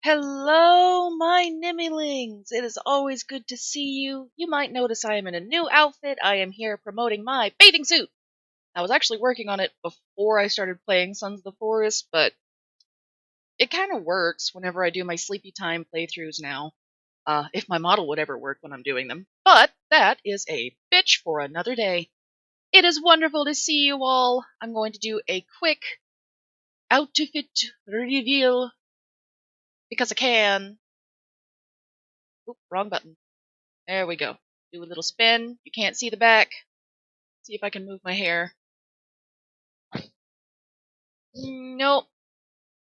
Hello, my Nimmylings! It is always good to see you. You might notice I am in a new outfit. I am here promoting my bathing suit. I was actually working on it before I started playing Sons of the Forest, but it kind of works whenever I do my sleepy time playthroughs now. If my model would ever work when I'm doing them. But that is a bitch for another day. It is wonderful to see you all. I'm going to do a quick outfit reveal because I can. Oop, wrong button. There we go. Do a little spin. You can't see the back. See if I can move my hair. Nope.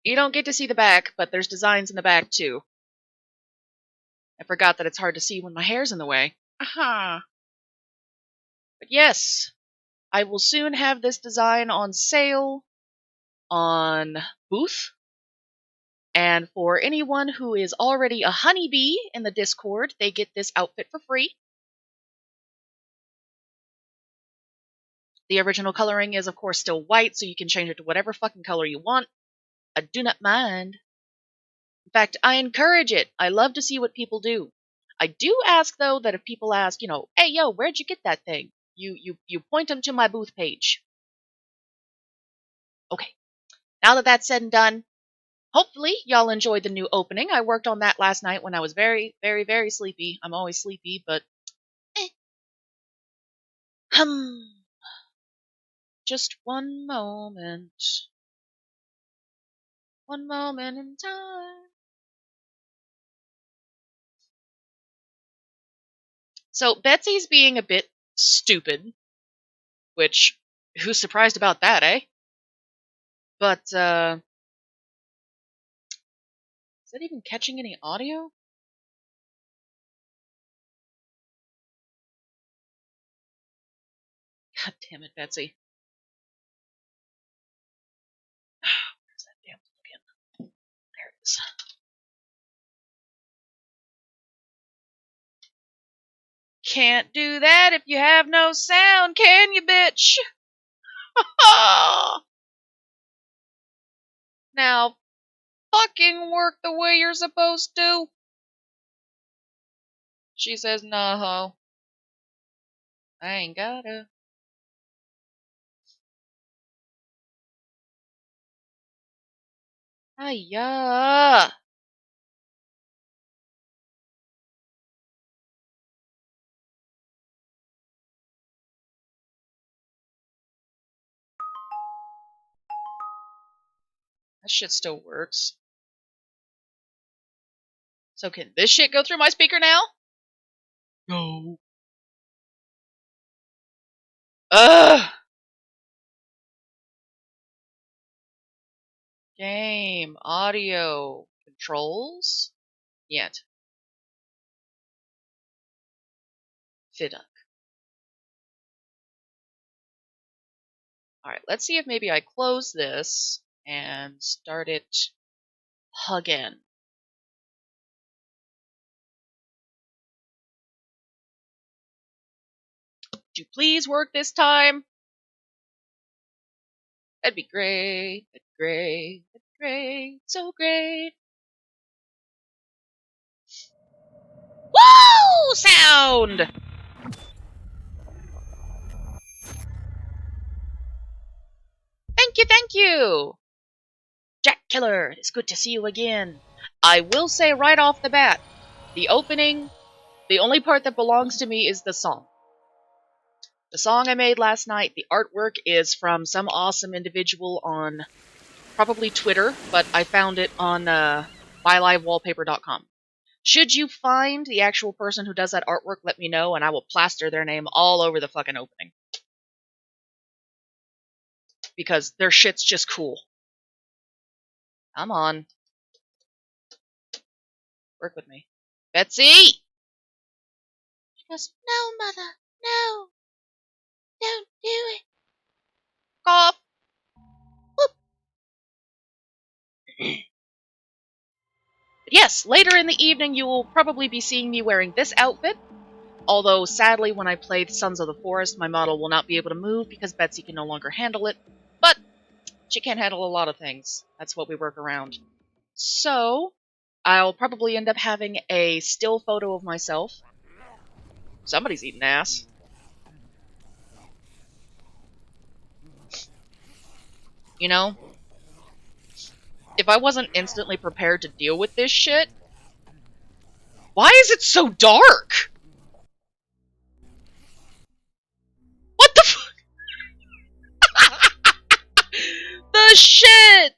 You don't get to see the back, but there's designs in the back too. I forgot that it's hard to see when my hair's in the way. Aha! But yes, I will soon have this design on sale on Booth. And for anyone who is already a honeybee in the Discord, they get this outfit for free. The original coloring is, of course, still white, so you can change it to whatever fucking color you want. I do not mind. In fact, I encourage it. I love to see what people do. I do ask, though, that if people ask, hey, yo, where'd you get that thing? You point them to my Booth page. Okay, now that that's said and done, hopefully y'all enjoyed the new opening. I worked on that last night when I was very, very, very sleepy. I'm always sleepy, but just one moment. One moment in time. So Betsy's being a bit stupid, which, who's surprised about that, eh? But, is that even catching any audio? God damn it, Betsy. Where's that damn plugin? There it is. Can't do that if you have no sound, can you, bitch? Now, fucking work the way you're supposed to. She says, no, ho. I ain't gotta. Hiya. That shit still works. So can this shit go through my speaker now? No. Ugh! Game, audio, controls? Yet. Fiduck. Alright, let's see if maybe I close this and start it again. Would you please work this time? That'd be great. That'd be great. That'd be great. So great. Woo! Sound! Thank you, thank you! Jack Killer, it's good to see you again. I will say right off the bat, the opening, the only part that belongs to me is the song. The song I made last night, the artwork is from some awesome individual on probably Twitter, but I found it on bylivewallpaper.com. Should you find the actual person who does that artwork, let me know, and I will plaster their name all over the fucking opening. Because their shit's just cool. Come on. Work with me. Betsy! She goes, no, mother, no. Don't do it. Cough. Whoop. Yes, later in the evening you will probably be seeing me wearing this outfit. Although, sadly, when I play Sons of the Forest, my model will not be able to move because Betsy can no longer handle it. But she can't handle a lot of things. That's what we work around. So, I'll probably end up having a still photo of myself. Somebody's eating ass. You know? If I wasn't instantly prepared to deal with this shit... Why is it so dark? What the fuck? The shit!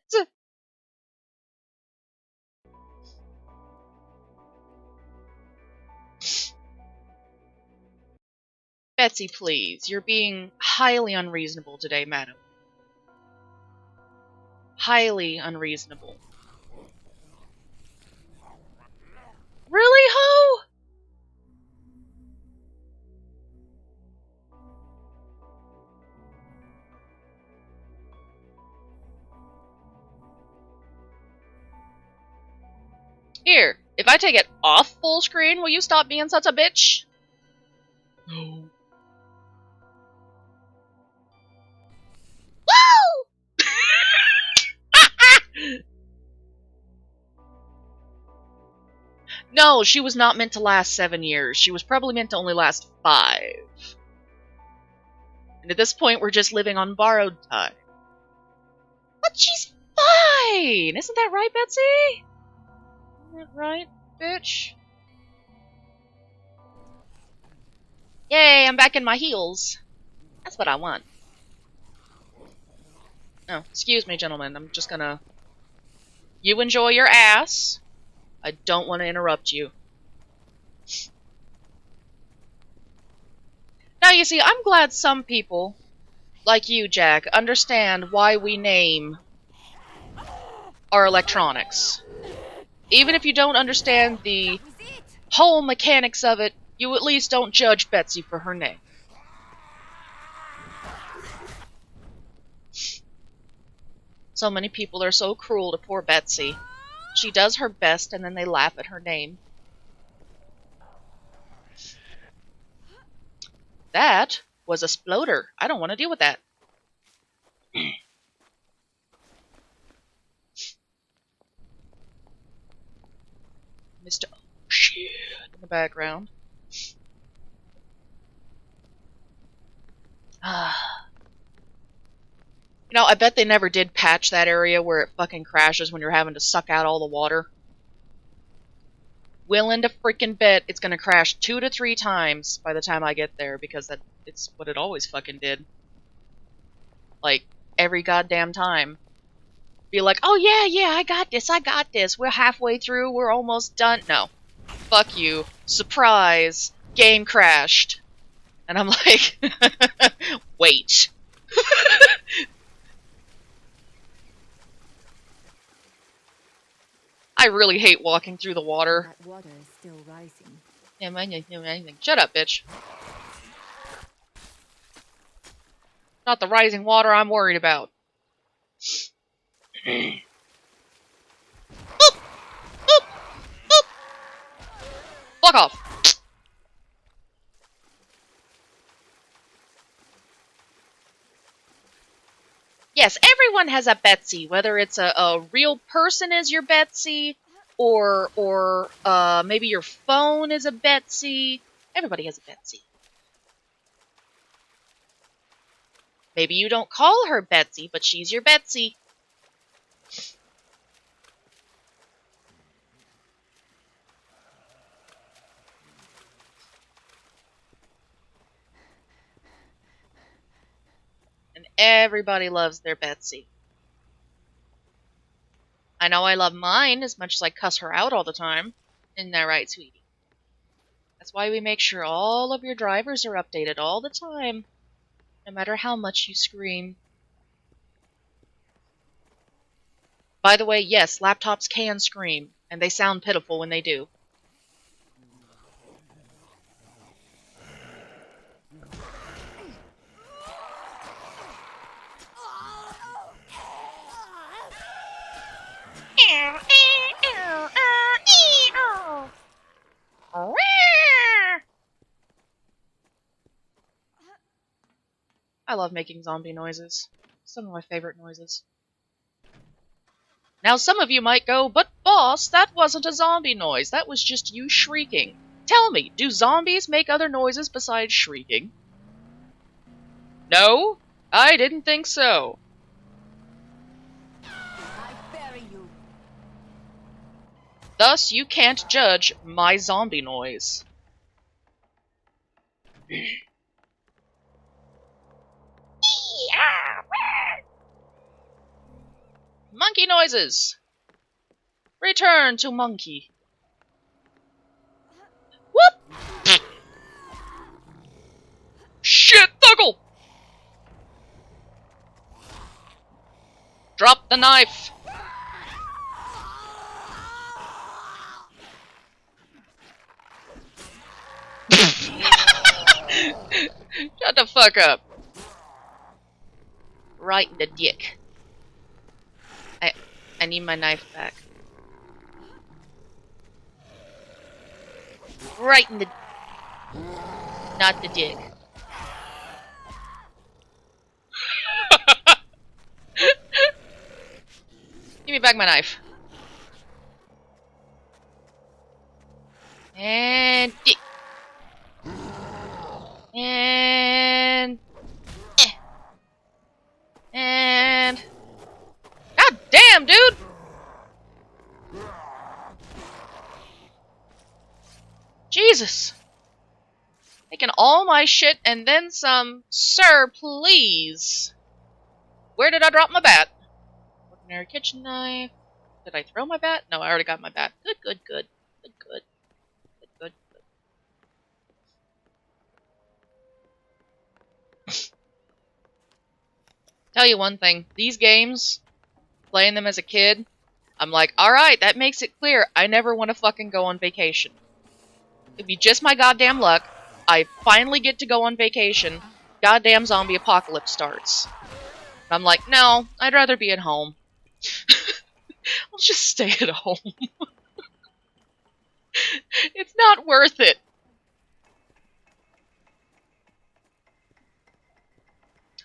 Betsy, please. You're being highly unreasonable today, madam. Highly unreasonable. Really, ho? Here, if I take it off full screen, will you stop being such a bitch? No. Woo! No, she was not meant to last 7 years. She was probably meant to only last 5. And at this point, we're just living on borrowed time. But she's fine! Isn't that right, Betsy? Isn't that right, bitch? Yay, I'm back in my heels. That's what I want. Oh, excuse me, gentlemen. I'm just gonna... You enjoy your ass. I don't want to interrupt you. Now, you see, I'm glad some people, like you, Jack, understand why we name our electronics. Even if you don't understand the whole mechanics of it, you at least don't judge Betsy for her name. So many people are so cruel to poor Betsy. She does her best and then they laugh at her name. That was a sploder. I don't want to deal with that. Mr. Oh, shit in the background. You know, I bet they never did patch that area where it fucking crashes when you're having to suck out all the water. Willing to freaking bet it's gonna crash 2 to 3 times by the time I get there, because it's what it always fucking did. Like, every goddamn time. Be like, oh yeah, I got this. We're halfway through, we're almost done. No. Fuck you. Surprise. Game crashed. And I'm like, wait. I really hate walking through the water. That water is still rising. Yeah, man, you do anything. Shut up, bitch. Not the rising water I'm worried about. Boop! Boop! Boop! Fuck off. Yes, everyone has a Betsy, whether it's a real person is your Betsy, or maybe your phone is a Betsy. Everybody has a Betsy. Maybe you don't call her Betsy, but she's your Betsy. And everybody loves their Betsy. I know I love mine as much as I cuss her out all the time. Isn't that right, sweetie? That's why we make sure all of your drivers are updated all the time, no matter how much you scream. By the way, yes, laptops can scream, and they sound pitiful when they do. I love making zombie noises. Some of my favorite noises. Now some of you might go, but boss, that wasn't a zombie noise. That was just you shrieking. Tell me, do zombies make other noises besides shrieking? No? I didn't think so. I bury you. Thus, you can't judge my zombie noise. Monkey noises! Return to monkey. Whoop! Shit, Thuggle! Drop the knife! Shut the fuck up. Right in the dick. I need my knife back. Right in the... Not the dick. Give me back my knife. And... dick. And... And... God damn, dude! Jesus! Taking all my shit and then some. Sir, please! Where did I drop my bat? Ordinary kitchen knife. Did I throw my bat? No, I already got my bat. Good, good, good. Good, good. Good, good, good. Tell you one thing. These games, playing them as a kid, I'm like, alright, that makes it clear I never want to fucking go on vacation. It'd be just my goddamn luck. I finally get to go on vacation. Goddamn zombie apocalypse starts. I'm like, no, I'd rather be at home. I'll just stay at home. It's not worth it.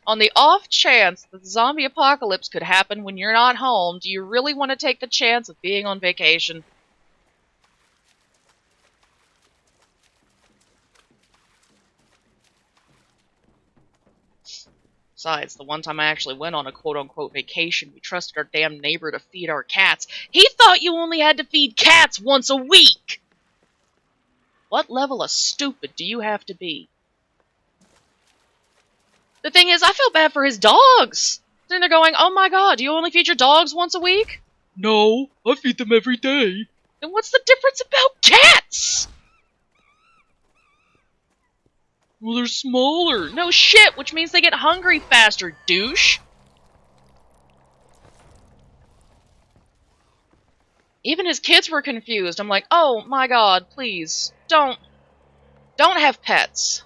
On the off chance that the zombie apocalypse could happen when you're not home, do you really want to take the chance of being on vacation? Besides, the one time I actually went on a quote-unquote vacation, we trusted our damn neighbor to feed our cats. He thought you only had to feed cats once a week! What level of stupid do you have to be? The thing is, I feel bad for his dogs! Then they're going, oh my god, do you only feed your dogs once a week? No, I feed them every day. Then what's the difference about cats? Well, they're smaller. No shit, which means they get hungry faster, douche. Even his kids were confused. I'm like, oh my god, please, don't have pets.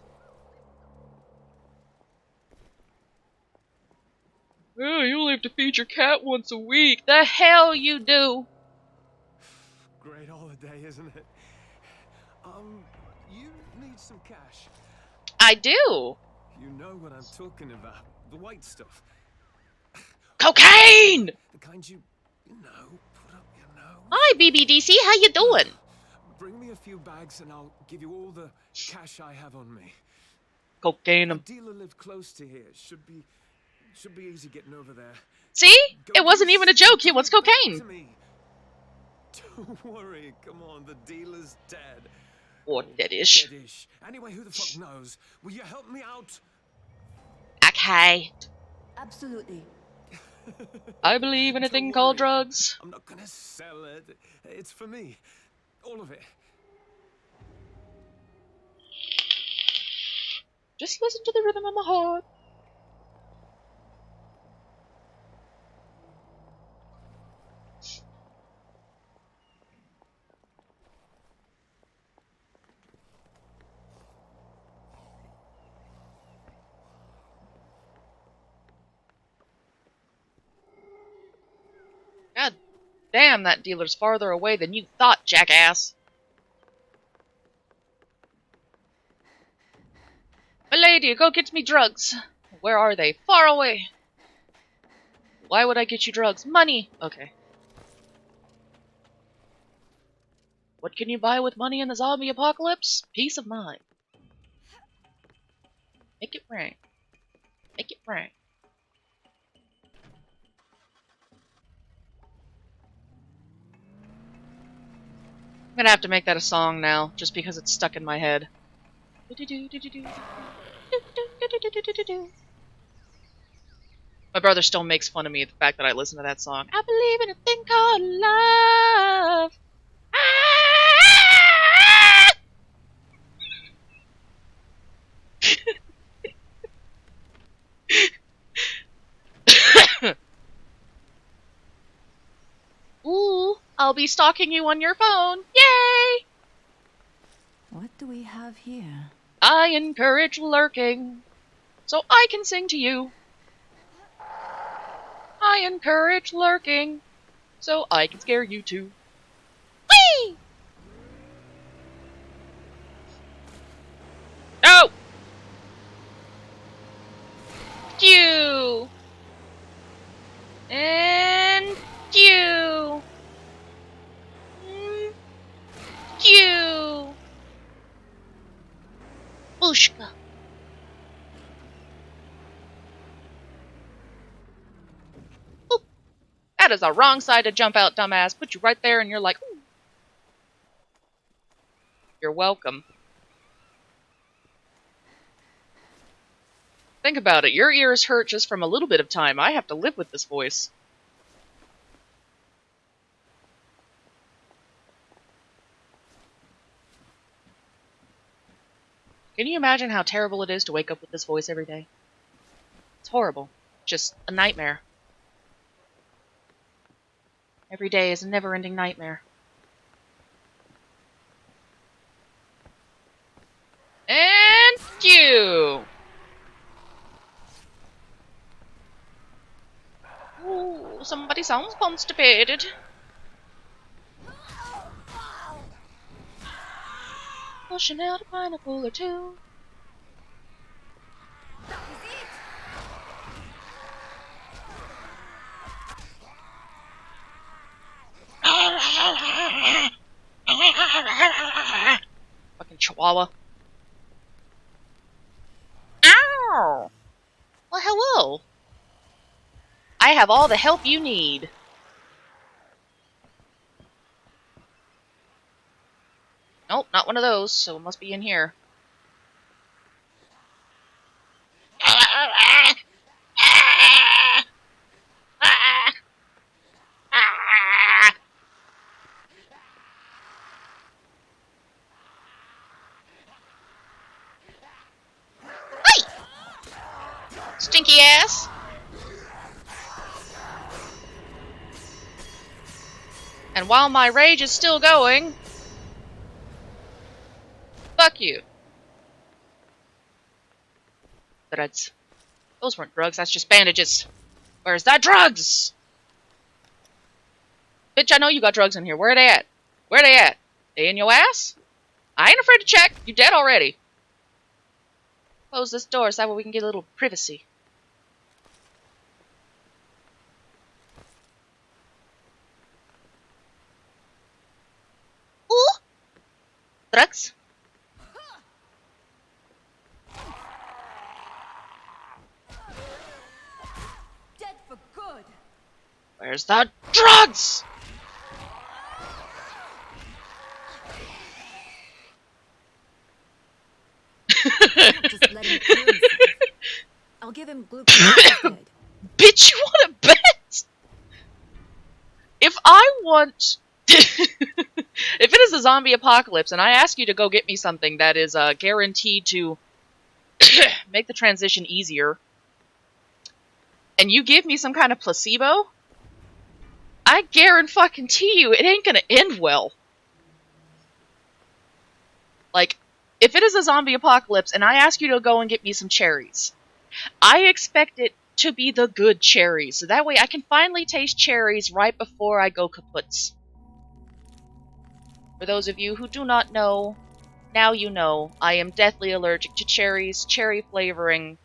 Oh, you only have to feed your cat once a week. The hell you do. Great holiday, isn't it? You need some cash. I do. You know what I'm talking about. The white stuff. Cocaine! The kind you know, put up your nose. Hi, BBDC, how you doing? Bring me a few bags and I'll give you all the cash I have on me. Cocaine. A dealer lived close to here. Should be easy getting over there. See? It wasn't even a joke. He wants cocaine. To me. Don't worry. Come on, the dealer's dead. Or deadish. Deadish. Anyway, who the fuck knows? Will you help me out? Okay. Absolutely. I believe in a thing called drugs. I'm not gonna sell it. It's for me. All of it. Just listen to the rhythm of my heart. God damn, that dealer's farther away than you thought, jackass. Milady, go get me drugs. Where are they? Far away. Why would I get you drugs? Money. Okay. What can you buy with money in the zombie apocalypse? Peace of mind. Make it rain. Make it rain. I'm gonna have to make that a song now, just because it's stuck in my head. My brother still makes fun of me at the fact that I listen to that song. I believe in a thing called love. Ooh, I'll be stalking you on your phone. Yay! What do we have here? I encourage lurking, so I can sing to you. I encourage lurking, so I can scare you too. Whee! No! Q! And Q! Q! Bushka! Oop. That is the wrong side to jump out, dumbass. Put you right there and you're like, ooh. You're welcome. Think about it. Your ears hurt just from a little bit of time. I have to live with this voice. Can you imagine how terrible it is to wake up with this voice every day? It's horrible. Just a nightmare. Every day is a never-ending nightmare. And you! Ooh, somebody sounds constipated. Pushing out a pineapple or two. Fucking chihuahua. Ow! Well, hello. I have all the help you need. Nope, not one of those, so it must be in here. Stinky ass! And while my rage is still going, fuck you. Threads. Those weren't drugs, that's just bandages. Where's that drugs? Bitch, I know you got drugs in here. Where are they at? Where are they at? They in your ass? I ain't afraid to check. You dead already. Close this door so that way we can get a little privacy. Ooh! Drugs? Dead for good. Where's the drugs? Just let him kill himself. I'll give him glucose instead. Bitch, you want to bet? If I want... if it is a zombie apocalypse and I ask you to go get me something that is guaranteed to make the transition easier, and you give me some kind of placebo, I guarantee you it ain't gonna end well. Like, if it is a zombie apocalypse and I ask you to go and get me some cherries, I expect it to be the good cherries, so that way I can finally taste cherries right before I go kaputs. For those of you who do not know, now you know, I am deathly allergic to cherries, cherry flavoring,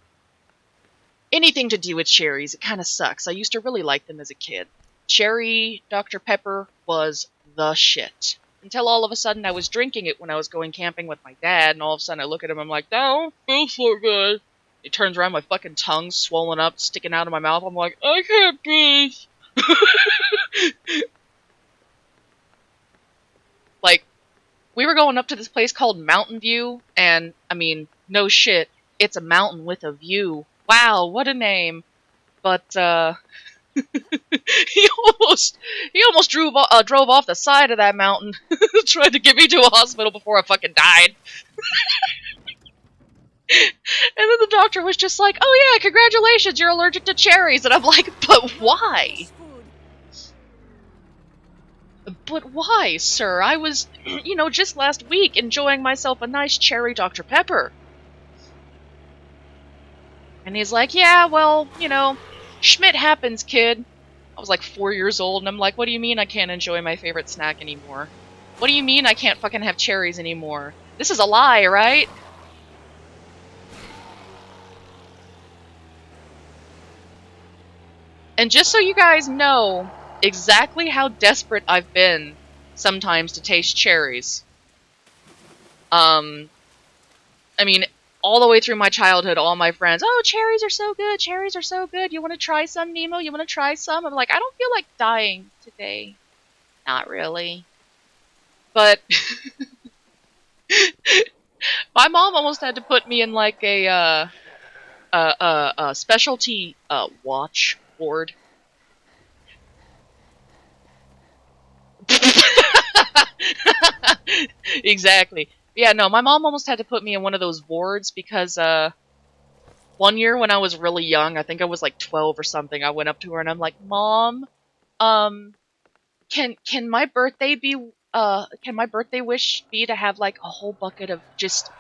anything to do with cherries. It kind of sucks. I used to really like them as a kid. Cherry Dr. Pepper was the shit. until all of a sudden I was drinking it when I was going camping with my dad, and all of a sudden I look at him, I'm like, that don't feel so good. He turns around, my fucking tongue's swollen up, sticking out of my mouth. I'm like, I can't breathe. Like, we were going up to this place called Mountain View, and, I mean, no shit, it's a mountain with a view. Wow, what a name. But, he almost drove off the side of that mountain, tried to get me to a hospital before I fucking died. And then the doctor was just like, oh yeah, congratulations, you're allergic to cherries. And I'm like, but why? But why, sir? I was, just last week enjoying myself a nice cherry Dr. Pepper. And he's like, yeah, well, Schmidt happens, kid. I was like 4 years old, and I'm like, what do you mean I can't enjoy my favorite snack anymore? What do you mean I can't fucking have cherries anymore? This is a lie, right? And just so you guys know exactly how desperate I've been sometimes to taste cherries. I mean, all the way through my childhood, all my friends, oh, cherries are so good, cherries are so good. You want to try some, Nemo? You want to try some? I'm like, I don't feel like dying today. Not really. But my mom almost had to put me in like a specialty watch ward. Exactly. Yeah, no, my mom almost had to put me in one of those wards because one year when I was really young, I think I was like 12 or something, I went up to her and I'm like, Mom, um, can my birthday wish be to have like a whole bucket of just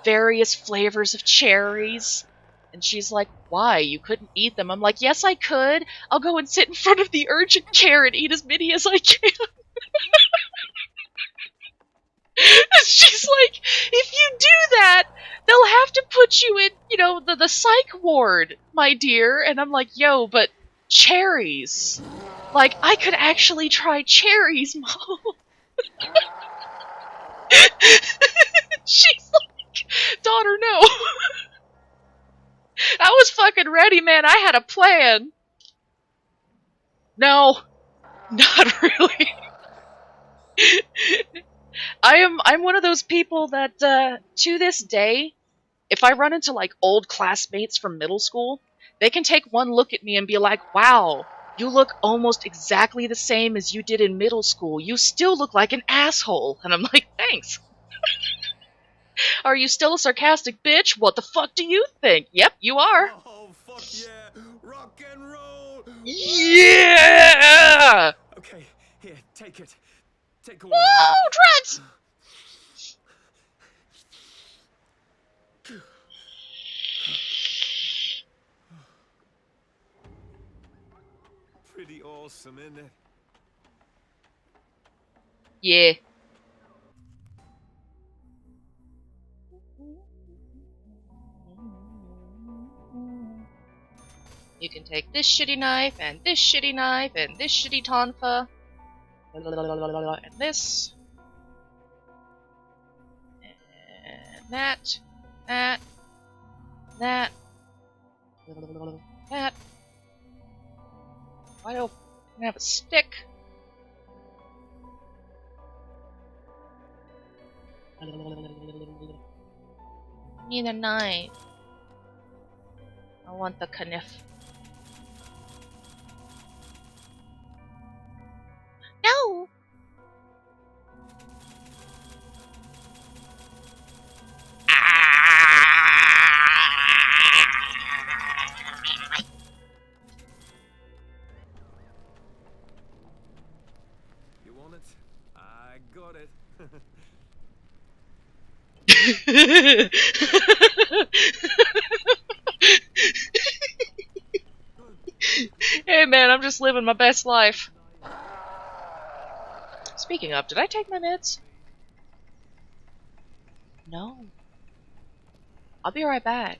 various flavors of cherries? And she's like, why? You couldn't eat them. I'm like, yes, I could. I'll go and sit in front of the urgent care and eat as many as I can. And she's like, if you do that, they'll have to put you in, the psych ward, my dear. And I'm like, yo, but cherries. Like, I could actually try cherries, Mom. She's like, daughter, no. I was fucking ready, man. I had a plan. No, not really. I'm one of those people that, to this day, if I run into like old classmates from middle school, they can take one look at me and be like, wow, you look almost exactly the same as you did in middle school. You still look like an asshole. And I'm like, thanks. Are you still a sarcastic bitch? What the fuck do you think? Yep, you are. Oh, fuck yeah! Rock and roll! Yeah! Okay, here, take it. Take all of Whoa, drugs! it. Pretty awesome, isn't it? Yeah. You can take this shitty knife, and this shitty knife, and this shitty tonfa, and this, and that, that, that, that. Why do I have a stick? I need a knife. I want the kniff. No! You want it? I got it. Hey man, I'm just living my best life. Speaking of, did I take my meds? No. I'll be right back.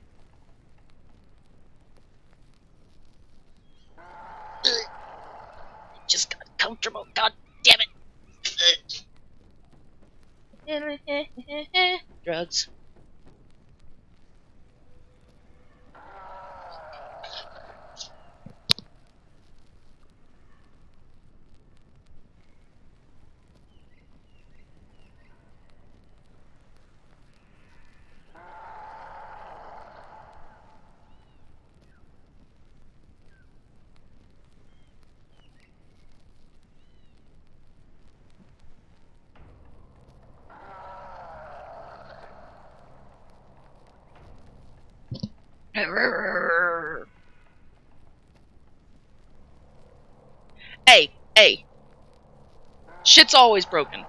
Just got comfortable, god damn it. Drugs. Hey, hey. Shit's always broken.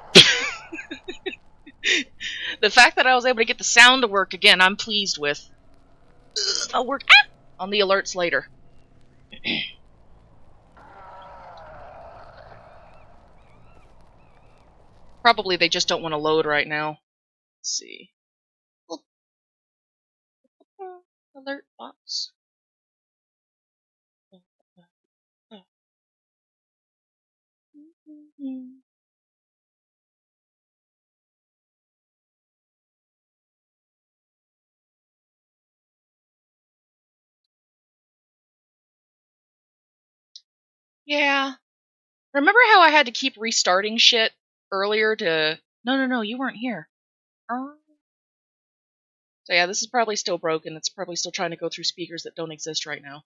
The fact that I was able to get the sound to work again, I'm pleased with. I'll work on the alerts later. Probably they just don't want to load right now. Let's see. Alert box. Yeah. Remember how I had to keep restarting shit earlier to... No, you weren't here. So yeah, this is probably still broken. It's probably still trying to go through speakers that don't exist right now.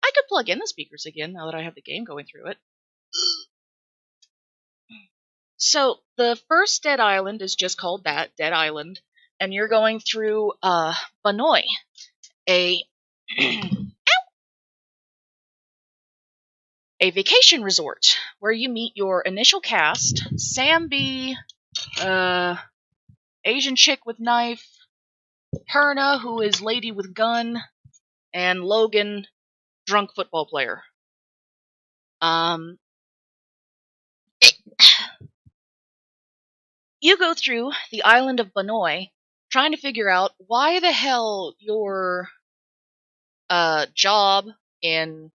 I could plug in the speakers again now that I have the game going through it. So the first Dead Island is just called that, Dead Island, and you're going through Banoi, a a vacation resort where you meet your initial cast: Sam B, Asian chick with knife, Perna, who is lady with gun, and Logan, drunk football player. You go through the island of Banoi, trying to figure out why the hell your job, in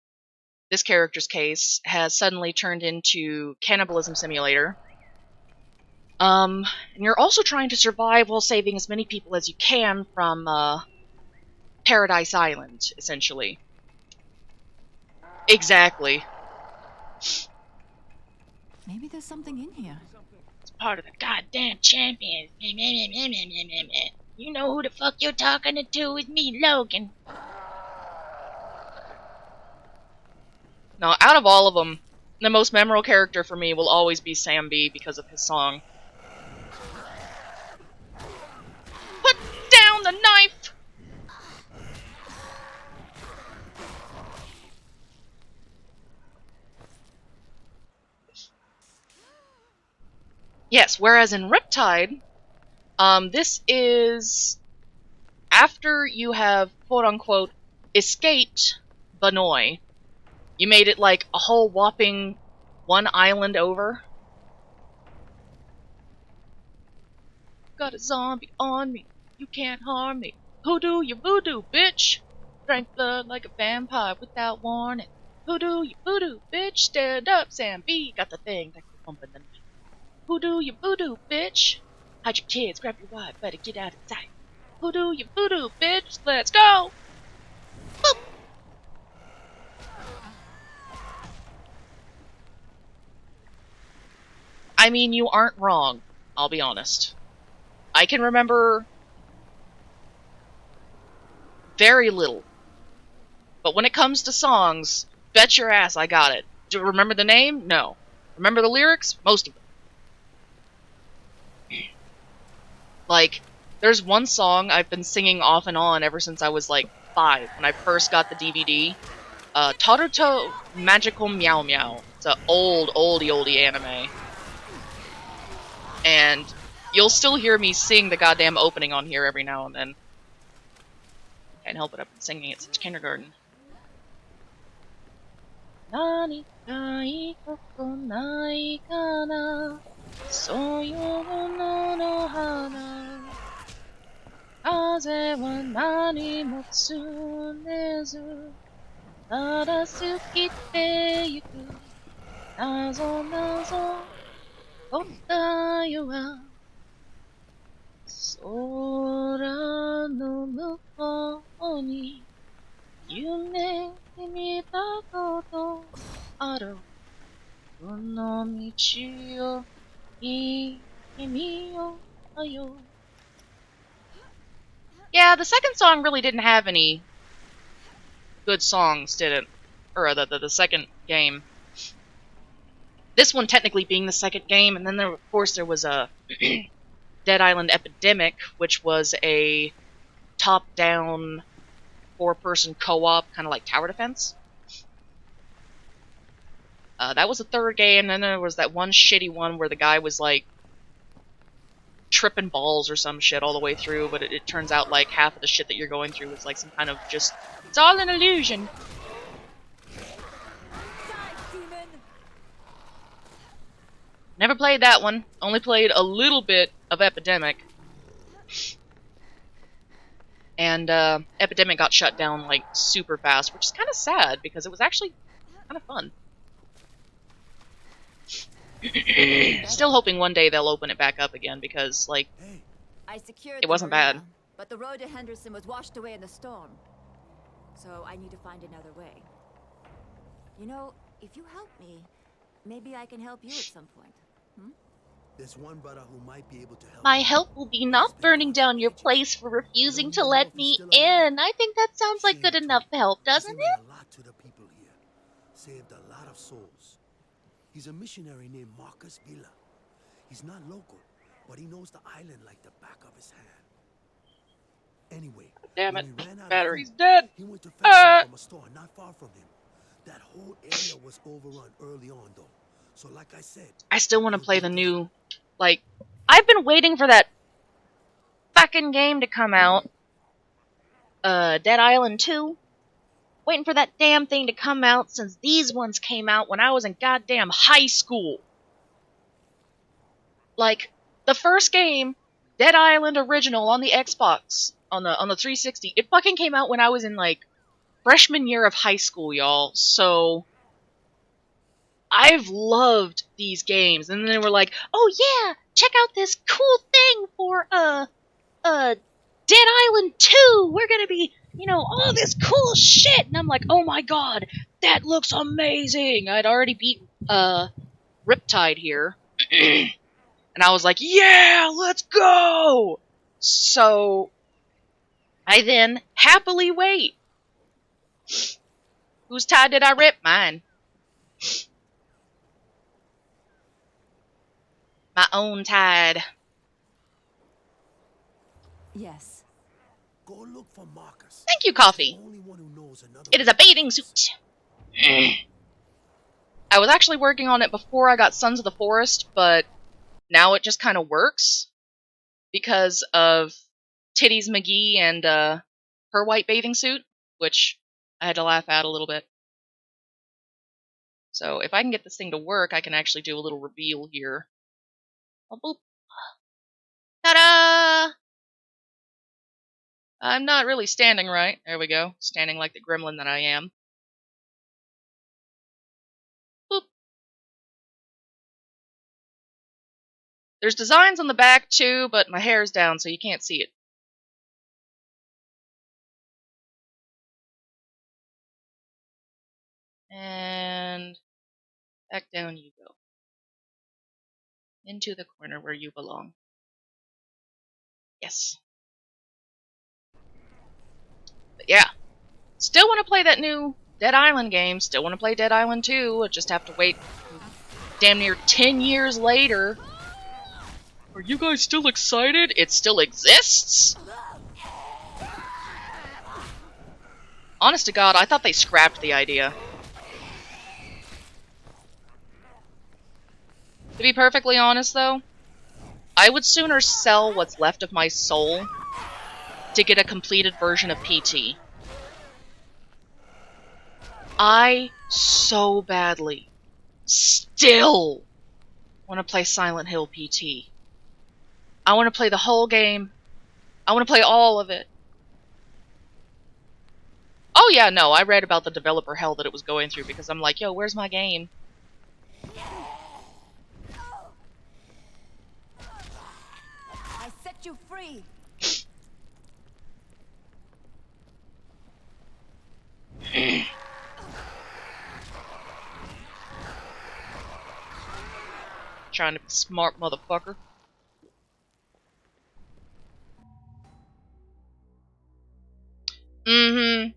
this character's case, has suddenly turned into cannibalism simulator. And you're also trying to survive while saving as many people as you can from Paradise Island, essentially. Exactly. Maybe there's something in here. It's part of the goddamn champions. You know who the fuck you're talking to? It's me, Logan. No, out of all of them, the most memorable character for me will always be Sam B because of his song. Put down the knife! Yes, whereas in Riptide, this is after you have, quote-unquote, escaped Banoi. You made it like a whole whopping one island over. Got a zombie on me, you can't harm me. Hoodoo, you voodoo, bitch! Drank blood like a vampire without warning. Hoodoo, you voodoo, bitch! Stand up, Sam B! Got the thing that can pump in the night. Hoodoo, you voodoo, bitch! Hide your kids, grab your wife, better get out of sight. Hoodoo, you voodoo, bitch! Let's go! Boop. I mean, you aren't wrong, I'll be honest. I can remember very little. But when it comes to songs, bet your ass I got it. Do you remember the name? No. Remember the lyrics? Most of them. Like, there's one song I've been singing off and on ever since I was like 5, when I first got the DVD. Taruto Magical Meow Meow. It's an oldie anime. And you'll still hear me sing the goddamn opening on here every now and then. Can't help it, I've been singing it since kindergarten. Nani kai koko nai kana, soyo no hana. Kaze wa nani mo tsunezu, tada tsukite yuku. Nazo nazo kottayo wa 空の向こうに夢見たことあるこの道を行ってみようよ Yeah, the second song really didn't have any good songs, did it? Or the second game. This one technically being the second game, and then there, of course there was a Dead Island Epidemic, which was a top-down 4-person co-op, kind of like tower defense. That was the third game, and then there was that one shitty one where the guy was like tripping balls or some shit all the way through, but it turns out like half of the shit that you're going through is like some kind of just, it's all an illusion. Never played that one. Only played a little bit of Epidemic. And Epidemic got shut down like super fast, which is kind of sad because it was actually kind of fun. Still hoping one day they'll open it back up again because like I secured it wasn't bad. But the road to Henderson was washed away in the storm. So I need to find another way. You know, if you help me, maybe I can help you at some point. There's one brother who might be able to help. My help will be not burning down your place for refusing to let me in. I think that sounds like good enough help, doesn't it? A lot to the people here. Saved a lot of souls. He's a missionary named Marcus Villa. He's not local, but he knows the island like the back of his hand. Anyway, Damn when it, he ran out of battery's food, dead. he went to fetch some from a store not far from him. That whole area was overrun early on, though. So, like I said, I still want to play the new, like, I've been waiting for that fucking game to come out. Dead Island 2. Waiting for that damn thing to come out since these ones came out when I was in goddamn high school. Like, the first game, Dead Island Original on the Xbox, on the 360, it fucking came out when I was in, like, freshman year of high school, y'all. So I've loved these games. And then they were like, oh yeah, check out this cool thing for, Dead Island 2! We're gonna be, you know, all this cool shit! And I'm like, oh my god, that looks amazing! I'd already beat, Riptide here. And I was like, yeah, let's go! So I then happily wait. Whose tide did I rip? Mine. My own tide. Yes. go look for Marcus. Thank you, coffee. The only one who knows another It is a bathing suit. I was actually working on it before I got Sons of the Forest, but now it just kind of works because of Titties McGee and her white bathing suit, which I had to laugh at a little bit. So if I can get this thing to work, I can actually do a little reveal here. Oh, boop. Ta-da! I'm not really standing right. There we go. Standing like the gremlin that I am. Boop. There's designs on the back too, but my hair's down so you can't see it. And back down you go. Into the corner where you belong. Yes. But yeah. Still want to play that new Dead Island game. Still want to play Dead Island 2. I just have to wait damn near 10 years later. Are you guys still excited? It still exists? Honest to God, I thought they scrapped the idea. To be perfectly honest, though, I would sooner sell what's left of my soul to get a completed version of PT. I so badly still want to play Silent Hill PT. I want to play the whole game. I want to play all of it. Oh yeah, no, I read about the developer hell that it was going through because I'm like, yo, where's my game? I set set you free. Trying to be smart, motherfucker.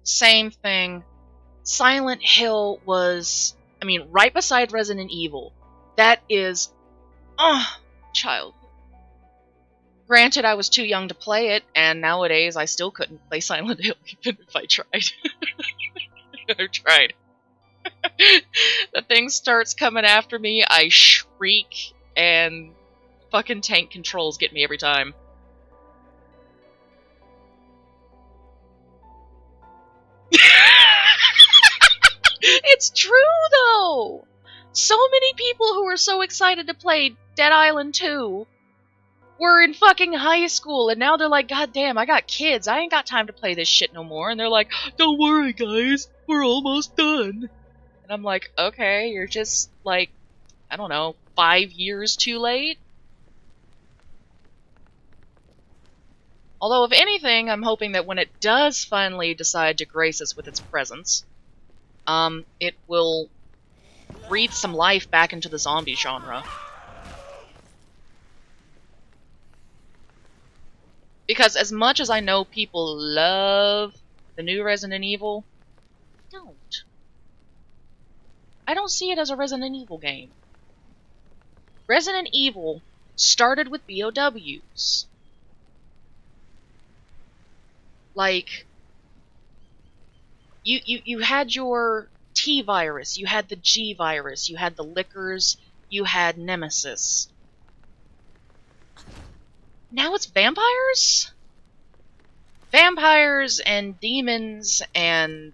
Same thing. Silent Hill was, I mean, right beside Resident Evil. That is, child. Granted, I was too young to play it, and nowadays I still couldn't play Silent Hill even if I tried. I tried. The thing starts coming after me, I shriek, and fucking tank controls get me every time. It's true, though! So many people who were so excited to play Dead Island 2 were in fucking high school, and now they're like, God damn, I got kids, I ain't got time to play this shit no more. And they're like, don't worry, guys, we're almost done. And I'm like, okay, you're just, like, I don't know, 5 years too late? Although, if anything, I'm hoping that when it does finally decide to grace us with its presence, it will breathe some life back into the zombie genre. Because as much as I know people love the new Resident Evil, I don't see it as a Resident Evil game. Resident Evil started with BOWs. Like, you had your T virus, you had the G virus, you had the Lickers, you had Nemesis. Now it's vampires? Vampires and demons and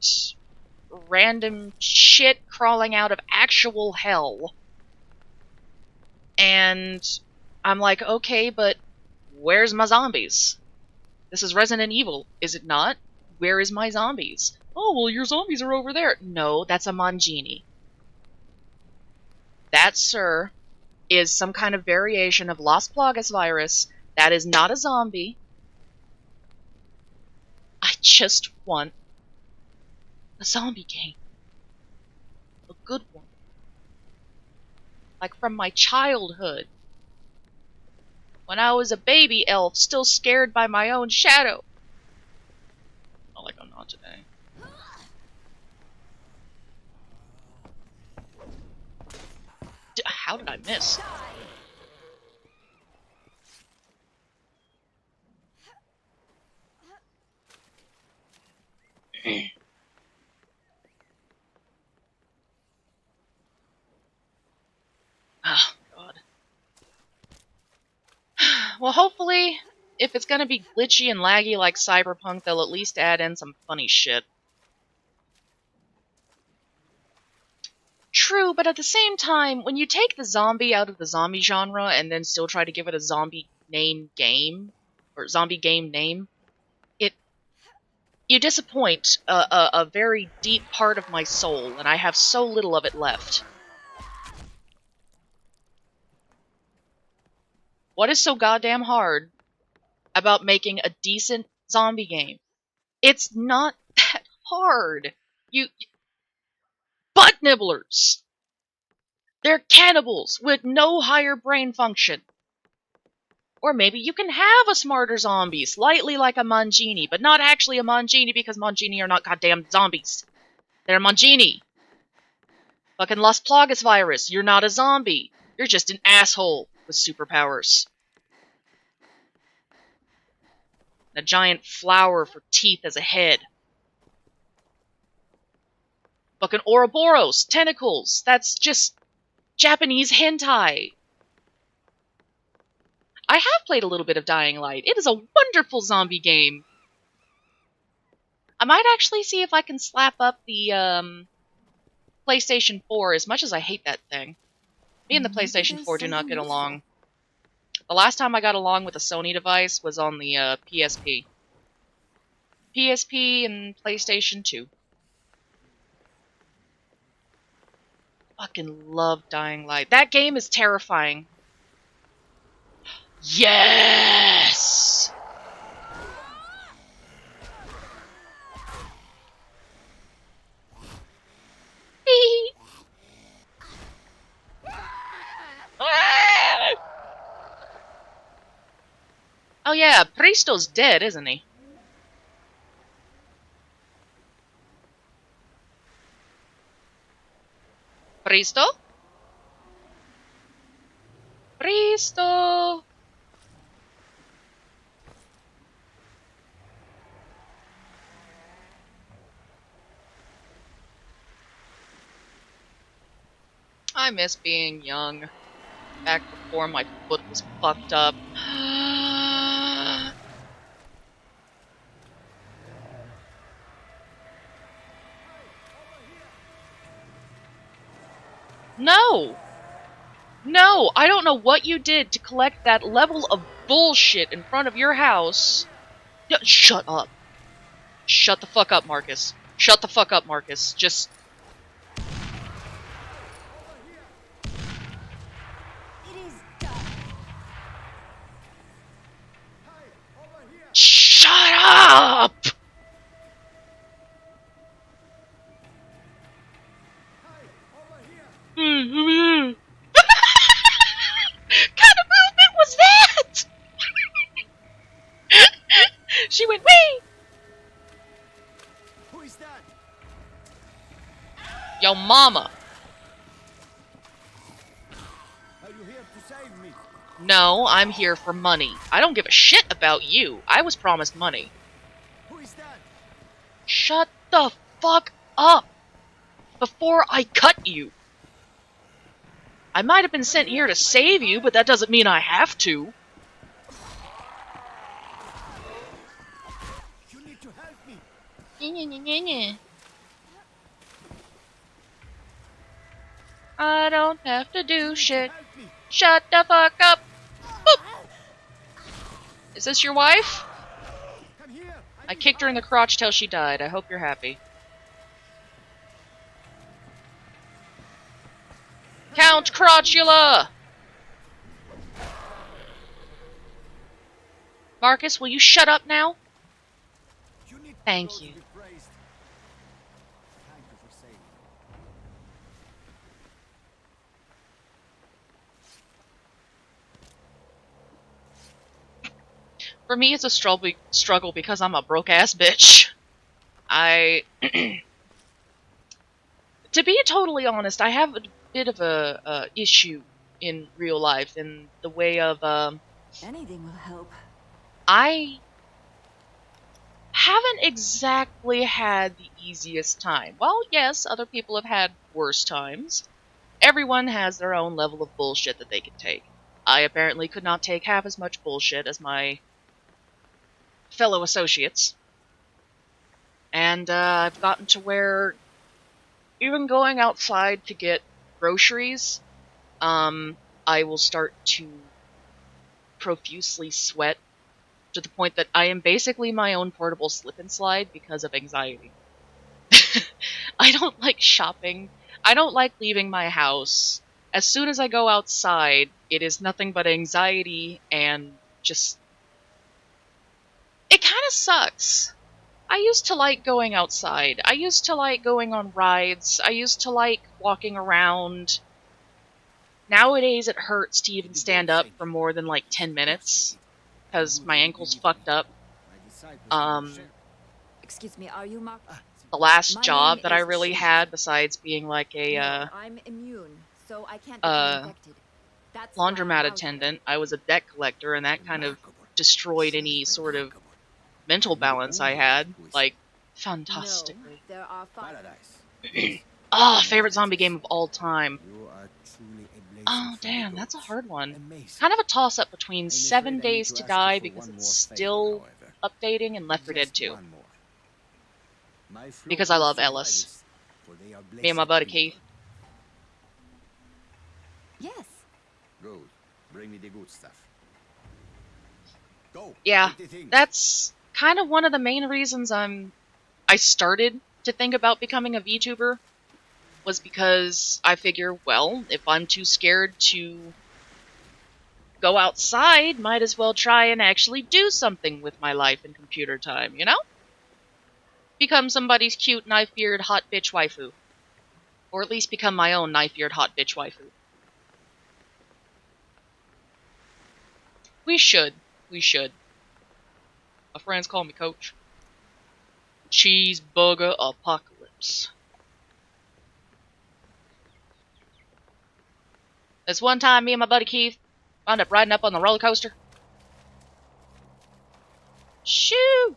random shit crawling out of actual hell. And I'm like, okay, but where's my zombies? This is Resident Evil, is it not? Where is my zombies? Oh, well, your zombies are over there. No, that's a Mangini. That, sir, is some kind of variation of Las Plagas virus. That is not a zombie. I just want a zombie game. A good one. Like from my childhood. When I was a baby elf, still scared by my own shadow. Not like I'm not today. How did I miss? Oh, God. Well, hopefully, if it's gonna be glitchy and laggy like Cyberpunk, they'll at least add in some funny shit. True, but at the same time, when you take the zombie out of the zombie genre and then still try to give it a zombie name game, or zombie game name, you disappoint a very deep part of my soul, and I have so little of it left. What is so goddamn hard about making a decent zombie game? It's not that hard. Butt nibblers! They're cannibals with no higher brain function. Or maybe you can have a smarter zombie, slightly like a Mangini, but not actually a Mangini because Mangini are not goddamn zombies. They're Mangini. Fucking Las Plagas virus, you're not a zombie. You're just an asshole with superpowers. And a giant flower for teeth as a head. Fucking Ouroboros, tentacles, that's just Japanese hentai. I have played a little bit of Dying Light. It is a wonderful zombie game. I might actually see if I can slap up the PlayStation 4, as much as I hate that thing. Me and the PlayStation 4 do not get along. The last time I got along with a Sony device was on the PSP. PSP and PlayStation 2. Fucking love Dying Light. That game is terrifying. Yes! Oh yeah, Pristo's dead, isn't he? Pristo? Pristo! I miss being young. Back before my foot was fucked up. No! No, I don't know what you did to collect that level of bullshit in front of your house. Shut up. Shut the fuck up, Marcus. Shut the fuck up, Marcus. Just... It is done. Shut up! What kind of movement was that? She went, wee! Who is that? Yo, mama. Are you here to save me? No, I'm here for money. I don't give a shit about you. I was promised money. Who is that? Shut the fuck up! Before I cut you. I might have been sent here to save you, but that doesn't mean I have to. You need to help me. I don't have to do shit. Help me. Shut the fuck up. Boop. Is this your wife? Come here. I kicked her in the crotch till she died. I hope you're happy. Count Crotchula! Marcus, will you shut up now? You need Thank God you. to be praised. Thank you for saving me. For me, it's a struggle because I'm a broke-ass bitch. To be totally honest, I have a bit of a issue in real life in the way of, Anything will help. I haven't exactly had the easiest time. Well, yes, other people have had worse times. Everyone has their own level of bullshit that they can take. I apparently could not take half as much bullshit as my fellow associates. And I've gotten to where even going outside to get groceries, I will start to profusely sweat to the point that I am basically my own portable slip and slide because of anxiety. I don't like shopping. I don't like leaving my house. As soon as I go outside, it is nothing but anxiety and just... It kind of sucks. I used to like going outside. I used to like going on rides. I used to like walking around. Nowadays it hurts to even stand up for more than like 10 minutes because my ankle's fucked up. Excuse me, are you Mark? The last My job name that I is really Sheila. had, besides being like a No, I'm immune, so I can't become infected. That's why I'm laundromat out attendant, I was a debt collector, and that kind of destroyed any sort of mental balance I had, like, here. No, fantastically. there are five. Paradise. Favorite zombie game of all time. You are truly a blazing Oh, friendly damn, that's a ghost. hard one. Amazing. Kind of a toss-up between I'm 7 afraid I need Days to to ask you Die, for because one it's more still favor, however. updating, and Left 4 Dead Just 2. one more. My Because I Florida love Ellis. survivors, for they are Me and my blessed buddy people. Keith. Yes. Good. Bring me the good stuff. Go. Yeah, Take the things. that's kind of one of the main reasons I started to think about becoming a VTuber, was because I figure, well, if I'm too scared to go outside, might as well try and actually do something with my life in computer time, you know? Become somebody's cute, knife-eared, hot bitch waifu. Or at least become my own knife-eared, hot bitch waifu. We should. We should. My friends call me Coach. Cheeseburger apocalypse. This one time, me and my buddy Keith wound up riding up on the roller coaster. Shoo!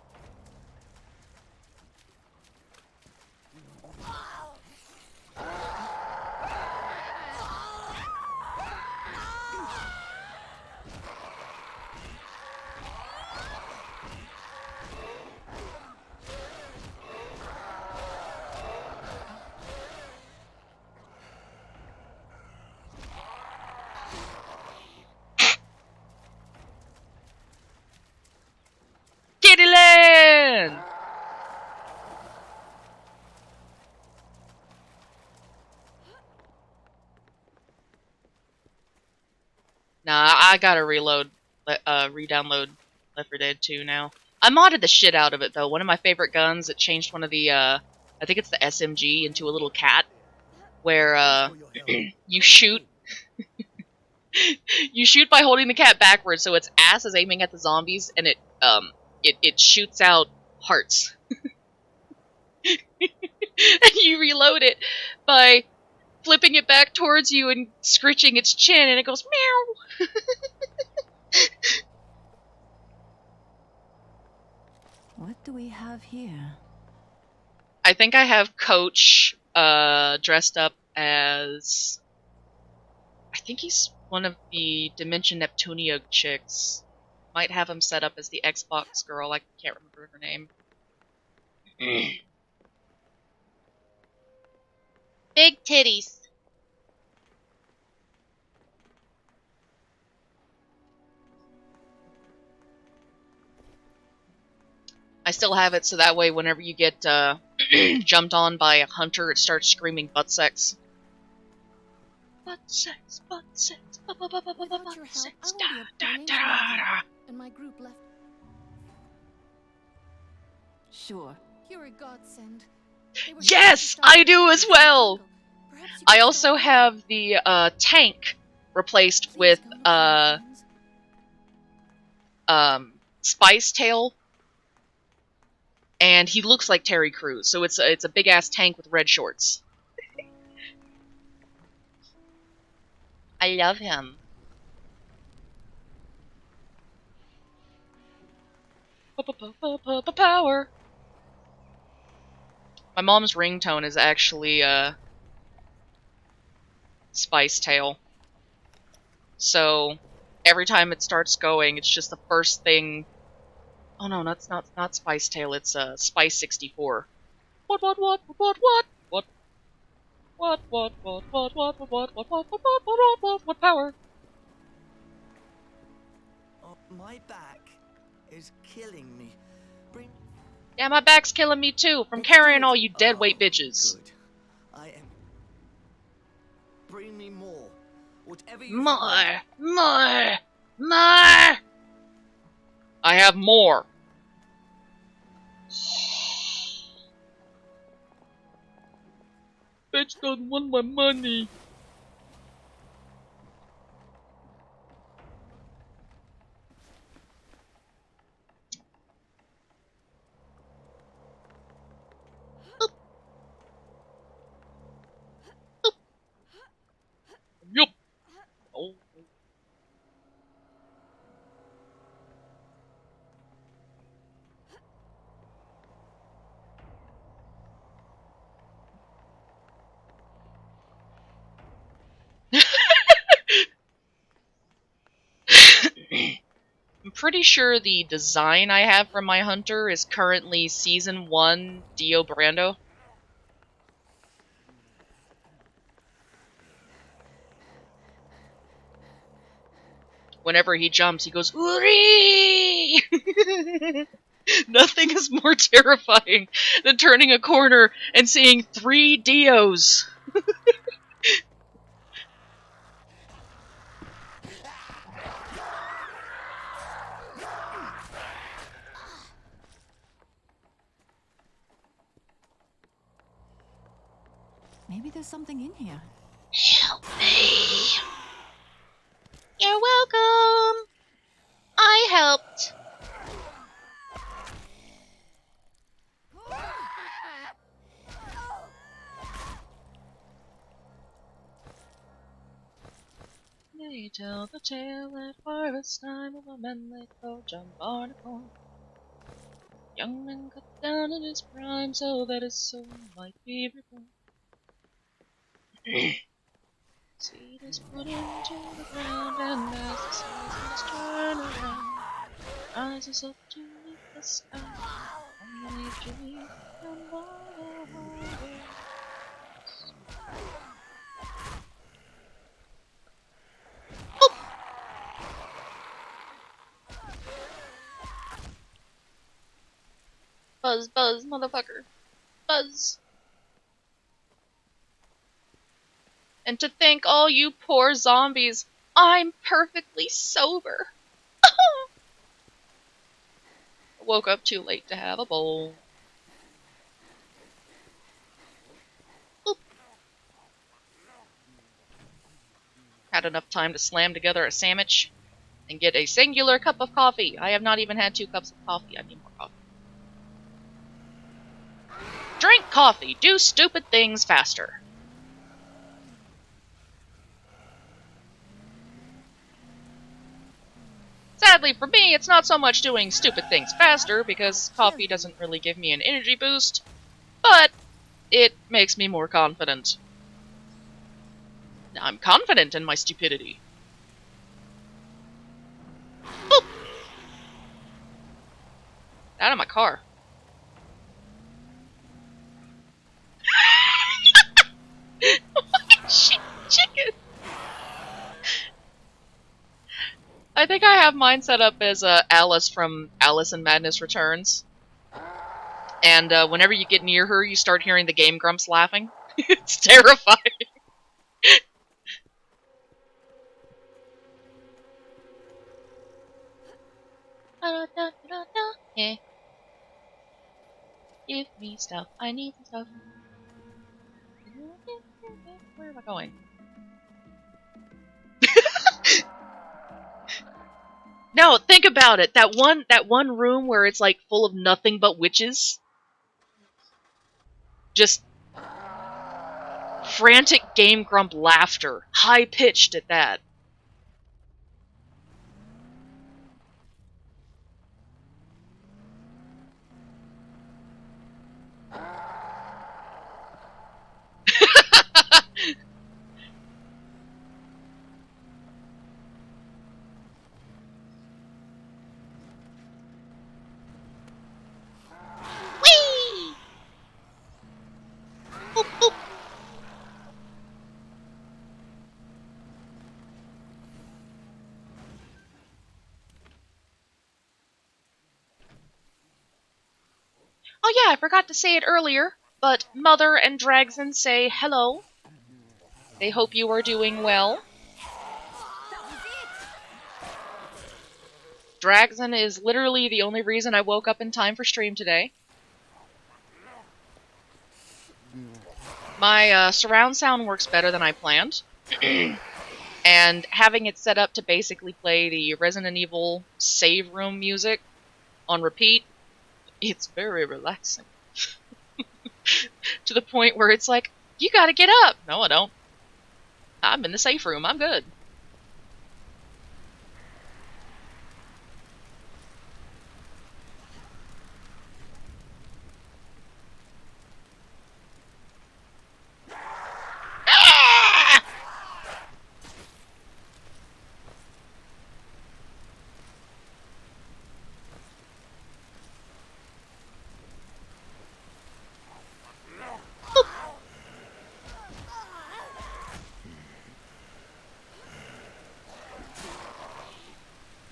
Kittyland! Nah, I gotta re-download Left 4 Dead 2 now. I modded the shit out of it though. One of my favorite guns, it changed one of the, I think it's the SMG into a little cat, where, you shoot, you shoot by holding the cat backwards, so its ass is aiming at the zombies, and it shoots out hearts. And you reload it by flipping it back towards you and scritching its chin, and it goes meow. What do we have here? I think I have Coach dressed up as, I think he's one of the Dimension Neptunia chicks. Might have him set up as the Xbox girl. I can't remember her name. Big titties. I still have it so that way whenever you get jumped on by a hunter, it starts screaming butt sex. Butt sex, butt sex, butt Without your help, sex, I won't da, be da, a da, da. and my group left. Sure. You're a godsend. They were Yes, supposed to I start do with as the well. jungle. Perhaps you I could also start have the tank replaced Please with don't look for my friends. Spice Tail, and he looks like Terry Crews, so it's a big ass tank with red shorts. I love him. Power. My mom's ringtone is actually Spice Tail. So every time it starts going, it's just the first thing. Oh no, that's not Spice Tail. It's Spice 64. What power? Oh, my back is killing me. Bring. Yeah, my back's killing me too from Let's carrying do it. all you dead weight Oh, bitches. Good. I am. Bring me more. Whatever you More. find. I have more. Bitch doesn't want my money. Yup. Oh. I'm pretty sure the design I have for my hunter is currently Season 1 Dio Brando. Whenever he jumps, he goes, Uri! Nothing is more terrifying than turning a corner and seeing 3 Dios. Maybe there's something in here. Help me. You're welcome. I helped. They tell the tale at harvest time of a man they call John Barnacle. Young man cut down in his prime so that his soul might be reborn. Seed is put into the ground, and as the seasons turn around, rises up to meet the sky, only to be found by the harvest. Buzz, buzz, motherfucker. Buzz. And to think, all you poor zombies, I'm perfectly sober. Woke up too late to have a bowl. Boop. Had enough time to slam together a sandwich and get a singular cup of coffee. I have not even had 2 cups of coffee. I need more coffee. Drink coffee. Do stupid things faster. Sadly for me, it's not so much doing stupid things faster, because coffee doesn't really give me an energy boost, but it makes me more confident. I'm confident in my stupidity. Boop. Out of my car. Shit, chicken! I think I have mine set up as Alice from Alice in Madness Returns. And whenever you get near her, you start hearing the Game Grumps laughing. It's terrifying. Yeah. Give me stuff. I need some stuff. Where am I going? No, think about it. That one room where it's like full of nothing but witches. Just frantic Game Grump laughter. High pitched at that. Whee! Boop, boop. Oh yeah, I forgot to say it earlier, but Mother and Dragson say hello. They hope you are doing well. Dragson is literally the only reason I woke up in time for stream today. My surround sound works better than I planned. And having it set up to basically play the Resident Evil save room music on repeat, it's very relaxing. To the point where it's like, you gotta get up! No, I don't. I'm in the safe room, I'm good. Ah!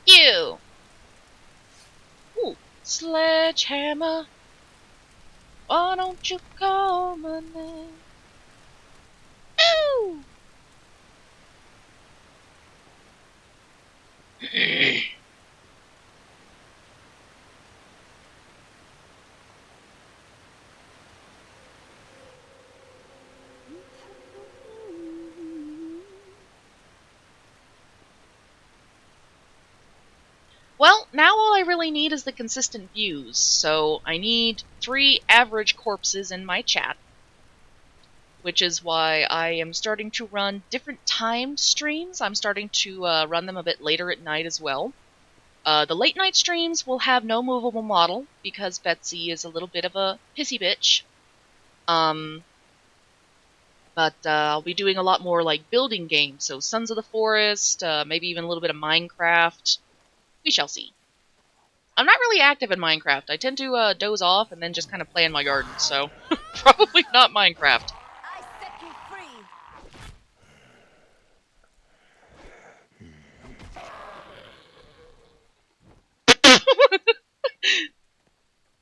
You! Ooh, sledgehammer. Why don't you call my name? Ooh! Well, now all I really need is the consistent views, so I need 3 average corpses in my chat. which is why I am starting to run different timed streams. I'm starting to run them a bit later at night as well. The late night streams will have no movable model because Betsy is a little bit of a pissy bitch. But I'll be doing a lot more like building games, so Sons of the Forest, maybe even a little bit of Minecraft. We shall see. I'm not really active in Minecraft. I tend to doze off and then just kind of play in my garden, so probably not Minecraft. I set you free.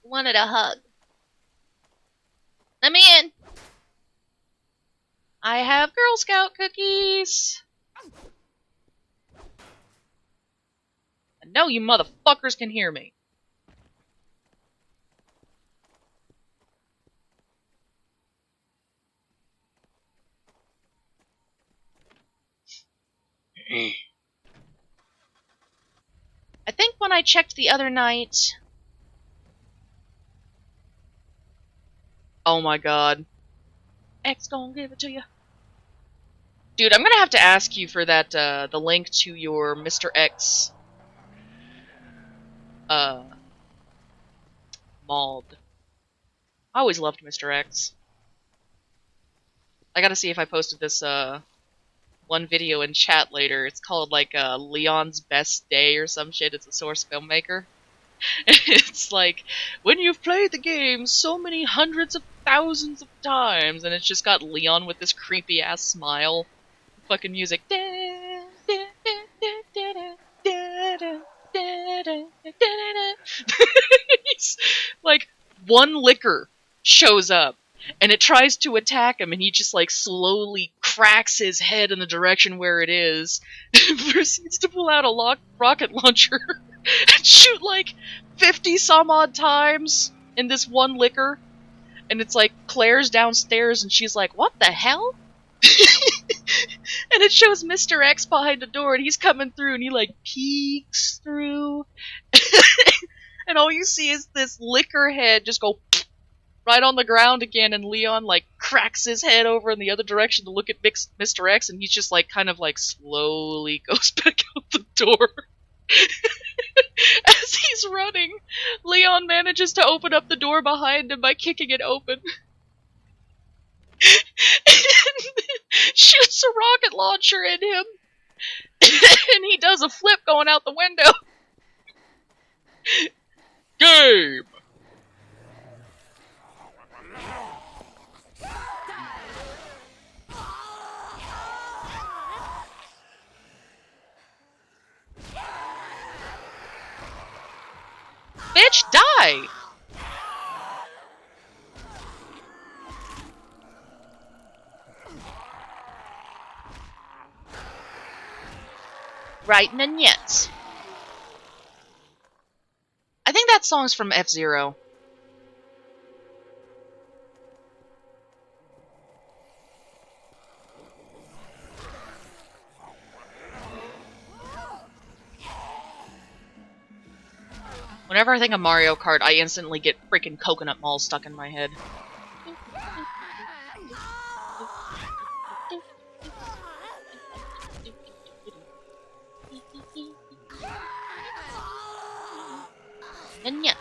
Wanted a hug. Let me in. I have Girl Scout cookies. And no, you motherfuckers can hear me. I think when I checked the other night... Oh my god. X gonna give it to you. Dude, I'm gonna have to ask you for that, the link to your Mr. X, mod. I always loved Mr. X. I gotta see if I posted this, one video in chat later. It's called, like, Leon's Best Day or some shit. It's a Source filmmaker. It's like, when you've played the game so many hundreds of thousands of times, and it's just got Leon with this creepy-ass smile. Fucking music. He's, like, one liquor shows up, and it tries to attack him, and he just, like, slowly cracks his head in the direction where it is, and proceeds to pull out a rocket launcher and shoot, like, 50 some odd times in this one liquor. And it's like, Claire's downstairs, and she's like, what the hell? And it shows Mr. X behind the door, and he's coming through, and he, like, peeks through. And all you see is this liquor head just go right on the ground again, and Leon, like, cracks his head over in the other direction to look at Mr. X, and he's just, like, kind of, like, slowly goes back out the door. As he's running, Leon manages to open up the door behind him by kicking it open. And shoots a rocket launcher at him. And he does a flip going out the window. Game! Bitch, die! Right and yet. I think that song's from F-Zero. Whenever I think of Mario Kart, I instantly get freaking Coconut Mall stuck in my head. And yet.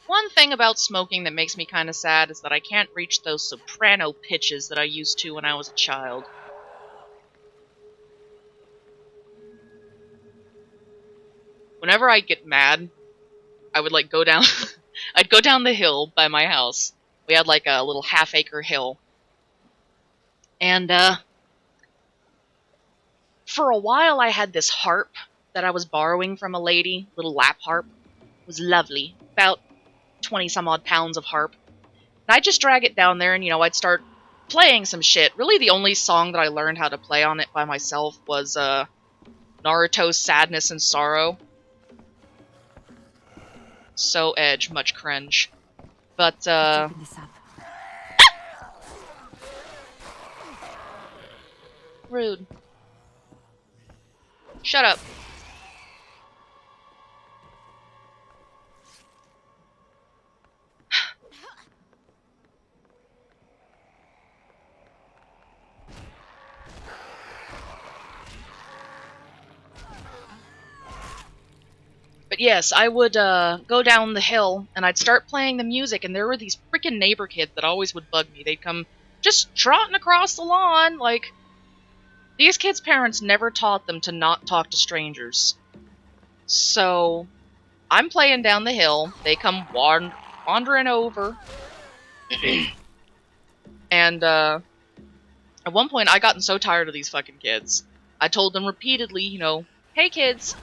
One thing about smoking that makes me kind of sad is that I can't reach those soprano pitches that I used to when I was a child. Whenever I get mad, I would like go down I'd go down the hill by my house. We had like a little half-acre hill. And for a while I had this harp that I was borrowing from a lady, little lap harp. It was lovely. About 20 some odd pounds of harp. And I'd just drag it down there and, you know, I'd start playing some shit. Really the only song that I learned how to play on it by myself was Naruto's Sadness and Sorrow. So edge, much cringe. But Let's open this up. Rude. Shut up. But yes, I would go down the hill and I'd start playing the music, and there were these freaking neighbor kids that always would bug me. They'd come just trotting across the lawn. Like, these kids' parents never taught them to not talk to strangers. So I'm playing down the hill. They come wandering over. And at one point, I gotten so tired of these fucking kids. I told them repeatedly, hey kids,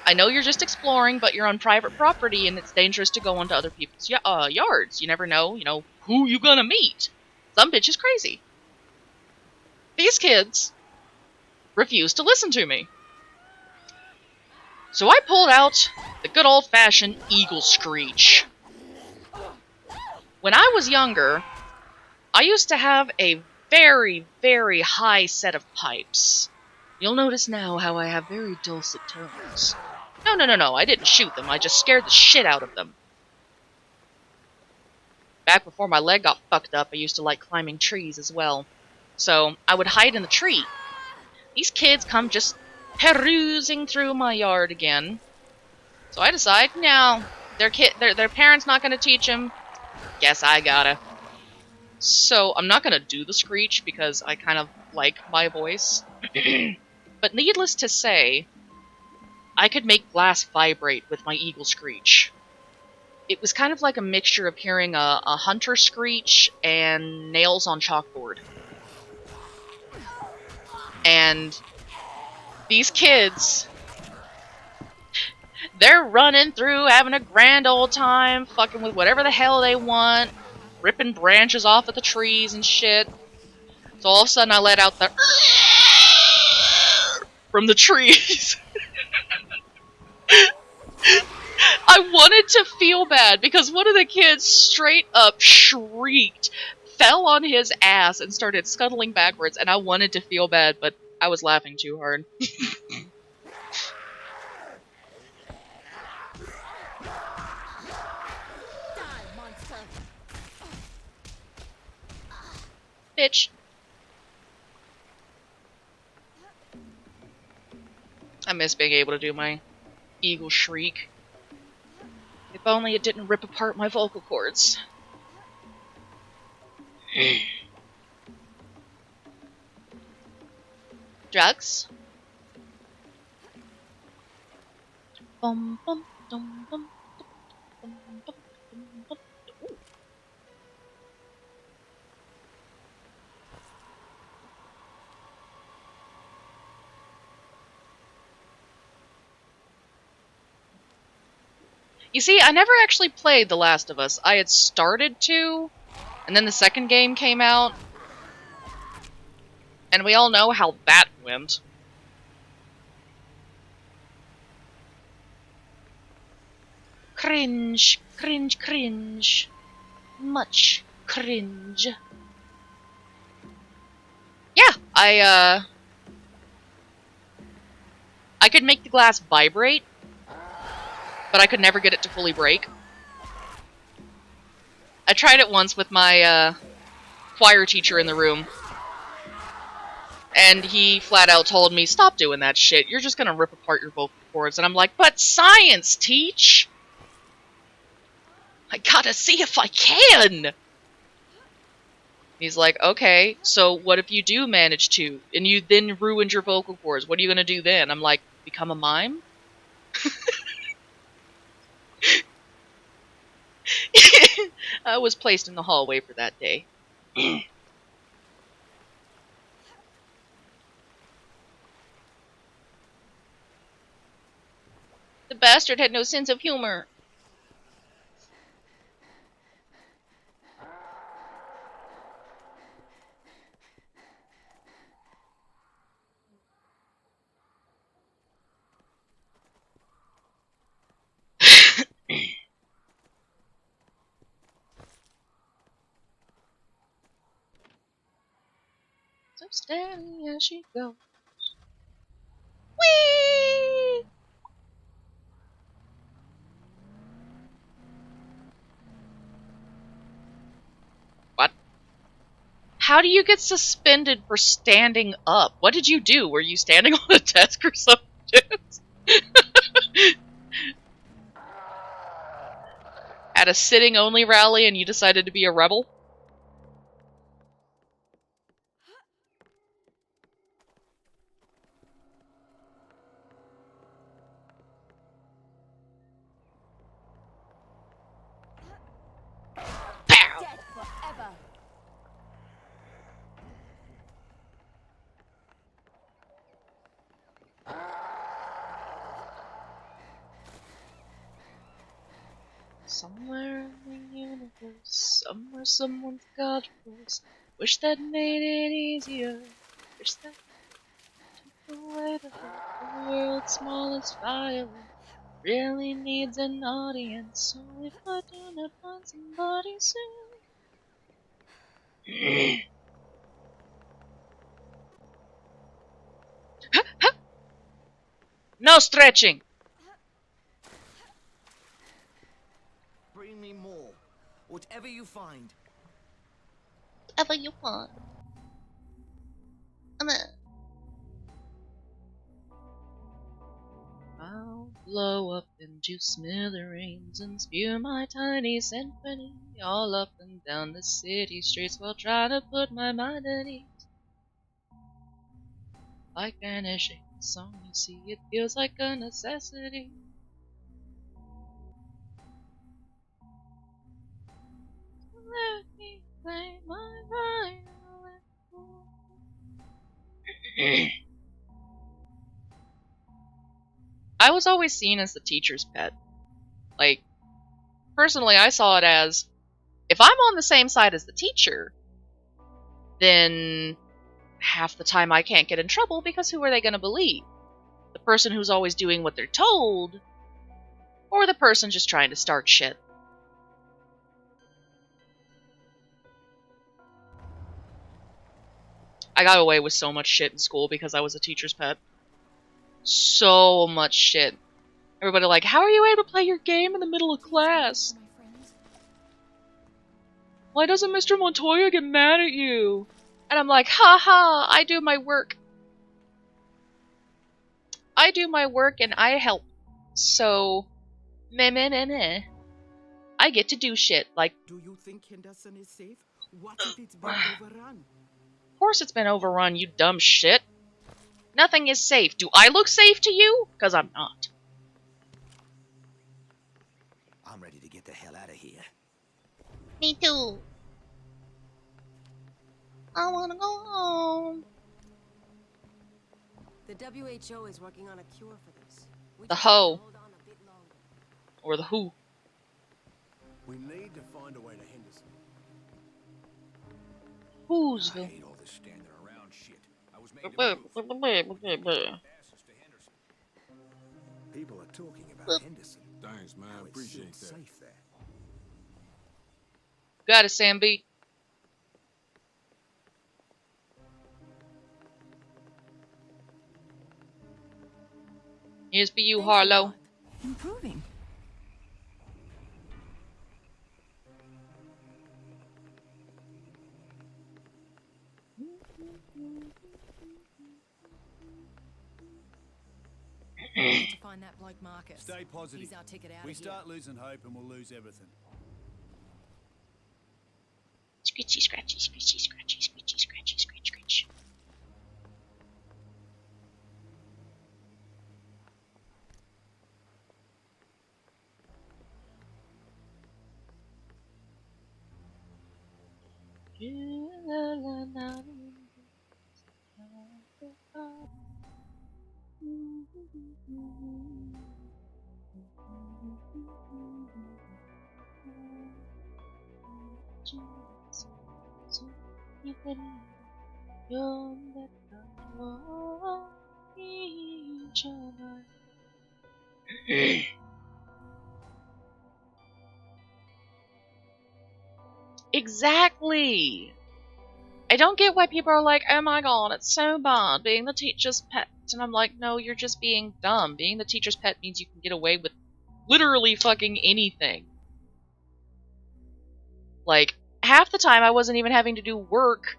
I know you're just exploring, but you're on private property and it's dangerous to go onto other people's yards. You never know, who you gonna meet. Some bitch is crazy. These kids refuse to listen to me. So I pulled out the good old-fashioned eagle screech. When I was younger, I used to have a very, very high set of pipes. You'll notice now how I have very dulcet tones. No, I didn't shoot them, I just scared the shit out of them. Back before my leg got fucked up, I used to like climbing trees as well. So I would hide in the tree. These kids come just perusing through my yard again. So I decide, no, their parents not gonna teach them. Guess I gotta. So I'm not gonna do the screech because I kind of like my voice. But needless to say, I could make glass vibrate with my eagle screech. It was kind of like a mixture of hearing a hunter screech and nails on chalkboard. And these kids, they're running through, having a grand old time, fucking with whatever the hell they want, ripping branches off of the trees and shit. So all of a sudden I let out the from the trees. I wanted to feel bad because one of the kids straight up shrieked, fell on his ass, and started scuttling backwards, and I wanted to feel bad, but I was laughing too hard. Bitch. I miss being able to do my eagle shriek. If only it didn't rip apart my vocal cords. Drugs? Bum, bum, dum, bum, bum, bum, bum, bum. Ooh. You see, I never actually played The Last of Us. I had started to, and then the second game came out, and we all know how that went. Cringe, cringe, cringe. Much cringe. Yeah, I could make the glass vibrate, but I could never get it to fully break. I tried it once with my, choir teacher in the room, and he flat out told me, stop doing that shit, you're just gonna rip apart your vocal cords. And I'm like, but science, teach! I gotta see if I can! He's like, okay, so what if you do manage to, and you then ruined your vocal cords? What are you gonna do then? I'm like, become a mime? I was placed in the hallway for that day. The bastard had no sense of humor. So so steady as she goes. Whee! What? How do you get suspended for standing up? What did you do? Were you standing on a desk or something? At a sitting-only rally and you decided to be a rebel? Pow! Dead forever. Somewhere in the universe, somewhere someone's got force. Wish that made it easier. Wish that took away the hurt. The world's smallest violin really needs an audience. So if I do not find somebody soon. No stretching! Bring me more. Whatever you find. Whatever you want. I'll blow up into smithereens and spew my tiny symphony all up and down the city streets while trying to put my mind at ease. Like finishing a song, you see, it feels like a necessity. Let me play my violin. I was always seen as the teacher's pet. Like, personally, I saw it as, if I'm on the same side as the teacher, then half the time I can't get in trouble because who are they going to believe? The person who's always doing what they're told, or the person just trying to start shit? I got away with so much shit in school because I was a teacher's pet. So much shit. Everybody like, how are you able to play your game in the middle of class? Why doesn't Mr. Montoya get mad at you? And I'm like, ha ha, I do my work. I do my work and I help. So, meh meh meh meh. I get to do shit, like, Do you think Henderson is safe? What if it's been overrun? of course it's been overrun, you dumb shit. Nothing is safe. Do I look safe to you? Because I'm not. I'm ready to get the hell out of here. Me too. I want to go home. The WHO is working on a cure for this. We The just have to hoe. hold on a bit longer. Or the who. We need to find a way to Henderson. Who'sville. I hate all this standing around shit. I was made to move. Passes to Henderson. People are talking about Henderson. Thanks, man. How it's Appreciate still that. safe there. Got it, Sam B. Here's for you, Thanks a Harlow. lot. Improving. Need to find that bloke Marcus. Stay positive. He's our ticket out We of here. start losing hope and we'll lose everything. Scritchy, scratchy, scritchy, scratchy, scritchy, scratchy, scritch, scritch. Exactly. I don't get why people are like, oh my god, it's so bad being the teacher's pet. And I'm like, no, you're just being dumb. Being the teacher's pet means you can get away with literally fucking anything. Like, half the time I wasn't even having to do work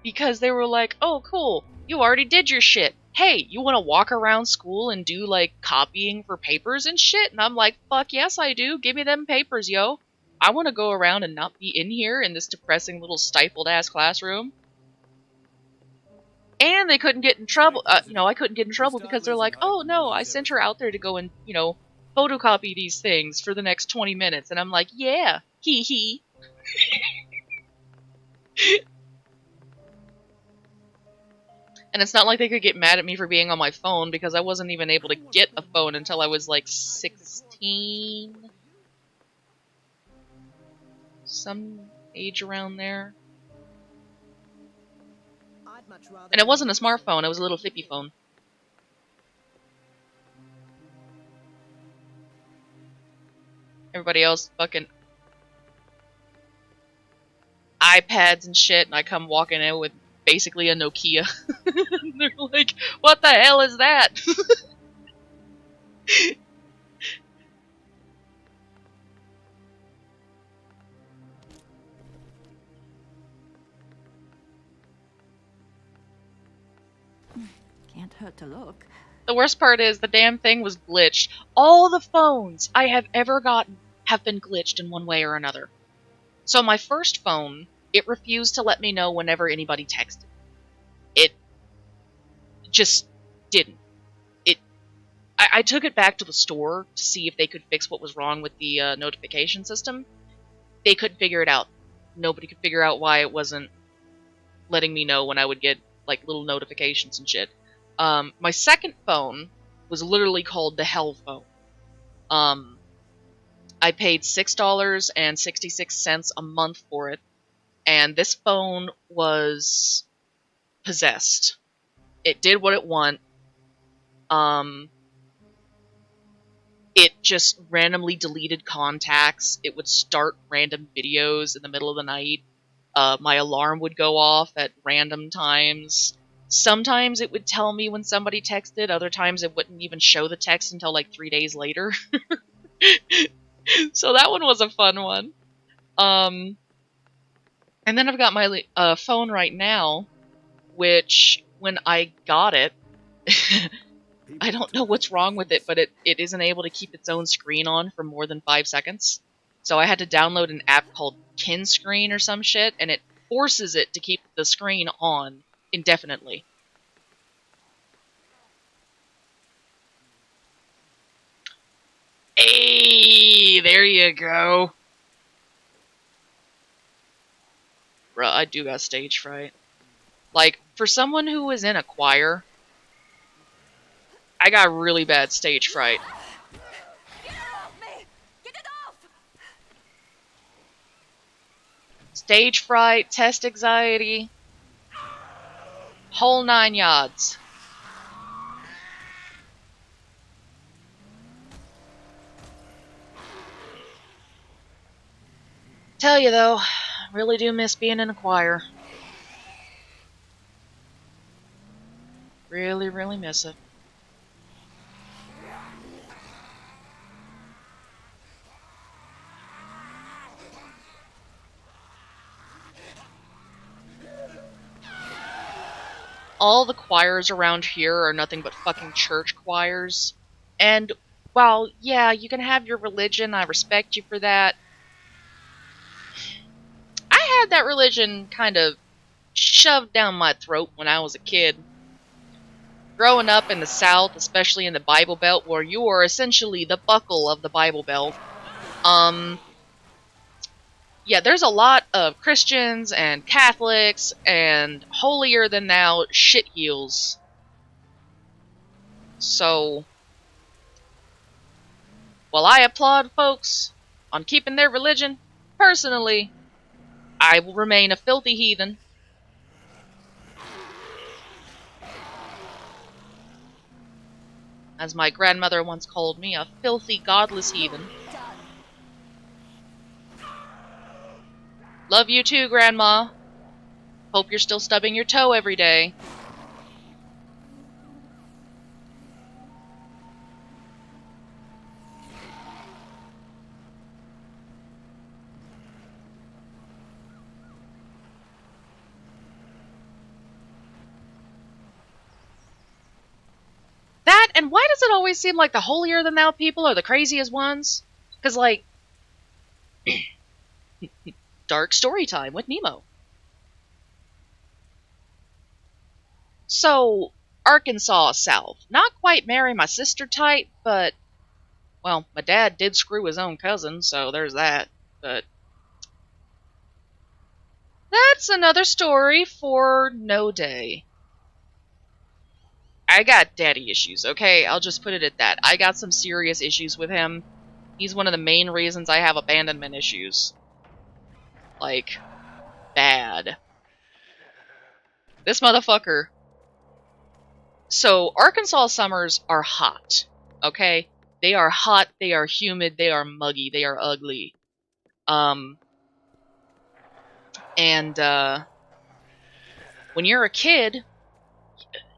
because they were like, oh, cool, you already did your shit. Hey, you want to walk around school and do, like, copying for papers and shit? And I'm like, fuck yes I do. Give me them papers, yo. I want to go around and not be in here in this depressing little stifled-ass classroom. And they couldn't get in trouble. I couldn't get in trouble because they're like, oh, no, I sent her out there to go and, photocopy these things for the next 20 minutes. And I'm like, yeah, hee hee. And it's not like they could get mad at me for being on my phone because I wasn't even able to get a phone until I was like 16. Some age around there. And it wasn't a smartphone, it was a little flippy phone. Everybody else fucking iPads and shit, and I come walking in with basically a Nokia. They're like, what the hell is that? Can't hurt to look. The worst part is the damn thing was glitched. All the phones I have ever gotten have been glitched in one way or another. So my first phone, it refused to let me know whenever anybody texted. It just didn't. I took it back to the store to see if they could fix what was wrong with the notification system. They couldn't figure it out. Nobody could figure out why it wasn't letting me know when I would get like little notifications and shit. My second phone was literally called the Hell Phone. I paid $6.66 a month for it, and this phone was possessed. It did what it wanted. It just randomly deleted contacts. It would start random videos in the middle of the night. My alarm would go off at random times. Sometimes it would tell me when somebody texted. Other times it wouldn't even show the text until like 3 days later. So that one was a fun one. And then I've got my phone right now, which when I got it, I don't know what's wrong with it, but it isn't able to keep its own screen on for more than 5 seconds. So I had to download an app called Kinscreen or some shit, and it forces it to keep the screen on indefinitely. Hey, there you go. Bruh, I do got stage fright. Like, for someone who was in a choir, I got really bad stage fright. Get it off me! Get it off! Stage fright, test anxiety, whole 9 yards. Tell you though, I really do miss being in a choir. Really, really miss it. All the choirs around here are nothing but fucking church choirs. And while, yeah, you can have your religion, I respect you for that. I had that religion kind of shoved down my throat when I was a kid. Growing up in the South, especially in the Bible Belt, where you are essentially the buckle of the Bible Belt, yeah, there's a lot of Christians and Catholics and holier than thou shitheels. So, while I applaud folks on keeping their religion, personally, I will remain a filthy heathen. As my grandmother once called me, a filthy, godless heathen. Love you too, Grandma. Hope you're still stubbing your toe every day. That, and why does it always seem like the holier-than-thou people are the craziest ones? Because, like, dark story time with Nemo. So, Arkansas South. Not quite marry my sister type, but, well, my dad did screw his own cousin, so there's that. But that's another story for no day. I got daddy issues, okay? I'll just put it at that. I got some serious issues with him. He's one of the main reasons I have abandonment issues. Like, bad. This motherfucker. So, Arkansas summers are hot, okay? They are hot, they are humid, they are muggy, they are ugly. And when you're a kid,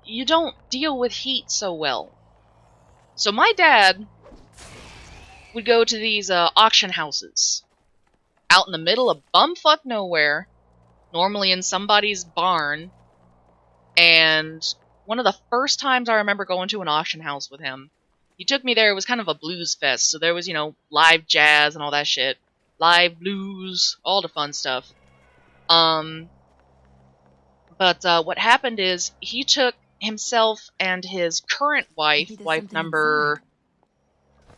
you don't deal with heat so well. So my dad would go to these auction houses out in the middle of bumfuck nowhere, normally in somebody's barn. And one of the first times I remember going to an auction house with him, he took me there. It was kind of a blues fest, so there was, live jazz and all that shit, live blues, all the fun stuff. But what happened is he took himself and his current wife, wife number,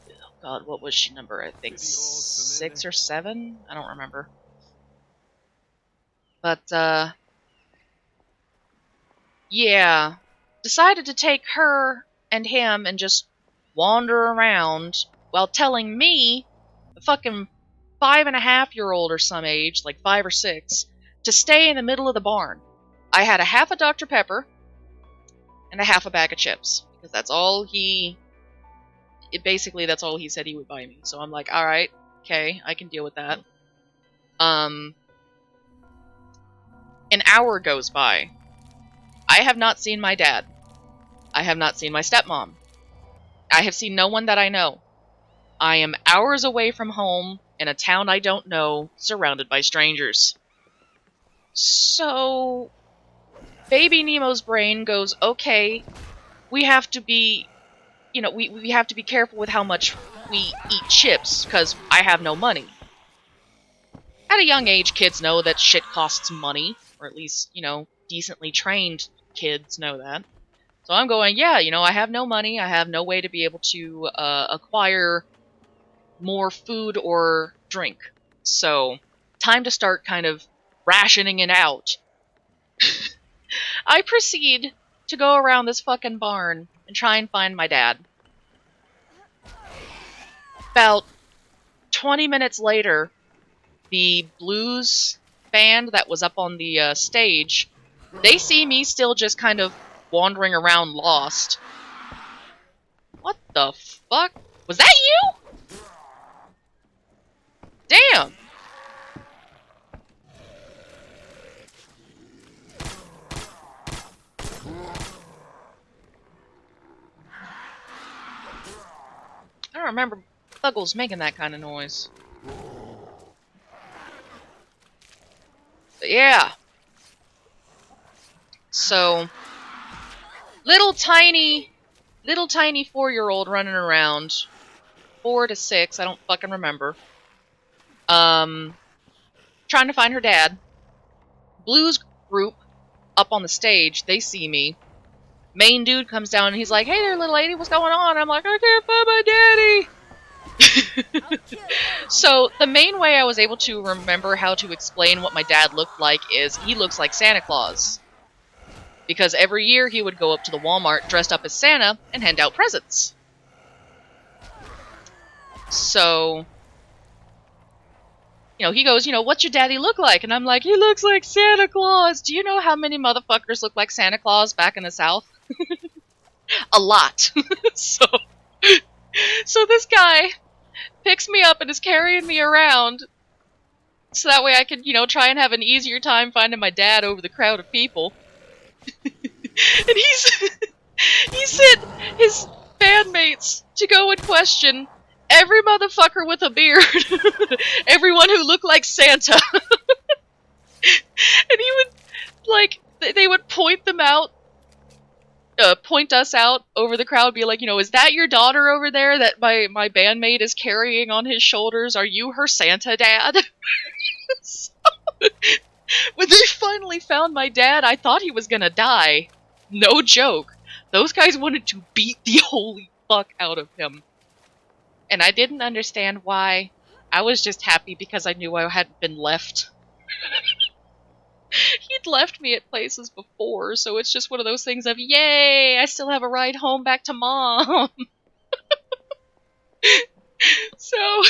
oh God, what was she number? I think 6 or 7. I don't remember. But yeah, decided to take her and him and just wander around while telling me, a fucking 5.5-year-old or some age, like 5 or 6, to stay in the middle of the barn. I had a half a Dr. Pepper and a half a bag of chips, because that's all basically that's all he said he would buy me. So I'm like, alright, okay, I can deal with that. An hour goes by. I have not seen my dad. I have not seen my stepmom. I have seen no one that I know. I am hours away from home, in a town I don't know, surrounded by strangers. So, baby Nemo's brain goes, okay, we have to be, we have to be careful with how much we eat chips, because I have no money. At a young age, kids know that shit costs money, or at least, decently trained kids know that. So I'm going, yeah, I have no money, I have no way to be able to acquire more food or drink. So, time to start kind of rationing it out. I proceed to go around this fucking barn and try and find my dad. About 20 minutes later, the blues band that was up on the stage, they see me still just kind of wandering around lost. What the fuck? Was that you? Damn! I don't remember Thuggles making that kind of noise. But yeah. So, little tiny 4-year-old running around. 4 to 6, I don't fucking remember. Trying to find her dad. Blues group up on the stage, they see me. Main dude comes down and he's like, hey there, little lady, what's going on? I'm like, I can't find my daddy! So, the main way I was able to remember how to explain what my dad looked like is he looks like Santa Claus. Because every year he would go up to the Walmart dressed up as Santa and hand out presents. So, he goes, what's your daddy look like? And I'm like, he looks like Santa Claus. Do you know how many motherfuckers look like Santa Claus back in the South? A lot. So this guy picks me up and is carrying me around. So that way I could, you know, try and have an easier time finding my dad over the crowd of people. And he sent his bandmates to go and question every motherfucker with a beard. Everyone who looked like Santa. And he would, like, they would point them out, point us out over the crowd, be like, you know, is that your daughter over there that my bandmate is carrying on his shoulders? Are you her Santa dad? So, when they finally found my dad, I thought he was gonna die. No joke. Those guys wanted to beat the holy fuck out of him. And I didn't understand why. I was just happy because I knew I hadn't been left. He'd left me at places before, so it's just one of those things of, yay, I still have a ride home back to mom. So,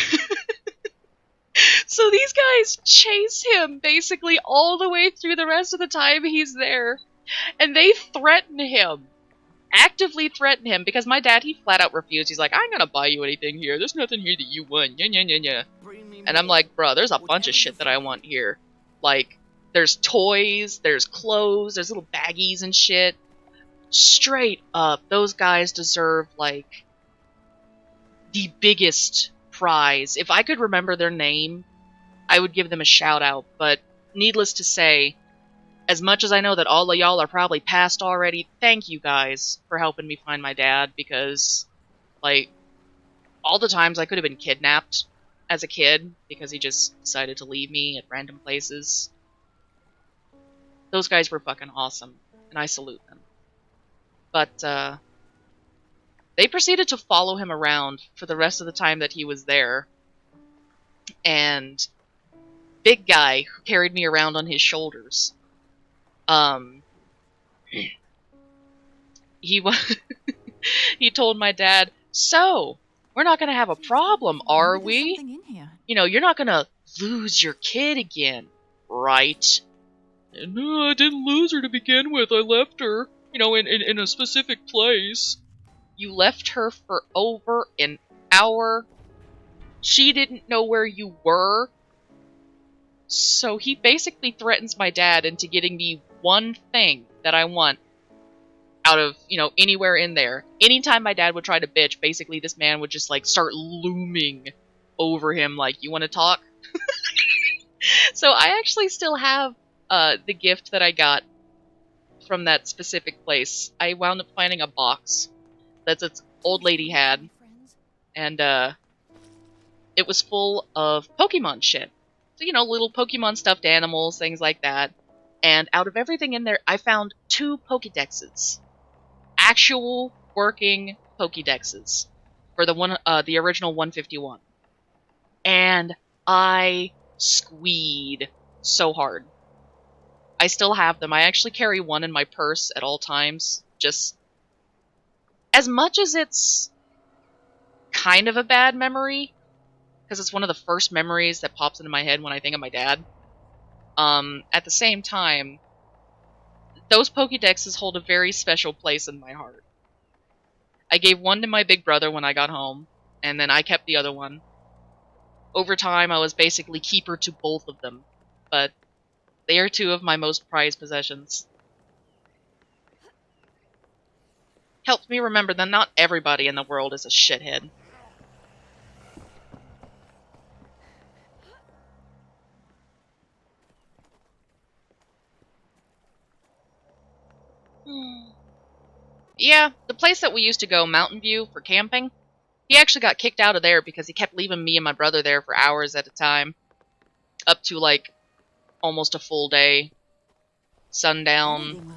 so these guys chase him basically all the way through the rest of the time he's there. And they threaten him. Actively threaten him, because my dad, he flat out refused. He's like, I ain't gonna buy you anything here. There's nothing here that you want. Yeah. And I'm like, bro, there's a bunch of shit that I want here. Like, there's toys, there's clothes, there's little baggies and shit. Straight up, those guys deserve, like, the biggest prize. If I could remember their name, I would give them a shout out. But needless to say, as much as I know that all of y'all are probably passed already, thank you guys for helping me find my dad, because, like, all the times I could have been kidnapped as a kid because he just decided to leave me at random places. Those guys were fucking awesome, and I salute them. But, they proceeded to follow him around for the rest of the time that he was there. And big guy who carried me around on his shoulders, he he told my dad, so, we're not gonna have a problem, are we? You know, you're not gonna lose your kid again, right? No, I didn't lose her to begin with. I left her, you know, in a specific place. You left her for over an hour. She didn't know where you were. So he basically threatens my dad into getting me one thing that I want out of, you know, anywhere in there. Anytime my dad would try to bitch, basically this man would just, like, start looming over him like, you want to talk? So I actually still have the gift that I got from that specific place. I wound up finding a box that this old lady had, and it was full of Pokemon shit. So, you know, little Pokemon stuffed animals, things like that. And out of everything in there, I found 2 Pokedexes. Actual working Pokedexes for the original 151. And I squeed so hard. I still have them. I actually carry one in my purse at all times. Just as much as it's kind of a bad memory, because it's one of the first memories that pops into my head when I think of my dad. At the same time, those Pokedexes hold a very special place in my heart. I gave one to my big brother when I got home, and then I kept the other one. Over time, I was basically keeper to both of them, but they are 2 of my most prized possessions. Helps me remember that not everybody in the world is a shithead. Yeah, the place that we used to go, Mountain View, for camping, he actually got kicked out of there because he kept leaving me and my brother there for hours at a time. Up to, like, almost a full day. Sundown.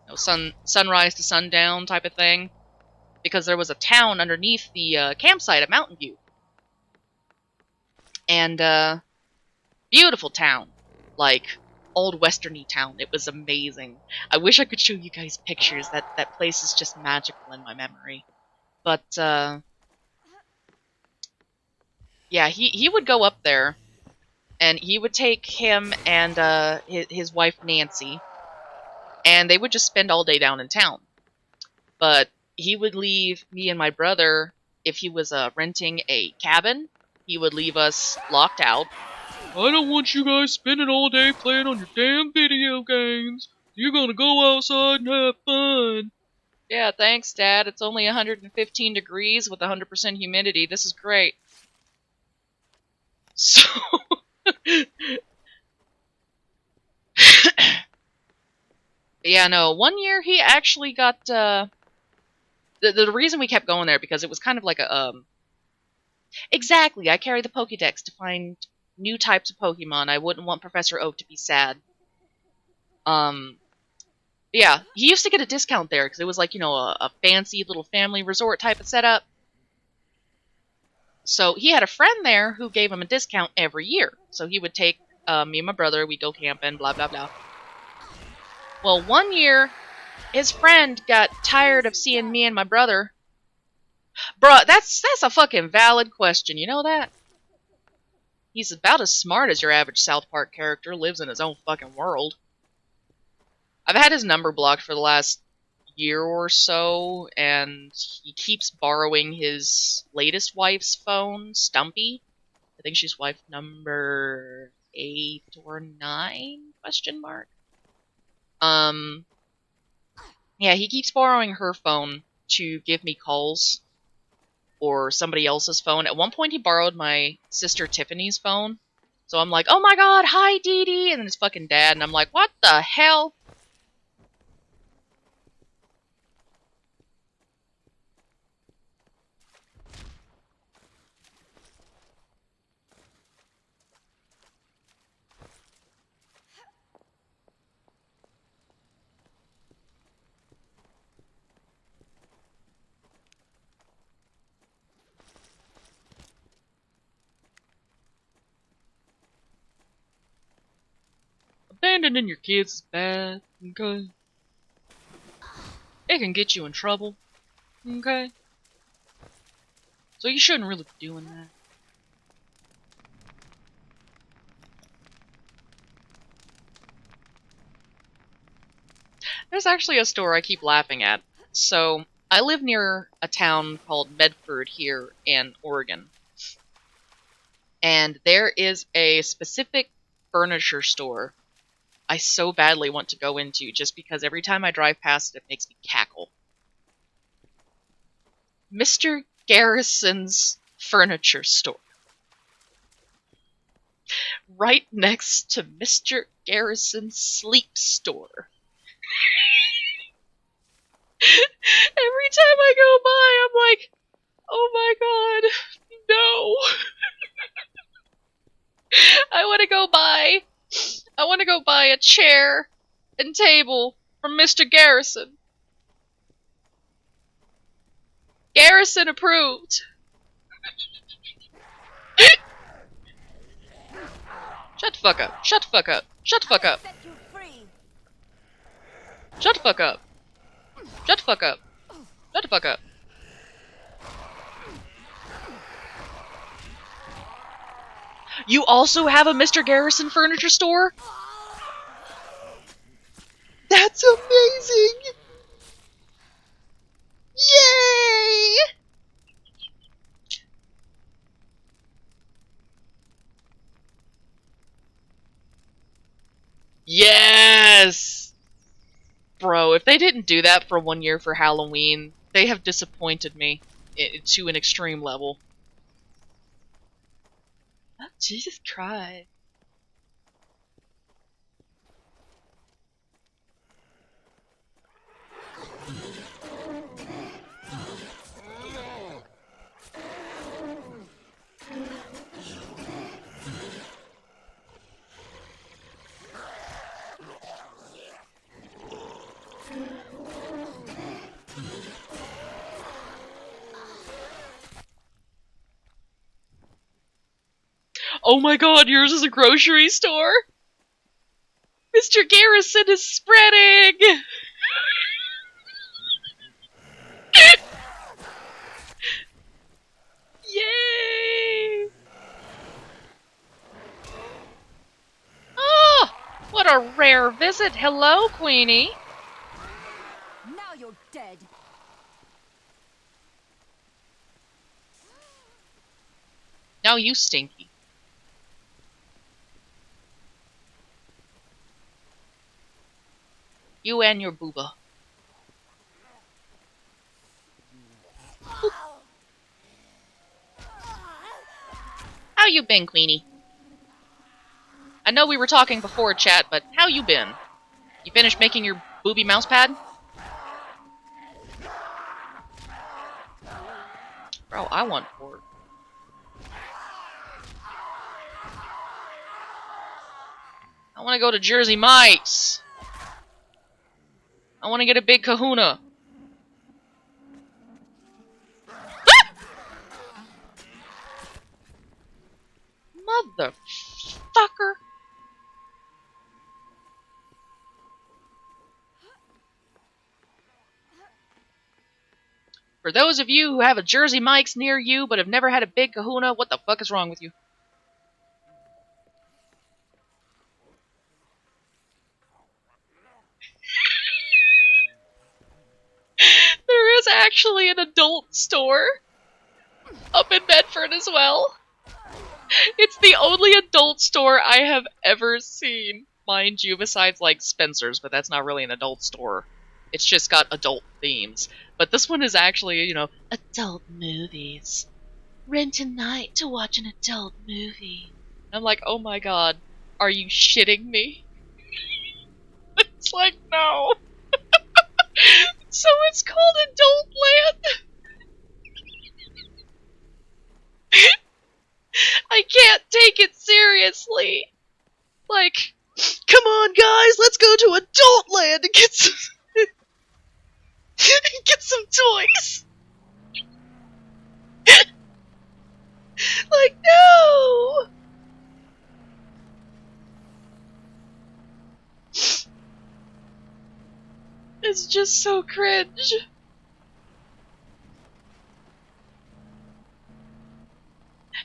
No, sunrise to sundown type of thing. Because there was a town underneath the campsite at Mountain View. And, beautiful town. Like, old westerny town. It was amazing. I wish I could show you guys pictures. That place is just magical in my memory. But, yeah, he would go up there, and he would take him and his wife Nancy, and they would just spend all day down in town. But he would leave me and my brother, if he was renting a cabin, he would leave us locked out. I don't want you guys spending all day playing on your damn video games. You're gonna go outside and have fun. Yeah, thanks, Dad. It's only 115 degrees with 100% humidity. This is great. So... yeah, no, one year he actually got, the reason we kept going there, because it was kind of like a, exactly, I carry the Pokédex to find new types of Pokemon. I wouldn't want Professor Oak to be sad. Yeah, he used to get a discount there, because it was like, you know, a fancy little family resort type of setup. So he had a friend there who gave him a discount every year. So he would take me and my brother, we'd go camping, blah, blah, blah. Well, one year, his friend got tired of seeing me and my brother. Bruh, that's a fucking valid question, you know that? He's about as smart as your average South Park character, lives in his own fucking world. I've had his number blocked for the last year or so, and he keeps borrowing his latest wife's phone, Stumpy. I think she's wife number 8 or 9? Question mark. Yeah, he keeps borrowing her phone to give me calls, or somebody else's phone. At one point, he borrowed my sister Tiffany's phone. So I'm like, oh my god, hi Dee Dee, and then his fucking dad, and I'm like, what the hell? Abandoning your kids is bad, okay? It can get you in trouble, okay? So you shouldn't really be doing that. There's actually a store I keep laughing at. So, I live near a town called Medford here in Oregon. And there is a specific furniture store I so badly want to go into, just because every time I drive past it, it makes me cackle. Mr. Garrison's Furniture Store. Right next to Mr. Garrison's Sleep Store. Every time I go by, I'm like, oh my god, no. I want to go buy a chair and table from Mr. Garrison. Garrison approved. Shut the fuck up. Shut the fuck up. Shut the fuck up. Shut the fuck up. Shut the fuck up. Shut the fuck up. You also have a Mr. Garrison furniture store? That's amazing! Yay! Yes! Bro, if they didn't do that for 1 year for Halloween, they have disappointed me to an extreme level. Oh, Jesus Christ. Oh my god, yours is a grocery store? Mr. Garrison is spreading! Yay! Oh, what a rare visit. Hello, Queenie. Now you're dead. Now you stinky. You and your booba. How you been, Queenie? I know we were talking before, chat, but how you been? You finished making your booby mouse pad? Bro, I want pork. I want to go to Jersey Mike's. I want to get a big kahuna. Motherfucker. For those of you who have a Jersey Mike's near you but have never had a big kahuna, what the fuck is wrong with you? There is actually an adult store up in Bedford as well. It's the only adult store I have ever seen. Mind you, besides like Spencer's, but that's not really an adult store. It's just got adult themes. But this one is actually, you know, adult movies. Rent a night to watch an adult movie. I'm like, oh my god, are you shitting me? It's like, no. So it's called Adult Land. I can't take it seriously. Like, come on, guys, let's go to Adult Land and get some, get some toys. Like, no. It's just so cringe.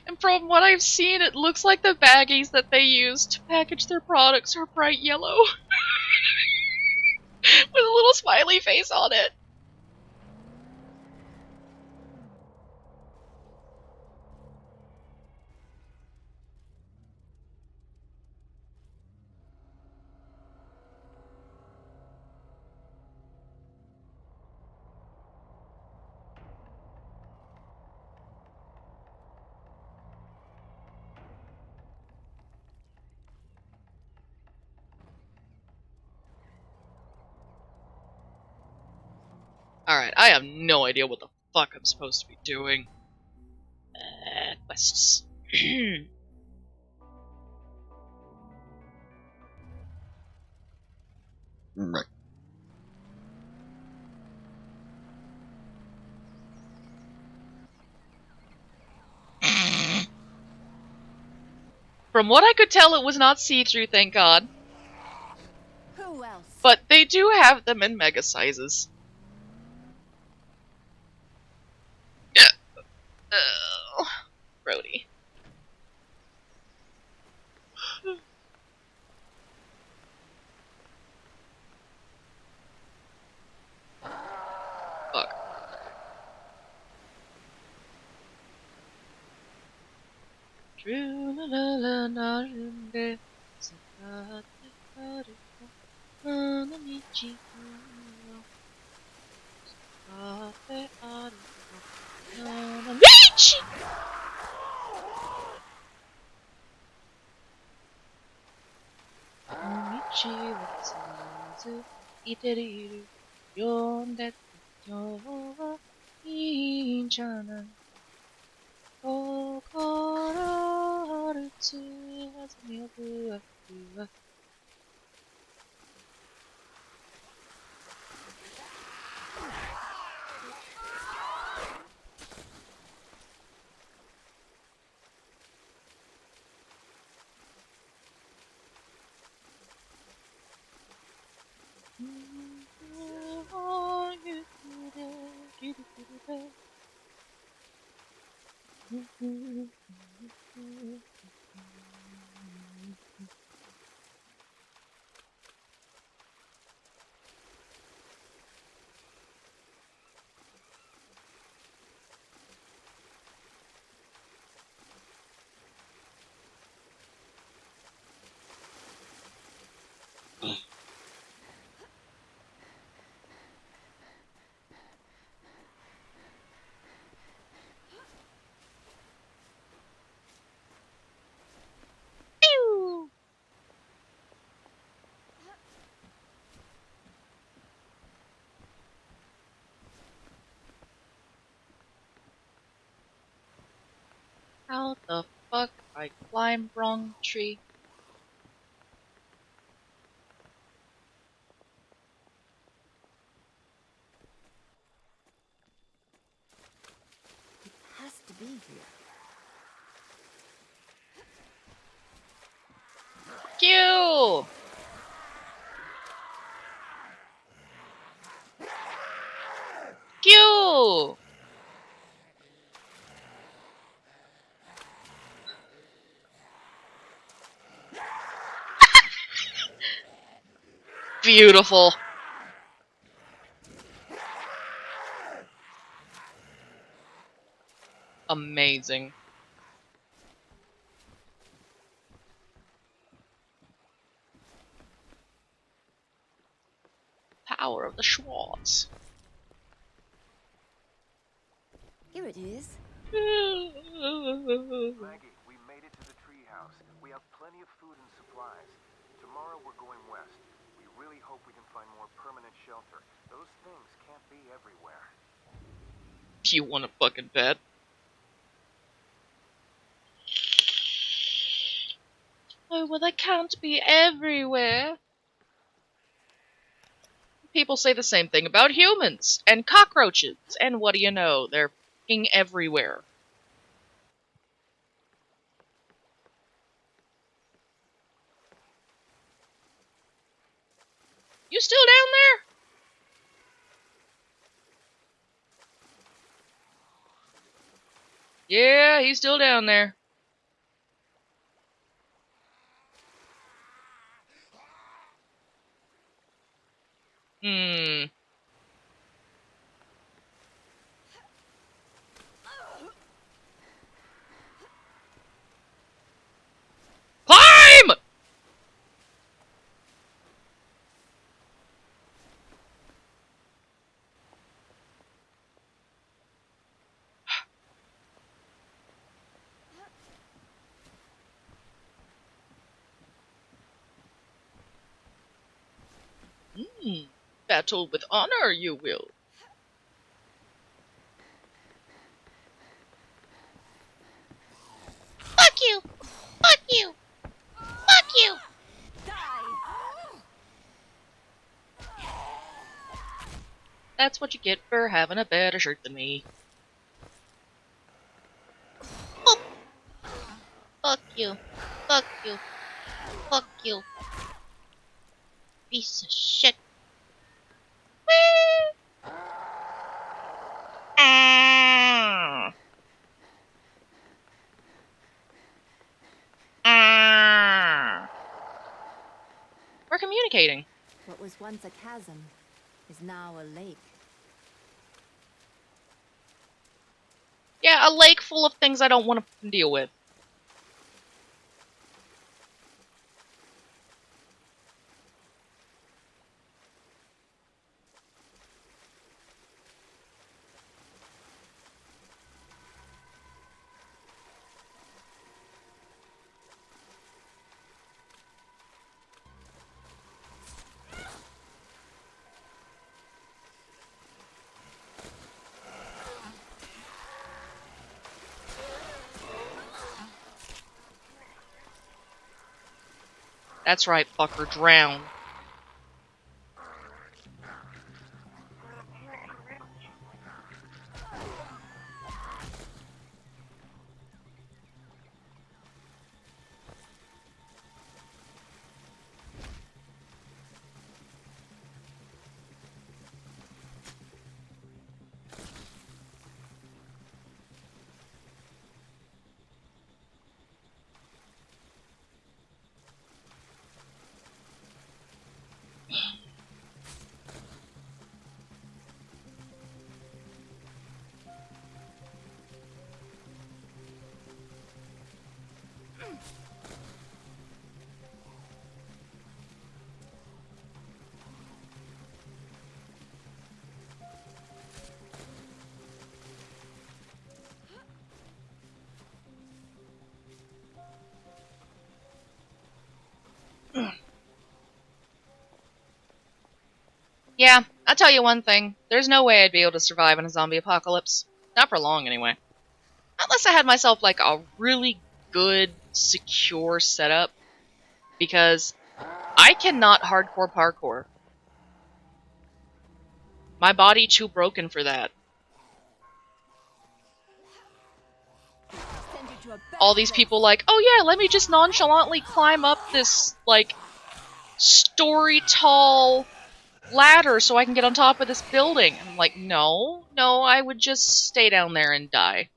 And from what I've seen, it looks like the baggies that they use to package their products are bright yellow. With a little smiley face on it. Alright, I have no idea what the fuck I'm supposed to be doing. Quests. Right. From what I could tell, it was not see-through, thank God. Who else? But they do have them in mega sizes. Oh, Brody. Fuck. How the fuck I climbed wrong tree? It has to be here. Q! Q! Beautiful. Amazing. Power of the Schwartz. Here it is. Maggie, we made it to the treehouse. We have plenty of food and supplies. Tomorrow we're going west. We really hope we can find more permanent shelter. Those things can't be everywhere. You want a fucking bet? Oh, well, they can't be everywhere. People say the same thing about humans and cockroaches, and what do you know? They're fucking everywhere. You still down there? Yeah, he's still down there. Hmm. Climb! Battle with honor, you will. Fuck you! Fuck you! Fuck you! That's what you get for having a better shirt than me. Oh. Fuck you. Fuck you. Fuck you. Piece of shit. Whee! Ah. Ah. We're communicating. What was once a chasm is now a lake. Yeah, a lake full of things I don't want to deal with. That's right, fucker, drown. Yeah, I'll tell you one thing. There's no way I'd be able to survive in a zombie apocalypse. Not for long, anyway. Unless I had myself like a really good, secure setup, because I cannot hardcore parkour. My body too broken for that. Send you to a better All these place. people like, oh yeah, let me just nonchalantly climb up this, like, story tall ladder so I can get on top of this building. I'm like, no, I would just stay down there and die.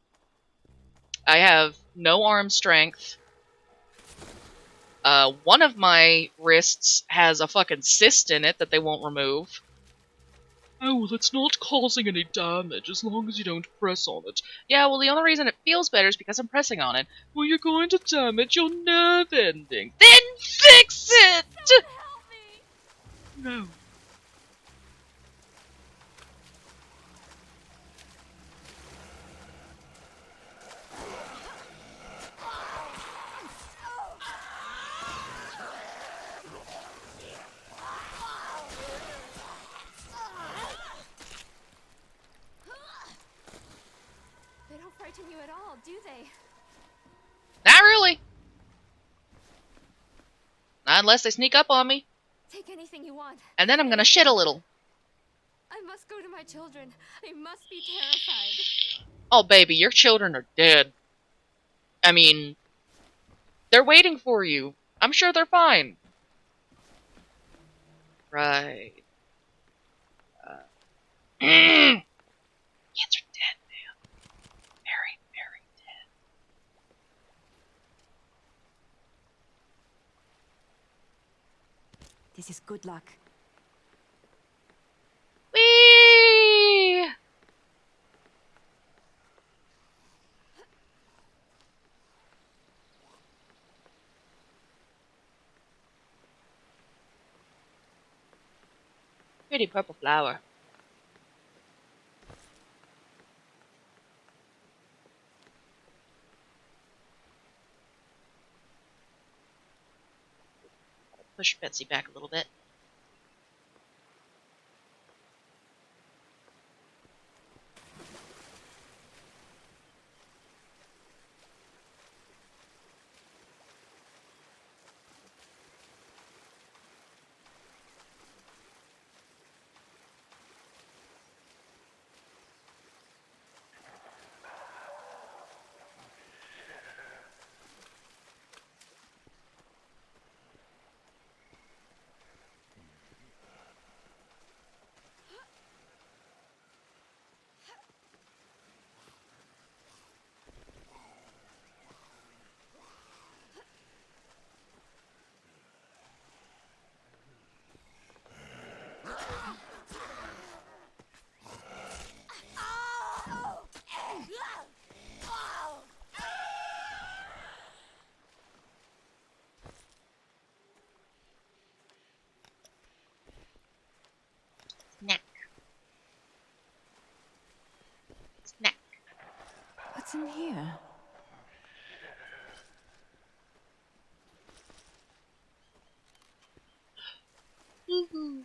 I have no arm strength. One of my wrists has a fucking cyst in it that they won't remove. Oh, well, it's not causing any damage as long as you don't press on it. Yeah, well, the only reason it feels better is because I'm pressing on it. Well, you're going to damage your nerve ending. Then fix it! Help me! No. They don't frighten you at all, do they? Not really. Not unless they sneak up on me. Take anything you want. And then I'm gonna shit a little. I must go to my children. They must be terrified. Oh, baby, your children are dead. I mean, they're waiting for you. I'm sure they're fine. Right. Kids are dead, man. Very, very dead. This is good luck. Whee! Pretty purple flower. Push Betsy back a little bit. Snack. Snack. What's in here? Woohoo.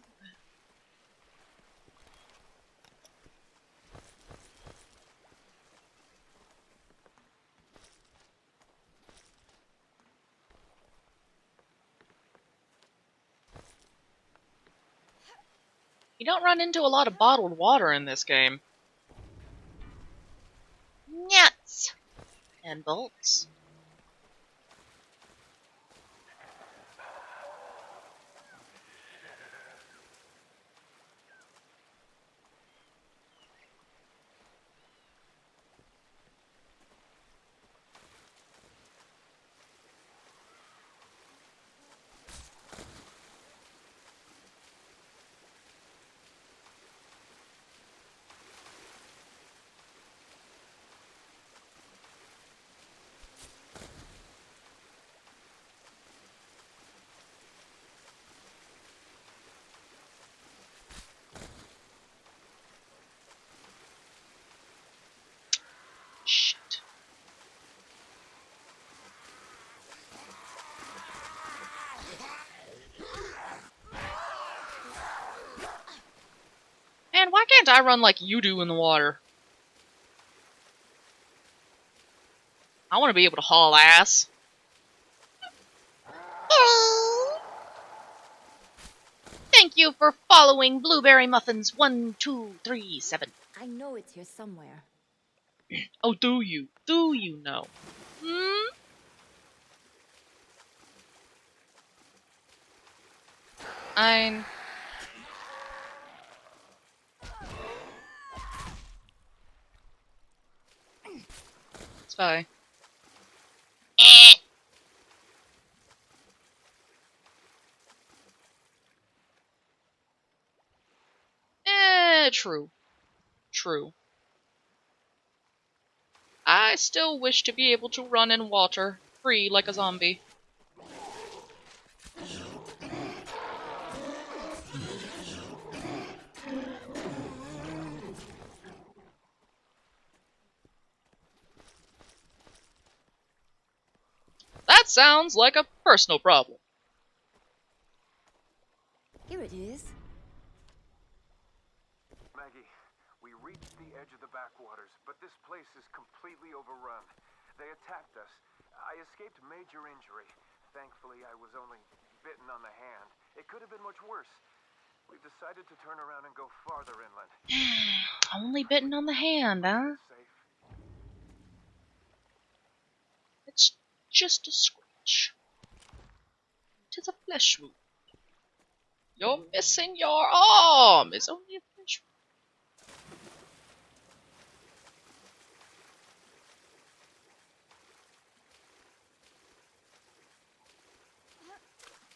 You don't run into a lot of bottled water in this game. Nuts! And bolts. Shit. Man, why can't I run like you do in the water? I want to be able to haul ass. Thank you for following Blueberry Muffins 1237. I know it's here somewhere. Oh, do you? Do you know? Hmm? I'm... It's fine. True. True. I still wish to be able to run in water, free like a zombie. That sounds like a personal problem. Here it is. Maggie, we reached the edge of the backwaters, but this place is completely overrun. They attacked us. I escaped major injury. Thankfully, I was only bitten on the hand. It could have been much worse. We've decided to turn around and go farther inland. Only bitten on the hand, huh? Safe. It's just a scratch. Tis a flesh wound. You're missing your arm. It's only a flesh wound.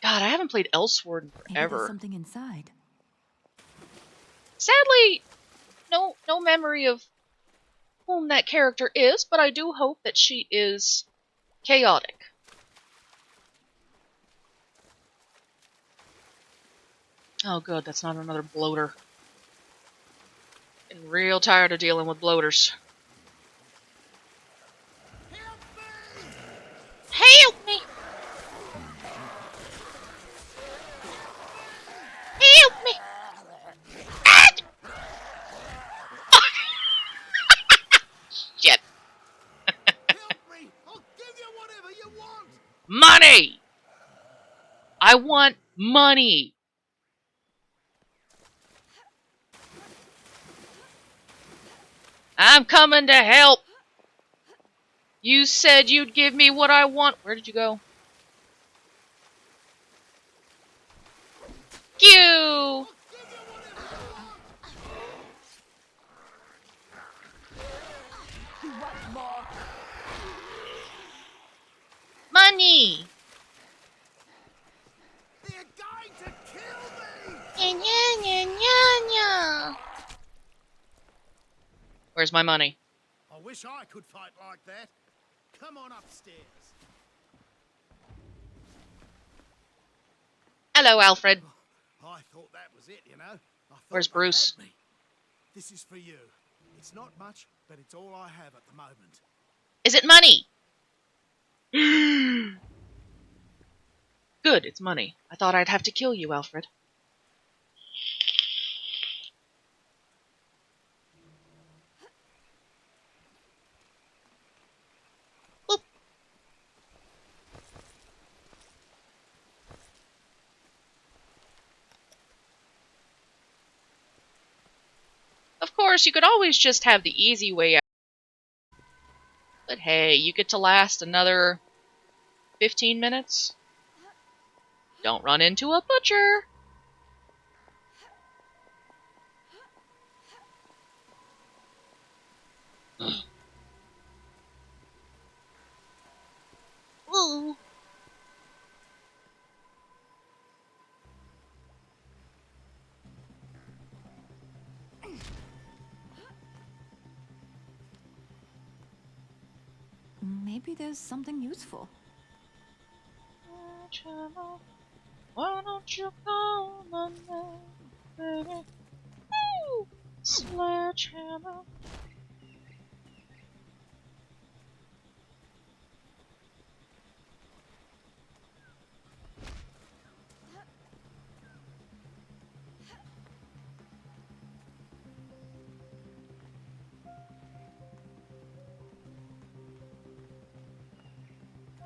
God, I haven't played Elsword in Maybe there's forever. something inside. Sadly, no memory of whom that character is, but I do hope that she is chaotic. Oh good, that's not another bloater. Getting real tired of dealing with bloaters. Help me! Help me! Ah! Shit. Help me! I'll give you whatever you want! Money! I want money! I'm coming to help! You said you'd give me what I want. Where did you go? You! Money! They're going to kill me! Nya, nya, nya, nya, nya. Where's my money? I wish I could fight like that. Come on upstairs. Hello, Alfred. I thought that was it, you know. I thought Where's they Bruce? had me. This is for you. It's not much, but it's all I have at the moment. Is it money? Good, it's money. I thought I'd have to kill you, Alfred. Boop. Of course, you could always just have the easy way out. But hey, you get to last another 15 minutes. Don't run into a butcher. Ooh. Maybe there's something useful. Why don't you call my name, baby? Woo! Sledgehammer.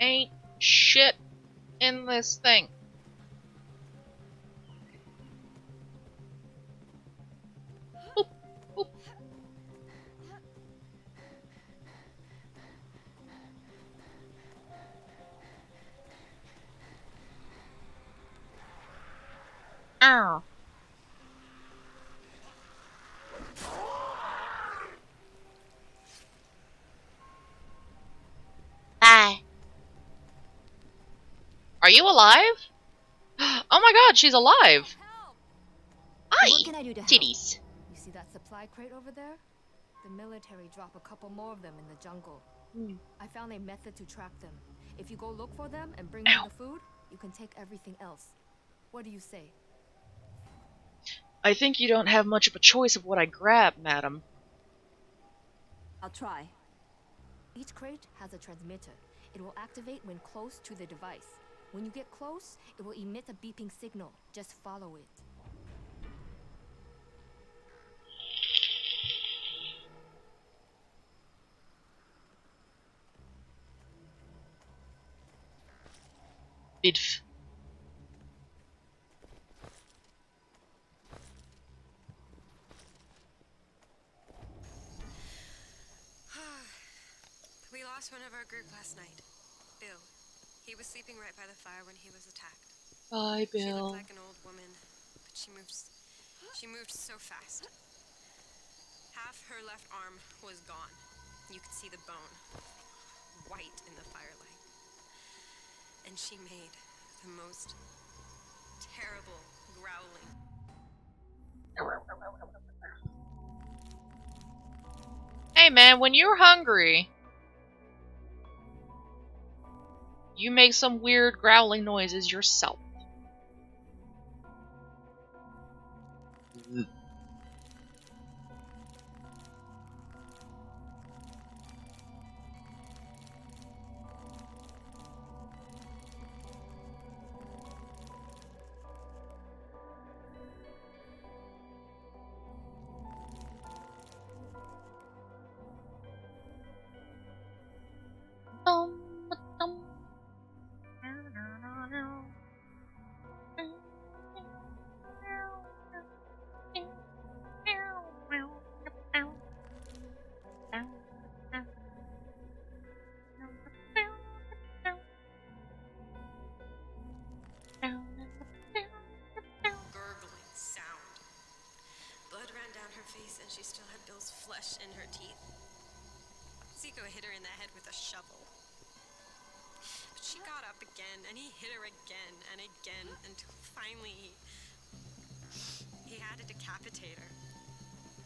ain't shit in this thing. Boop, boop. Ow. Bye. Are you alive? Oh my god, she's alive! Help! Hi! What can I do to help? Titties. You see that supply crate over there? The military drop a couple more of them in the jungle. I found a method to track them. If you go look for them and bring me Ow. the food, you can take everything else. What do you say? I think you don't have much of a choice of what I grab, madam. I'll try. Each crate has a transmitter. It will activate when close to the device. When you get close, it will emit a beeping signal. Just follow it. Bidf. We lost one of our group last night. Bill. He was sleeping right by the fire when he was attacked. Bye, She Bill. looked like an old woman, but she moved so fast. Half her left arm was gone. You could see the bone, white in the firelight. And she made the most terrible growling. Hey man, when you're hungry, you make some weird growling noises yourself. Gurgling sound. Blood ran down her face and she still had Bill's flesh in her teeth. Zico hit her in the head with a shovel. But she got up again and he hit her again and again until finally he had to decapitate her.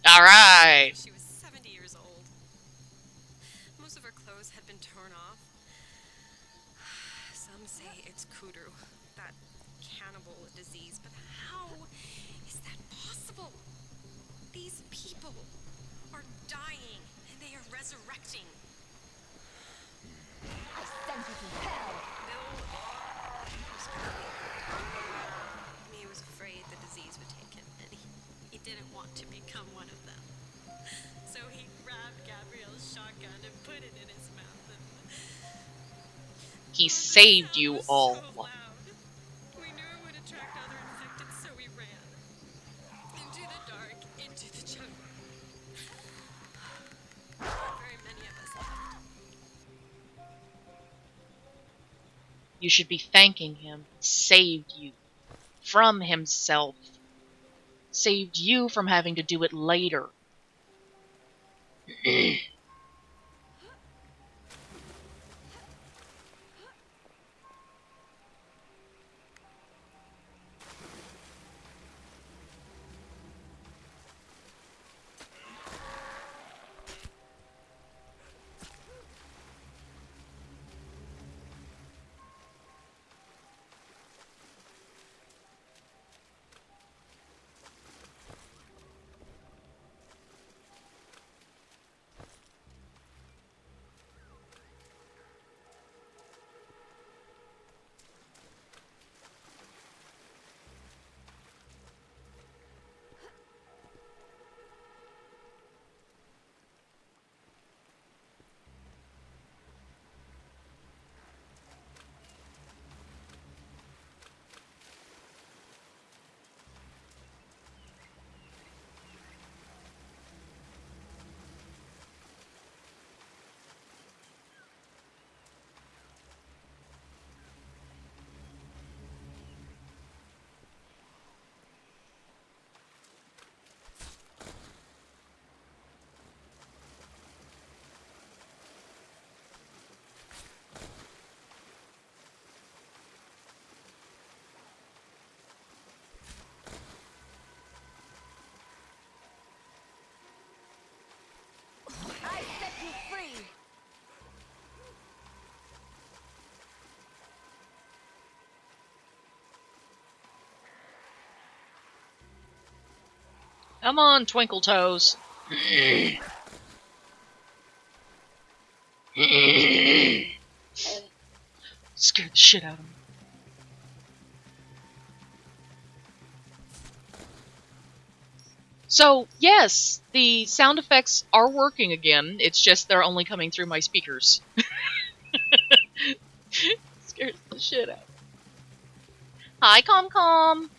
Alright. She was 70 years old. Most of her clothes had been torn off. Some say it's Kudru, that cannibal disease, but how is that possible? These people are dying and they are resurrecting. I sent you to hell! Bill was crying. He was afraid the disease would take him, and he didn't want to become one of them. So he grabbed Gabrielle's shotgun and put it in his mouth. And He the saved sound you was all. so loud. We knew it would attract other infected, so we ran. Into the dark, into the jungle. Not very many of us left. You should be thanking him. He saved you from himself. Saved you from having to do it later. Come on, Twinkle Toes. Scared the shit out of me. So, yes, the sound effects are working again. It's just they're only coming through my speakers. Scares the shit out. Hi, Comcom.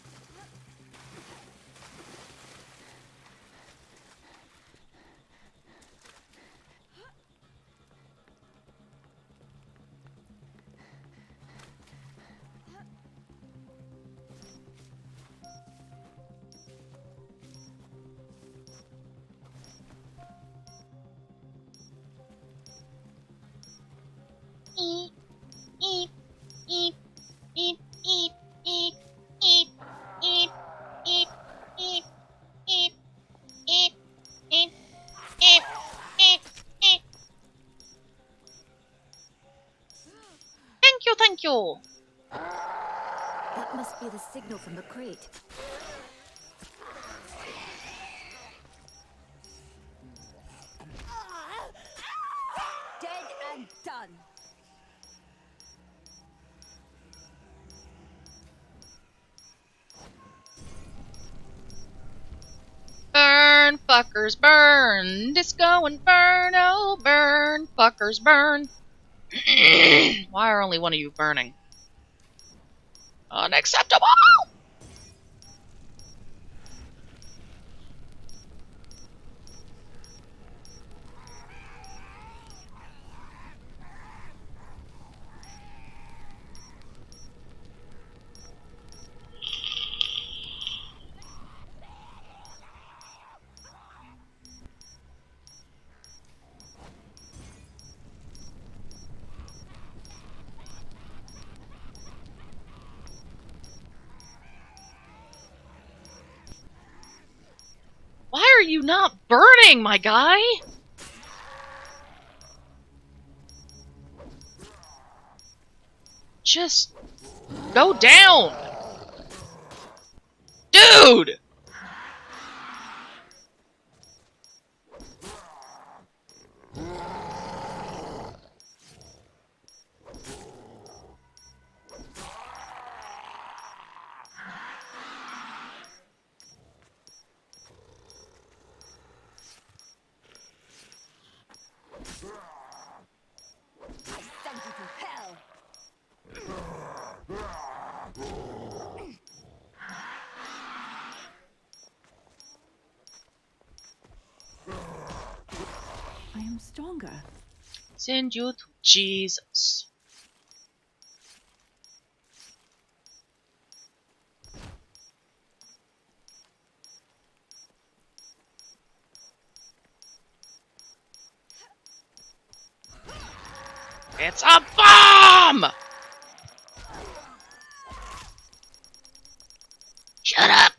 Eep, eep, eep, eep, eep, eep, eep, eep, eep, eep, eep, eep, eep, eep, eep, eep. Thank you, thank you. That must be the signal from the crate. Dead and done. Burn, fuckers, burn. Disco Inferno, burn, fuckers, burn. Why are only one of you burning? Unacceptable! Why are you not burning, my guy? Just go down! Dude! Send you to hell. I am stronger. Send you to Jesus. It's a bomb! Shut up!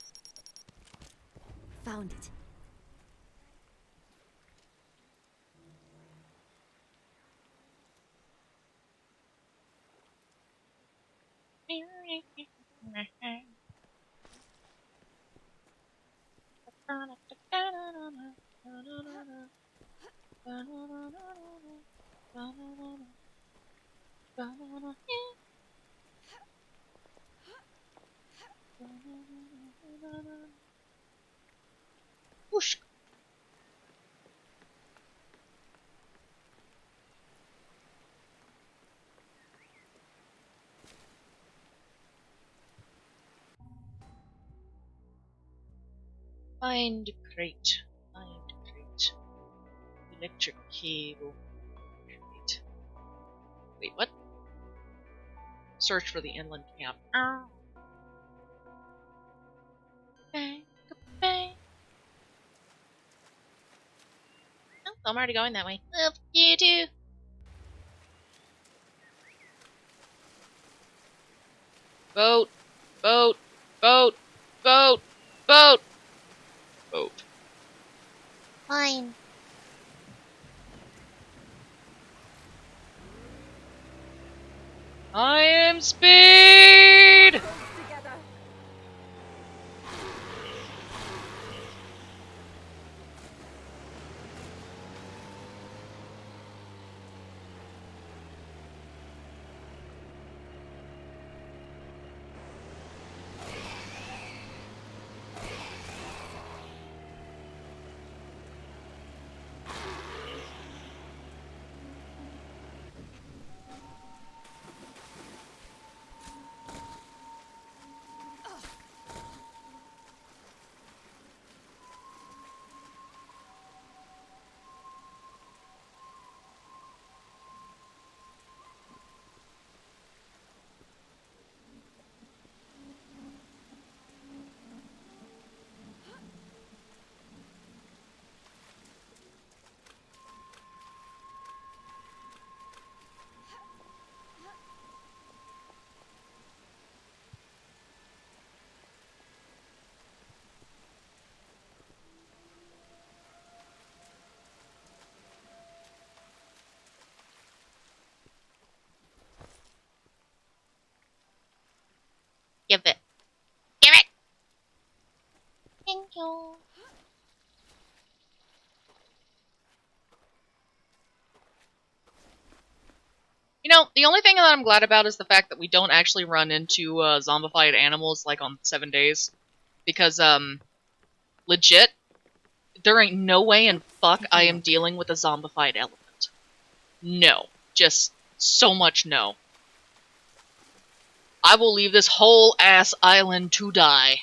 Found it. Whoosh. Find crate. Find crate. Electric cable. Crate. Wait, what? Search for the inland camp. Oh. Bang, bang. Oh, I'm already going that way. Up, you too. Boat, boat, boat, boat, boat, boat. Fine. I am speed! you. You know, the only thing that I'm glad about is the fact that we don't actually run into zombified animals like on 7 days. Because, legit, there ain't no way in fuck I am dealing with a zombified elephant. No. Just so much no. I will leave this whole ass island to die.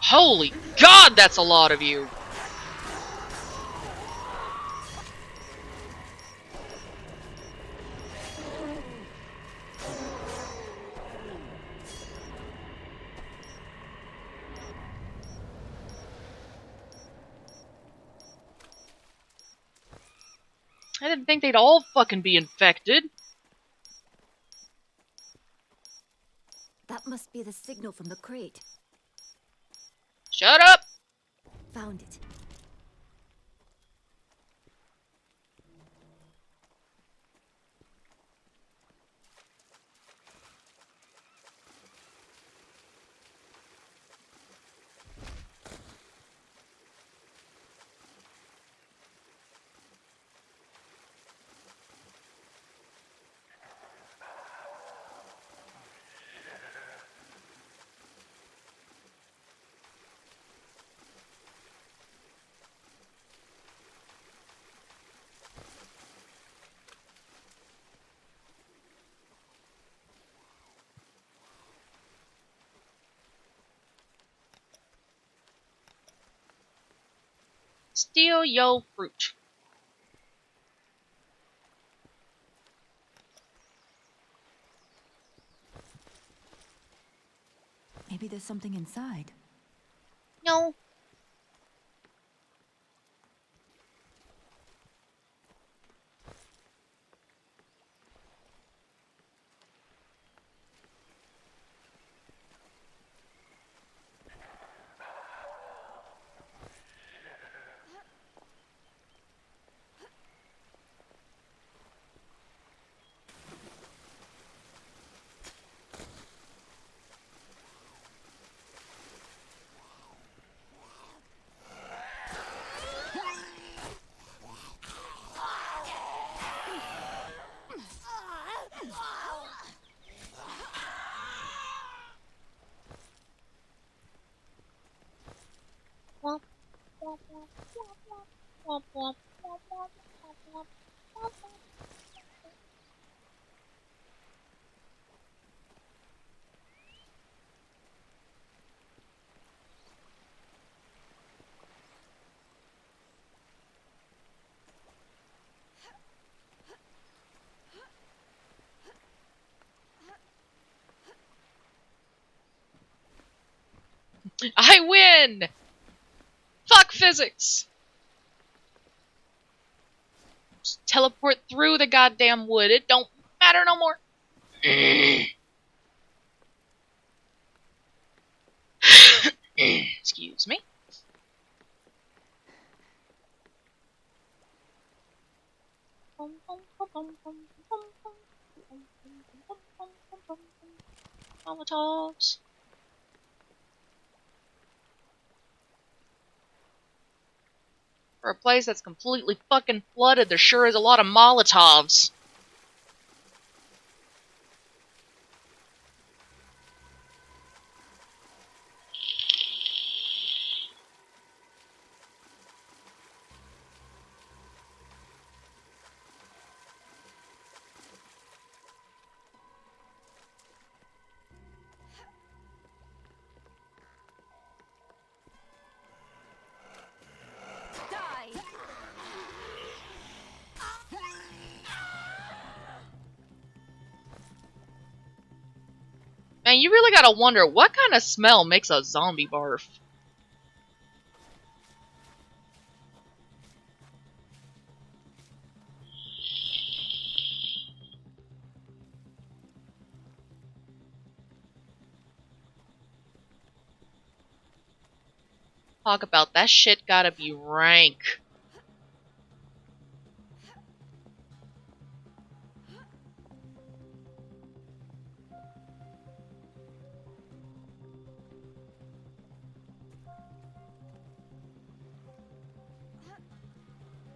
Holy God, that's a lot of you! I didn't think they'd all fucking be infected. That must be the signal from the crate. Shut up! Found it. Steal yo fruit. Maybe there's something inside. No. I win! Fuck physics! Just teleport through the goddamn wood. It don't matter no more. Excuse me. Molotovs. For a place that's completely fucking flooded, there sure is a lot of Molotovs. Man, you really gotta wonder what kind of smell makes a zombie barf. Talk about that shit gotta be rank.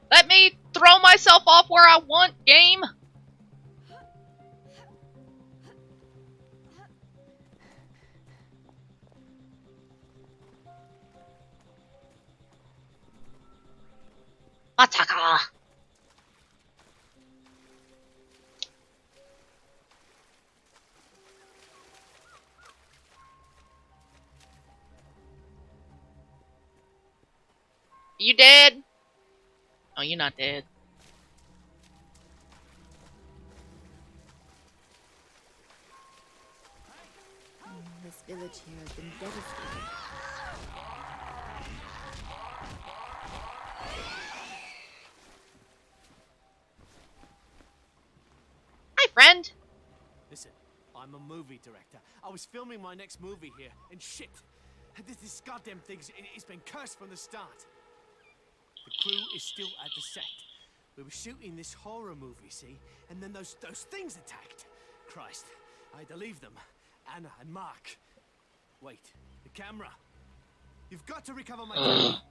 Let me throw myself off where I want, game! Ataka! You dead? Oh, you're not dead. This village here has been devastated. Hi, friend! Listen, I'm a movie director. I was filming my next movie here, and shit! This goddamn it's been cursed from the start. The crew is still at the set. We were shooting this horror movie, see? And then those things attacked. Christ, I had to leave them. Anna and Mark. Wait, the camera. You've got to recover my camera.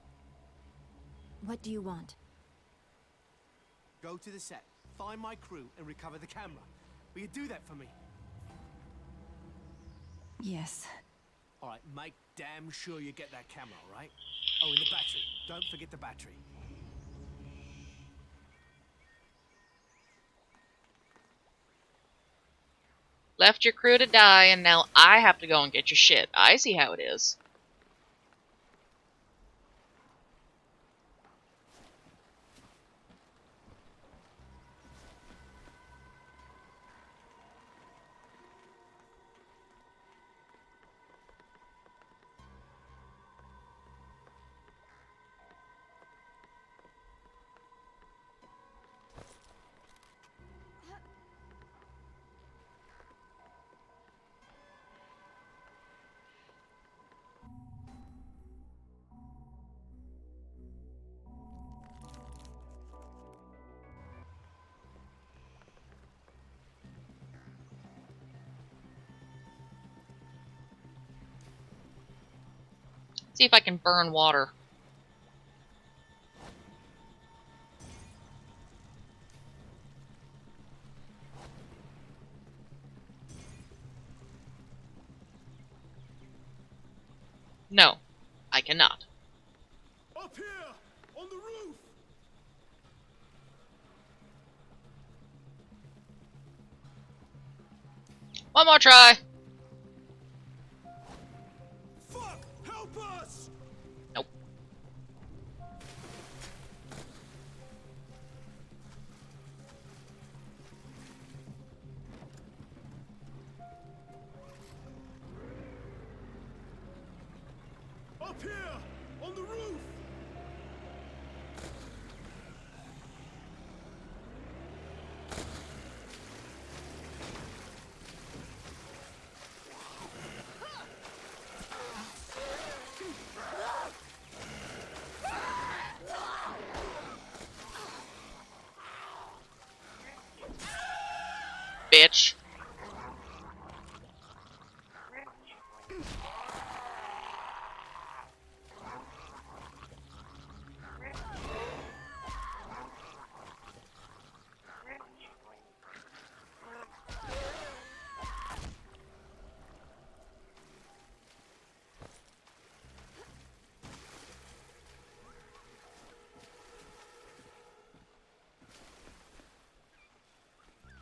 What do you want? Go to the set, find my crew, and recover the camera. Will you do that for me? Yes. All right, make damn sure you get that camera, all right? Oh, and the battery. Don't forget the battery. Left your crew to die, and now I have to go and get your shit. I see how it is. See if I can burn water. No, I cannot. Up here! On the roof! One more try. Fuck! Help us! Nope. Up here! On the roof! Bitch.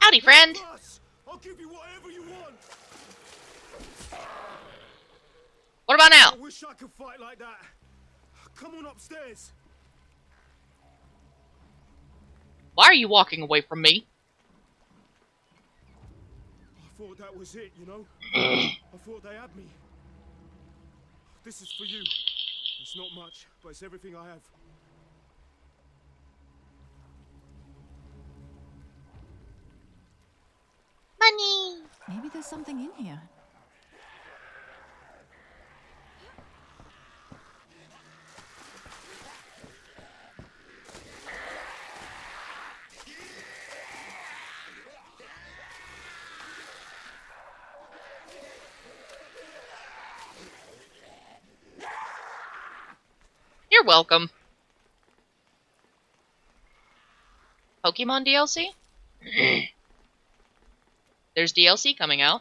Howdy, friend. I'll give you whatever you want. What about now? I wish I could fight like that. Come on upstairs. Why are you walking away from me? I thought that was it, you know? I thought they had me. This is for you. It's not much, but it's everything I have. Money. Maybe there's something in here. You're welcome. Pokemon DLC? There's DLC coming out.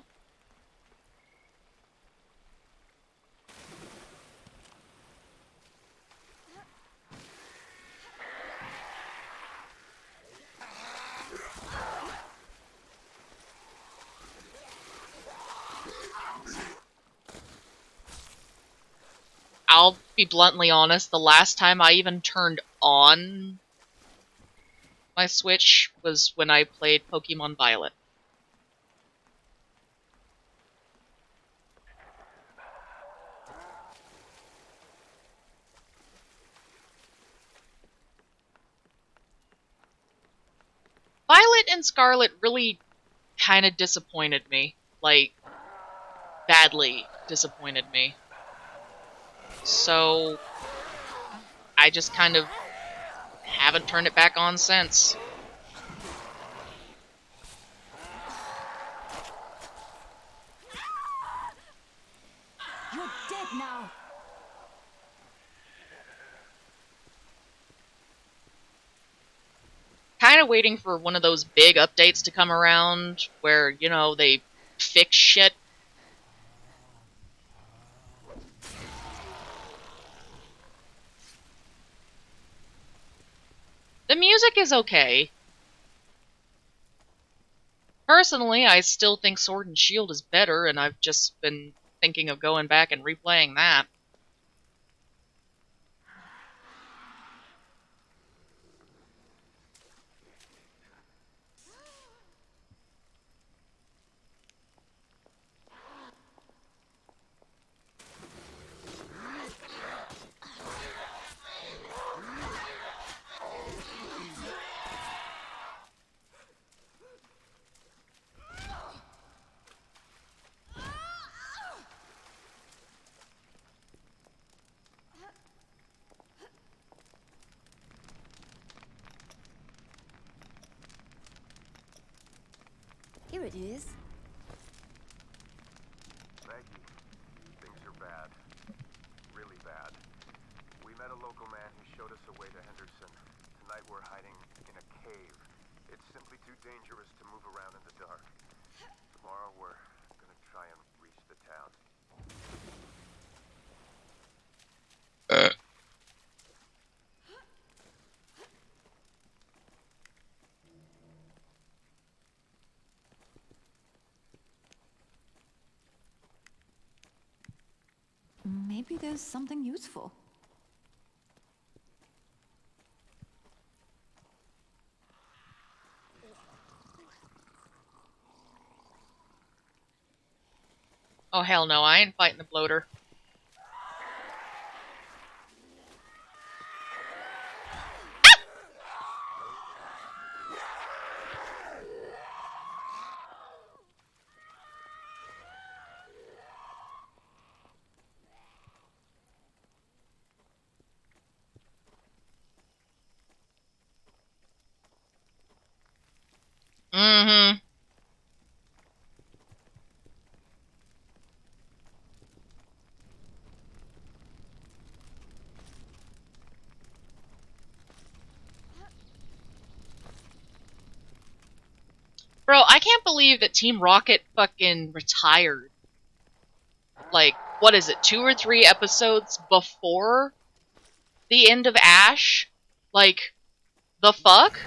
I'll be bluntly honest, the last time I even turned on my Switch was when I played Pokemon Violet. Violet and Scarlet really kind of disappointed me. Like, badly disappointed me. So, I just kind of haven't turned it back on since. You're dead now. Kind of waiting for one of those big updates to come around where, you know, they fix shit. The music is okay. Personally, I still think Sword and Shield is better, and I've just been thinking of going back and replaying that. Here it is. Maggie, things are bad. Really bad. We met a local man who showed us a way to Henderson. Tonight we're hiding in a cave. It's simply too dangerous to move around in the dark. Tomorrow we're gonna try and reach the town. Maybe there's something useful. Oh hell no, I ain't fighting the bloater. Mm-hmm. Bro, I can't believe that Team Rocket fucking retired. Like, what is it, 2 or 3 episodes before the end of Ash? Like, the fuck?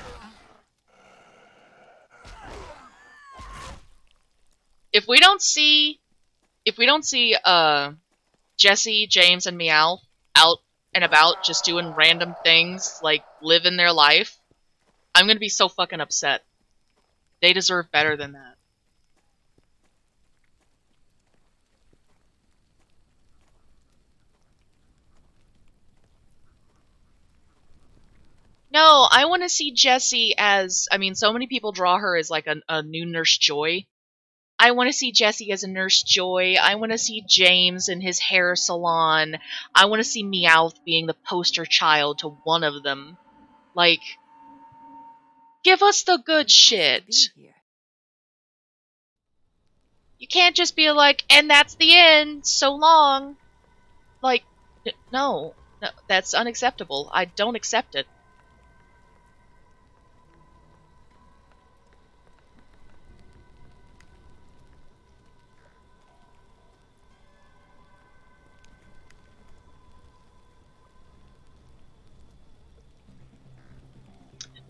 If we don't see Jesse, James, and Meow out and about just doing random things, like living their life, I'm gonna be so fucking upset. They deserve better than that. No, I want to see Jessie as, I mean, so many people draw her as like a new Nurse Joy. I want to see Jessie as a Nurse Joy. I want to see James in his hair salon. I want to see Meowth being the poster child to one of them. Like, give us the good shit. You can't just be like, and that's the end, so long. Like, no. No, that's unacceptable. I don't accept it.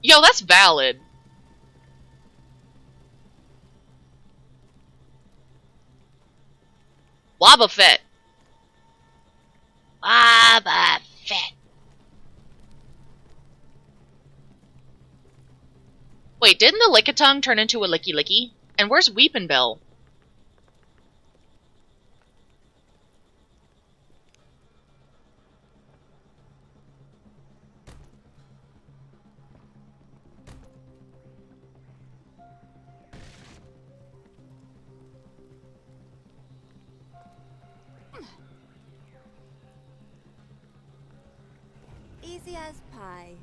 Yo, that's valid. Wobba Fett. Wobba Fett. Wait, didn't the Lickitung turn into a Licky Licky? And where's Weepin' Bell? Easy as pie.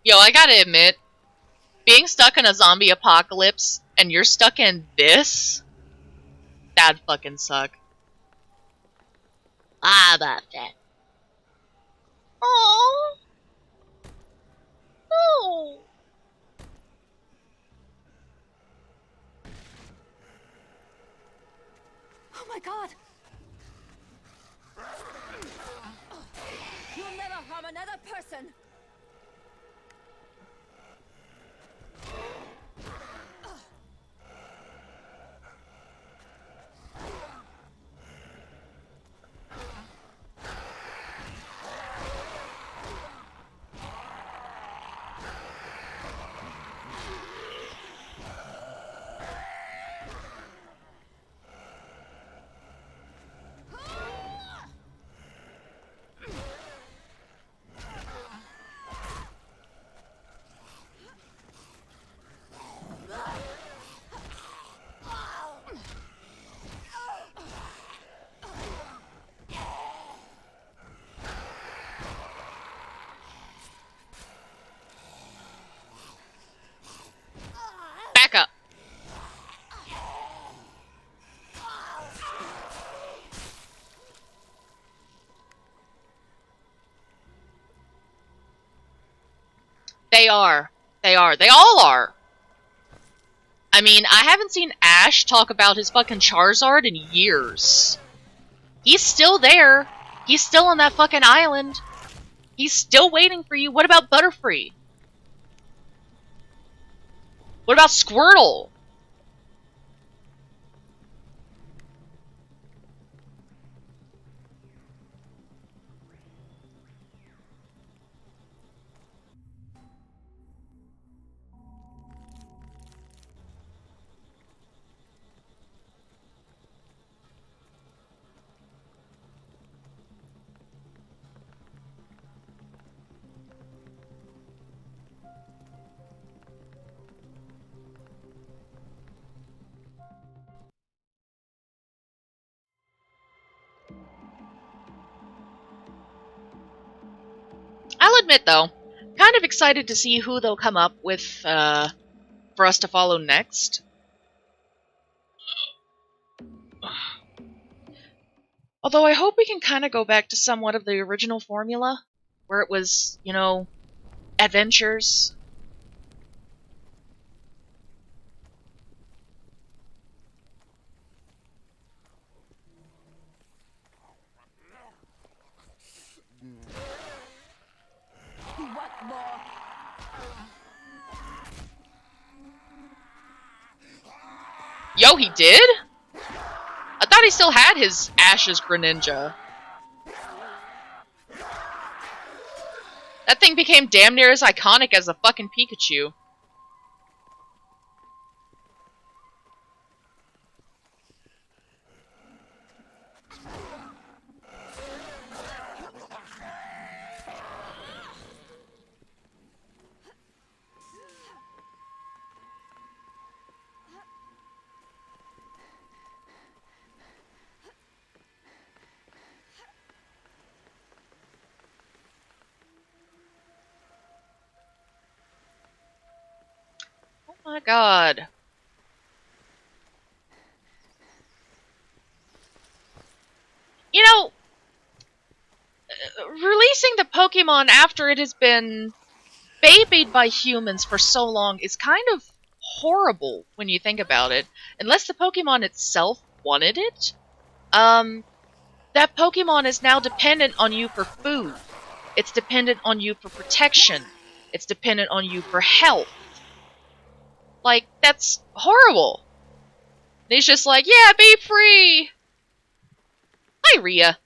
Yo, I gotta admit, being stuck in a zombie apocalypse and you're stuck in this, that'd fucking suck. Wobba Fett. Oh. Oh. Oh my god! You'll never harm another person! Back up. They are. They are. They all are. I mean, I haven't seen Ash talk about his fucking Charizard in years. He's still there. He's still on that fucking island. He's still waiting for you. What about Butterfree? What about Squirtle? I'll admit, though, kind of excited to see who they'll come up with for us to follow next. Although I hope we can kind of go back to somewhat of the original formula, where it was, you know, adventures. What more? Yo, he did? I thought he still had his Ash's Greninja. That thing became damn near as iconic as a fucking Pikachu. My god. You know, releasing the Pokemon after it has been babied by humans for so long is kind of horrible when you think about it. Unless the Pokemon itself wanted it, that Pokemon is now dependent on you for food. It's dependent on you for protection. It's dependent on you for health. Like, that's horrible. And he's just like, yeah, be free! Hi, Rhea.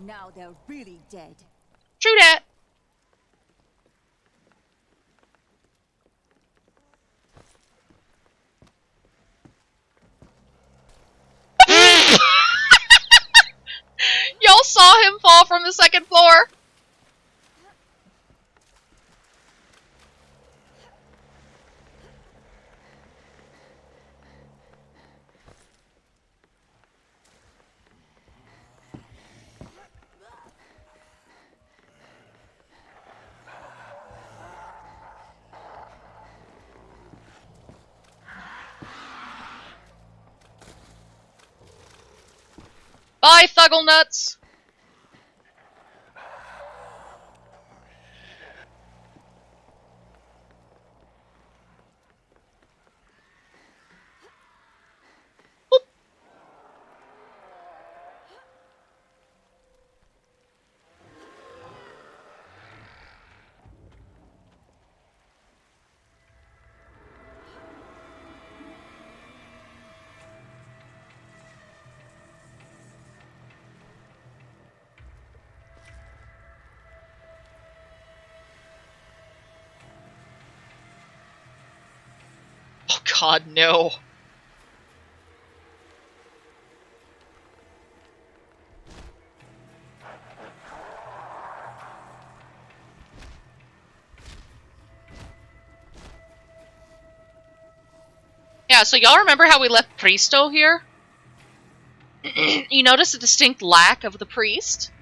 Now they're really dead. True that. Y'all saw him fall from the second floor? Bye, Thuggle Nuts! Oh god, no. Yeah, so y'all remember how we left Pristo here? You notice a distinct lack of the priest?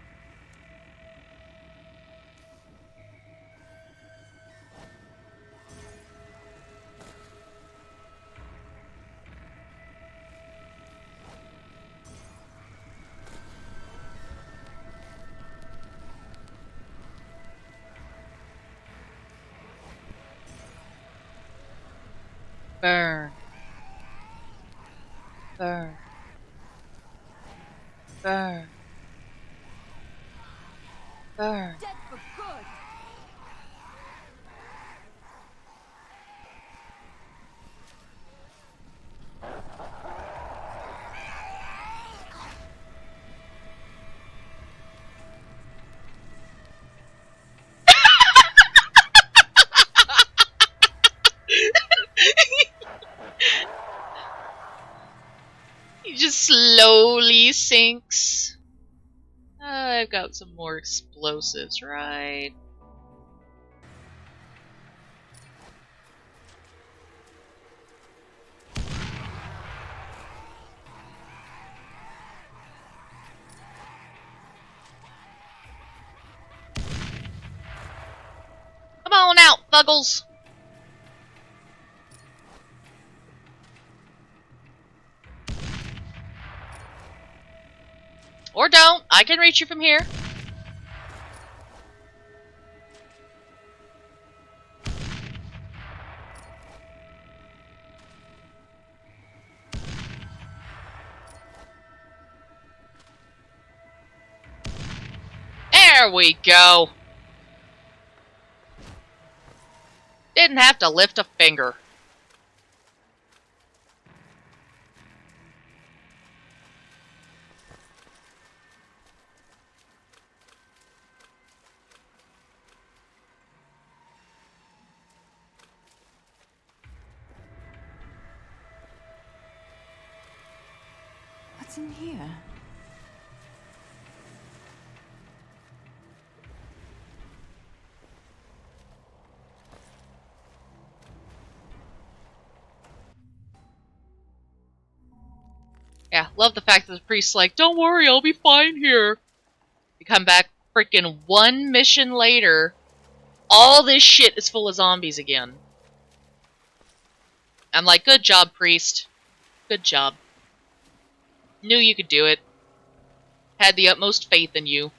Burn. Burn. Burn. Burn. Dead for good. He just slowly sinks. I've got some more explosives, right? Come on out, Thuggles! Or don't. I can reach you from here. There we go. Didn't have to lift a finger. What's in here? Yeah, love the fact that the priest's like, don't worry, I'll be fine here. You come back freaking one mission later, all this shit is full of zombies again. I'm like, good job, priest. Good job. Knew you could do it. Had the utmost faith in you.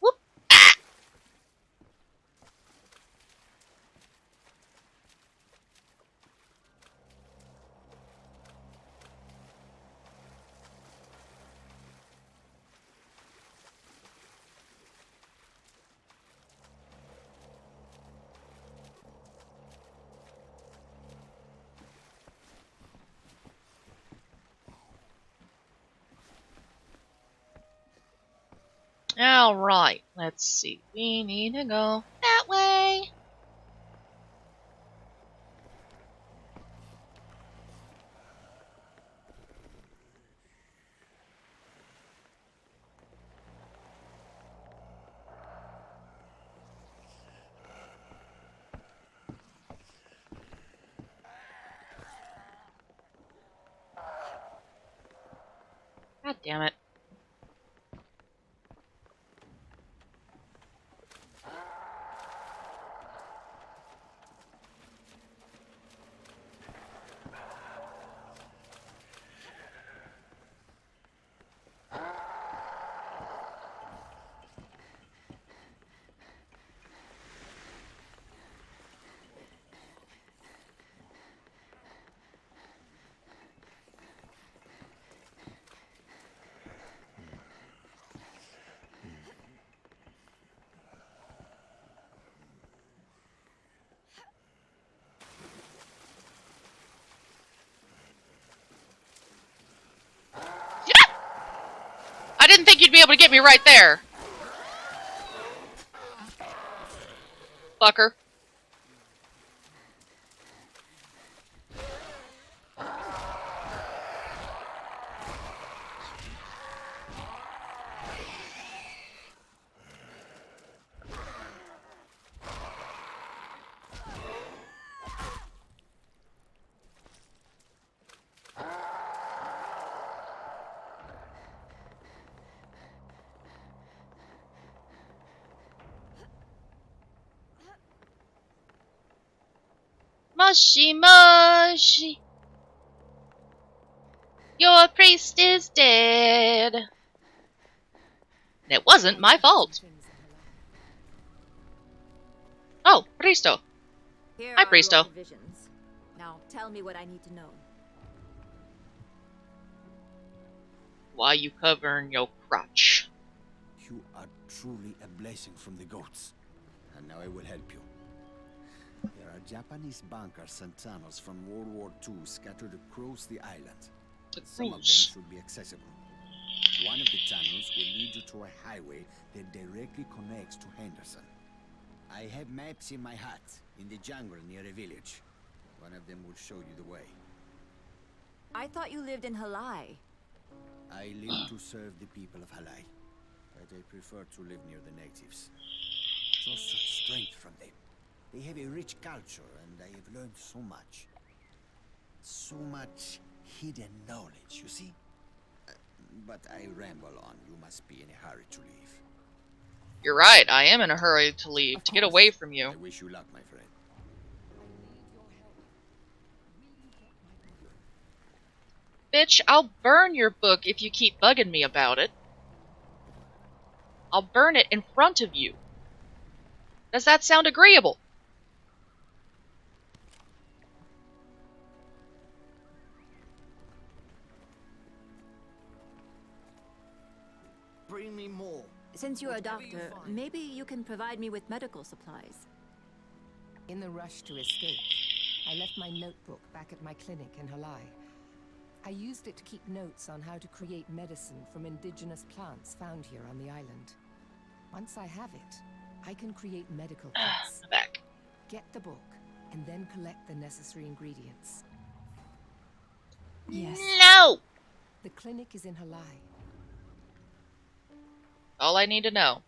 Whoop. Ah! Alright, let's see. We need to go that way. God damn it. I didn't think you'd be able to get me right there. Fucker. Mushy mushy. Your priest is dead. And it wasn't my fault. Oh, Priesto. Here Hi, are your Priesto. provisions. Now tell me what I need to know. Why you covering your crotch? You are truly a blessing from the goats. And now I will help you. There are Japanese bunkers and tunnels from World War II scattered across the island. Some of them should be accessible. One of the tunnels will lead you to a highway that directly connects to Henderson. I have maps in my hut, in the jungle near a village. One of them will show you the way. I thought you lived in Halai. I live to serve the people of Halai, but I prefer to live near the natives. Draw such strength from them. They have a rich culture, and I have learned so much. So much hidden knowledge, you see? But I ramble on. You must be in a hurry to leave. You're right, I am in a hurry to leave, to get away from you. I wish you luck, my friend. Bitch, I'll burn your book if you keep bugging me about it. I'll burn it in front of you. Does that sound agreeable? Bring me more. Since you're a Whatever you doctor, find. maybe you can provide me with medical supplies. In the rush to escape, I left my notebook back at my clinic in Halai. I used it to keep notes on how to create medicine from indigenous plants found here on the island. Once I have it, I can create medical kits. Back. Get the book, and then collect the necessary ingredients. Yes. No! The clinic is in Halai. All I need to know.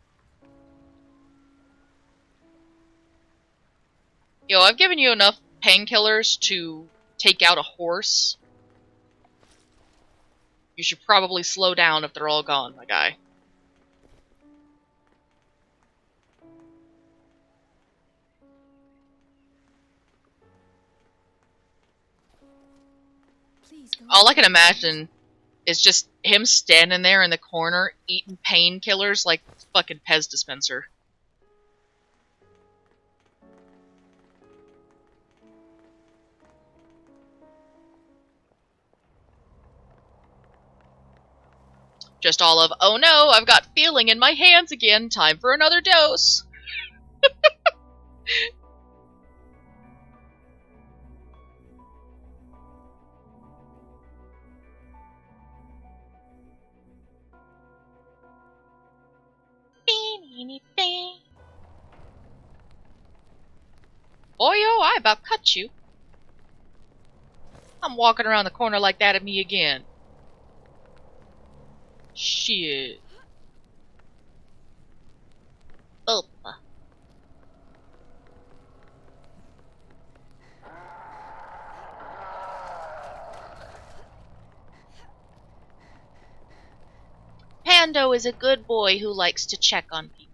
Yo, I've given you enough painkillers to take out a horse. You should probably slow down if they're all gone, my guy. Please go. All I can imagine is just him standing there in the corner eating painkillers like fucking Pez dispenser. Just all of, oh no, I've got feeling in my hands again, time for another dose. Boyo, I about cut you. I'm walking around the corner like that at me again. Shit. Opa. Pando is a good boy who likes to check on people.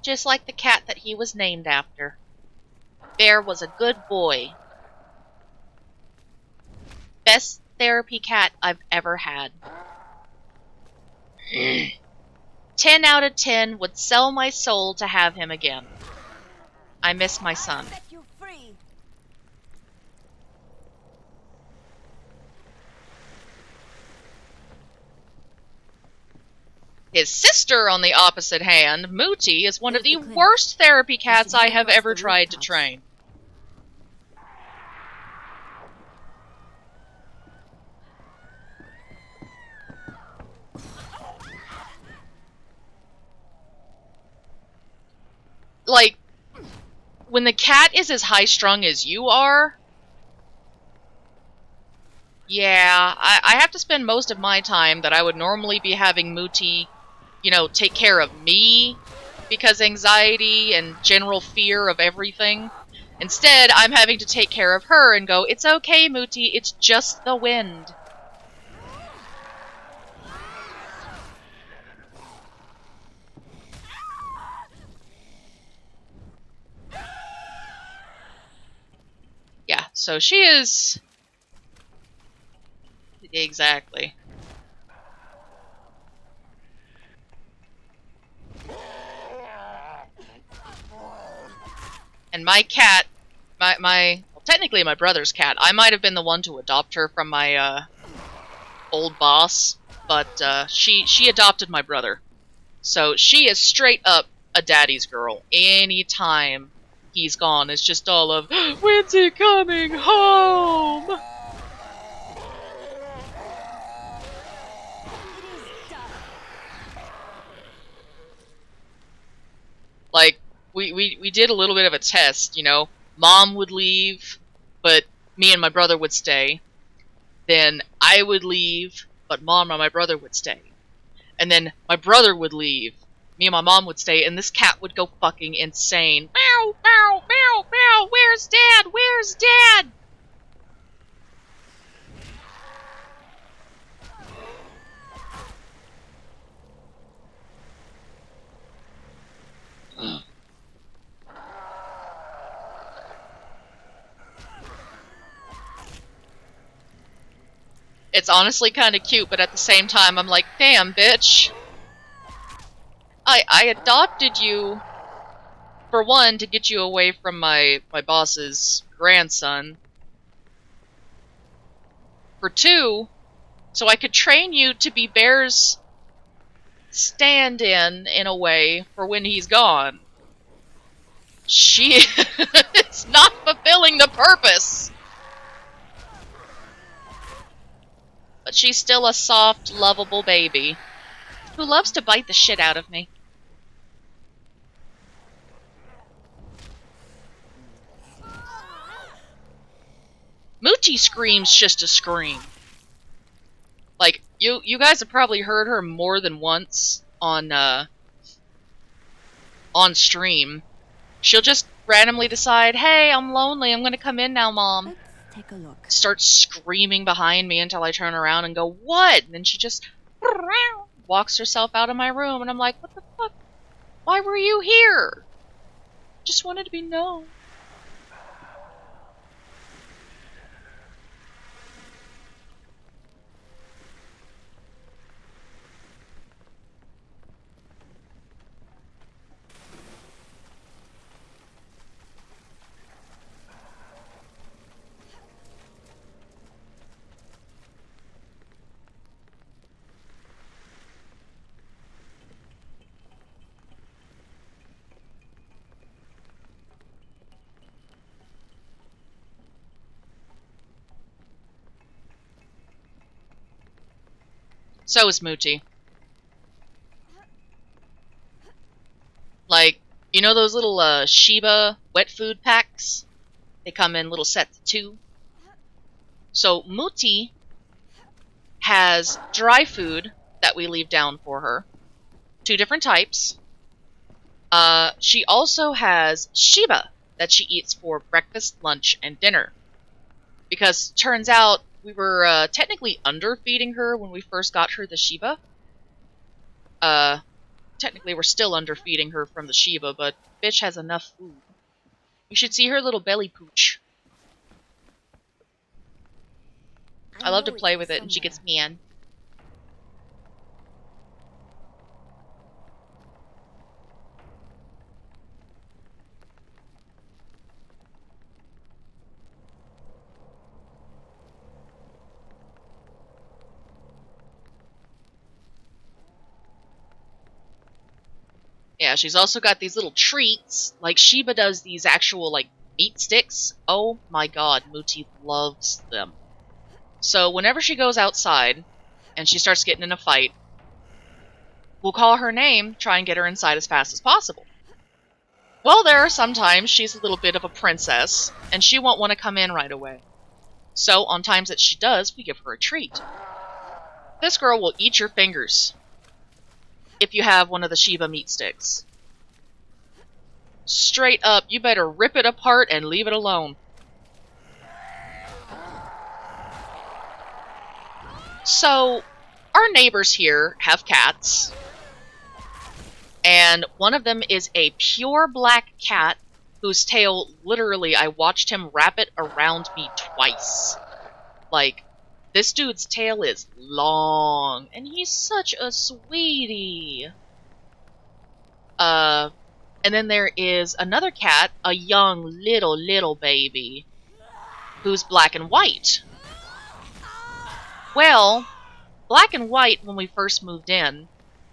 Just like the cat that he was named after. Bear was a good boy. Best therapy cat I've ever had. 10 out of 10 would sell my soul to have him again. I miss my son. Set you free. His sister, on the opposite hand, Mooty, is one of the worst therapy cats I have ever tried to train. Like, when the cat is as high-strung as you are, yeah, I have to spend most of my time that I would normally be having Mooty, you know, take care of me, because anxiety and general fear of everything. Instead, I'm having to take care of her and go, it's okay, Mooty, it's just the wind. Yeah, so she is... Exactly. And my cat, well, technically my brother's cat, I might have been the one to adopt her from my, old boss, but, she adopted my brother. So she is straight up a daddy's girl. Anytime he's gone, it's just all of, when's he coming home? Like, we did a little bit of a test, you know. Mom would leave, but me and my brother would stay. Then I would leave, but Mom and my brother would stay. And then my brother would leave, me and my mom would stay, and this cat would go fucking insane. Meow, meow, meow, meow, where's Dad? Where's Dad? It's honestly kind of cute, but at the same time, I'm like, damn, bitch. I adopted you, for one, to get you away from my boss's grandson. For two, so I could train you to be Bear's stand-in a way, for when he's gone. She is not fulfilling the purpose. But she's still a soft, lovable baby. who loves to bite the shit out of me. Moochie screams just to scream. Like, you guys have probably heard her more than once on stream. She'll just randomly decide, hey, I'm lonely, I'm gonna come in now, Mom. Let's take a look. Start screaming behind me until I turn around and go, what? And then she just walks herself out of my room, and I'm like, what the fuck? Why were you here? Just wanted to be known. So is Moochie. Like, you know those little Shiba wet food packs? They come in little sets of 2. So Moochie has dry food that we leave down for her. 2 different types. She also has Shiba that she eats for breakfast, lunch, and dinner. Because turns out we were technically underfeeding her when we first got her the Shiba. Technically we're still underfeeding her from the Shiba, but bitch has enough food. You should see her little belly pooch. I love to play with it, and she gets mean. Yeah, she's also got these little treats. Like, Shiba does these actual, like, meat sticks. Oh my god, Moochie loves them. So whenever she goes outside, and she starts getting in a fight, we'll call her name, try and get her inside as fast as possible. Well, there are sometimes she's a little bit of a princess, and she won't want to come in right away. So, on times that she does, we give her a treat. This girl will eat your fingers if you have one of the Shiba meat sticks. Straight up, you better rip it apart and leave it alone. So, our neighbors here have cats. And one of them is a pure black cat whose tail, literally, I watched him wrap it around me twice. Like, this dude's tail is long, and he's such a sweetie. And then there is another cat, a young little baby, who's black and white. Well, black and white, when we first moved in,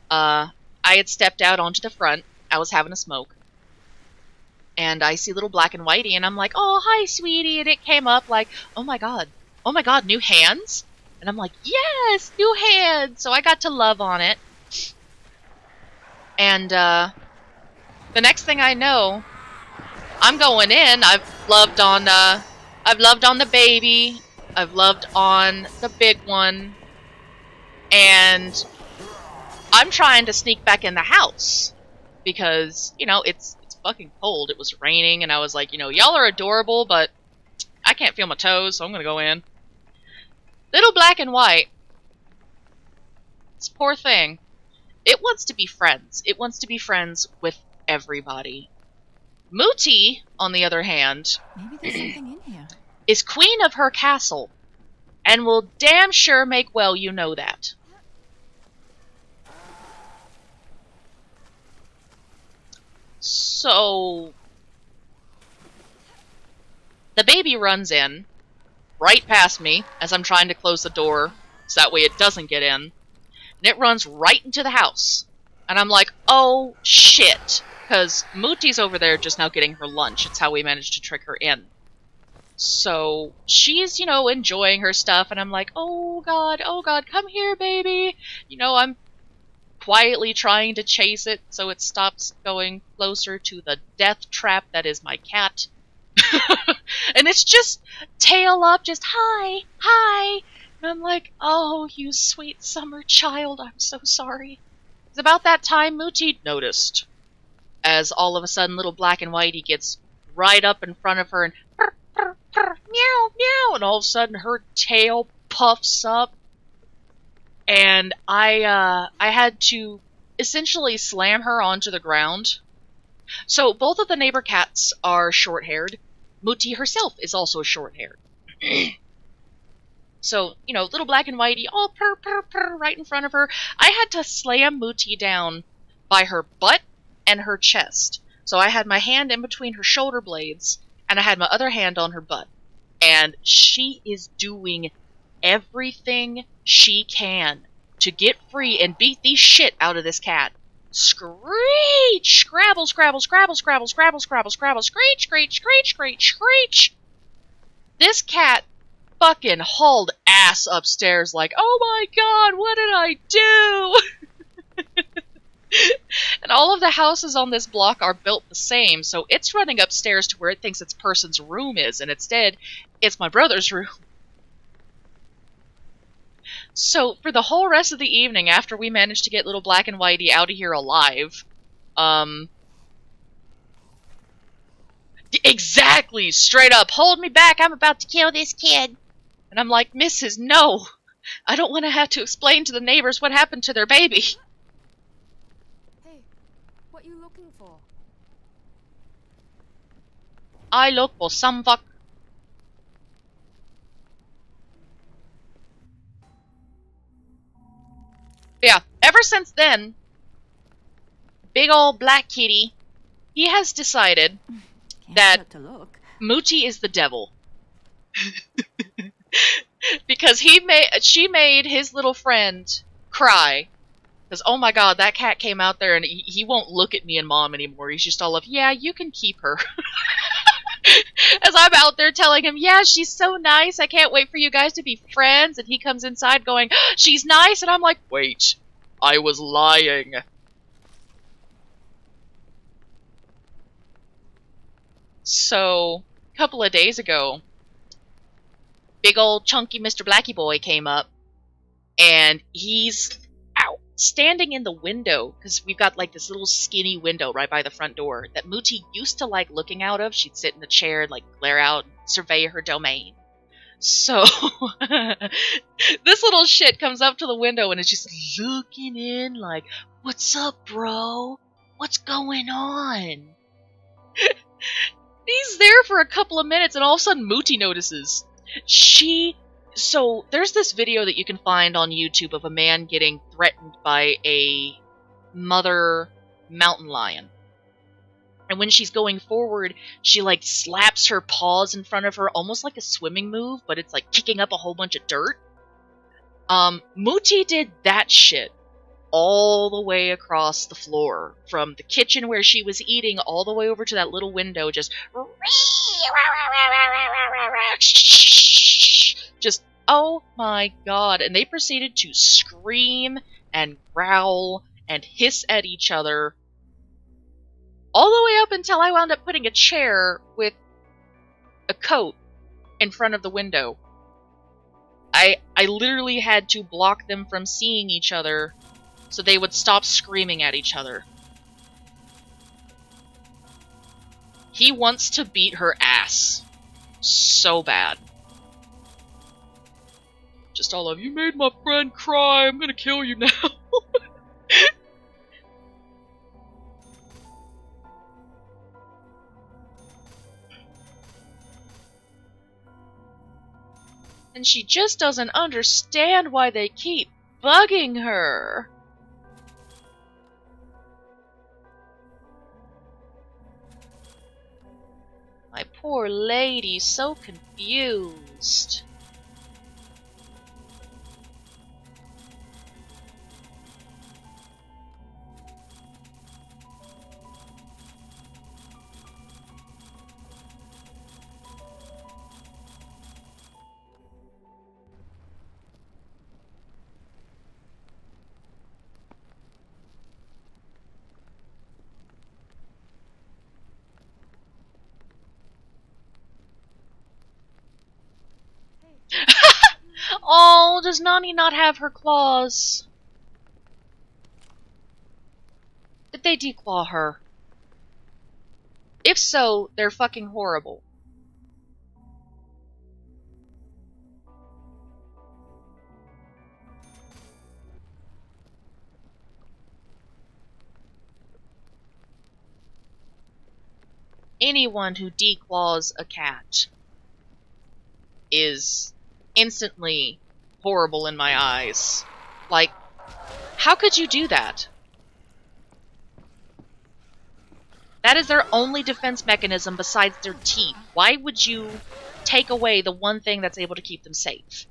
I had stepped out onto the front. I was having a smoke. And I see little black and whitey, and I'm like, oh, hi, sweetie. And it came up like, oh my god, new hands? And I'm like, yes, new hands. So I got to love on it. And the next thing I know, I'm going in. I've loved on the baby. I've loved on the big one. And I'm trying to sneak back in the house because, you know, it's fucking cold. It was raining, and I was like, you know, y'all are adorable, but I can't feel my toes, so I'm gonna go in. Little black and white. This poor thing. It wants to be friends. It wants to be friends with everybody. Moochie, on the other hand, Maybe there's something in here. Is queen of her castle, and will damn sure make well you know that. So, the baby runs in, right past me, as I'm trying to close the door, so that way it doesn't get in, and it runs right into the house. And I'm like, oh, shit, because Moochie's over there just now getting her lunch. It's how we managed to trick her in. So, she's, you know, enjoying her stuff, and I'm like, oh god, come here, baby. You know, quietly trying to chase it so it stops going closer to the death trap that is my cat. And it's just tail up, just hi, hi. And I'm like, oh, you sweet summer child, I'm so sorry. It's about that time Muti noticed, as all of a sudden little Black and Whitey gets right up in front of her and purr, purr, purr, meow, meow, and all of a sudden her tail puffs up, and I had to essentially slam her onto the ground. So both of the neighbor cats are short-haired. Muti herself is also short-haired. So, you know, little Black and Whitey, all purr, purr, purr, right in front of her. I had to slam Muti down by her butt and her chest. So I had my hand in between her shoulder blades, and I had my other hand on her butt. And she is doing everything she can to get free and beat the shit out of this cat. Screech! Scrabble, scrabble, scrabble, scrabble, scrabble, scrabble, scrabble, screech, screech, screech, screech, screech! This cat fucking hauled ass upstairs like, oh my god, what did I do? And all of the houses on this block are built the same, so it's running upstairs to where it thinks its person's room is, and instead, it's my brother's room. So, for the whole rest of the evening, after we managed to get little Black and Whitey out of here alive, exactly, straight up, hold me back, I'm about to kill this kid. And I'm like, Mrs., no, I don't want to have to explain to the neighbors what happened to their baby. Hey, what you looking for? I look for some fuck. Yeah, ever since then, big old black kitty, he has decided that Muti is the devil. Because she made his little friend cry. Because, oh my god, that cat came out there and he won't look at me and Mom anymore. He's just all of, yeah, you can keep her. As I'm out there telling him, yeah, she's so nice, I can't wait for you guys to be friends. And he comes inside going, she's nice. And I'm like, wait, I was lying. So, a couple of days ago, big old chunky Mr. Blackie Boy came up, and he's standing in the window, because we've got like this little skinny window right by the front door that Muti used to like looking out of. She'd sit in the chair and like glare out and survey her domain. So, this little shit comes up to the window and is just looking in like, what's up, bro? What's going on? He's there for a couple of minutes, and all of a sudden Muti notices. So, there's this video that you can find on YouTube of a man getting threatened by a mother mountain lion. And when she's going forward, she, like, slaps her paws in front of her, almost like a swimming move, but it's, like, kicking up a whole bunch of dirt. Muti did that shit all the way across the floor, from the kitchen where she was eating all the way over to that little window, just oh my god. And they proceeded to scream and growl and hiss at each other all the way up until I wound up putting a chair with a coat in front of the window. I literally had to block them from seeing each other so they would stop screaming at each other. He wants to beat her ass so bad. Just all of, you made my friend cry, I'm gonna kill you now. And she just doesn't understand why they keep bugging her. My poor lady, so confused. does Nani not have her claws? Did they declaw her? If so, they're fucking horrible. Anyone who declaws a cat is instantly horrible in my eyes. Like, how could you do that? That is their only defense mechanism besides their teeth. Why would you take away the one thing that's able to keep them safe?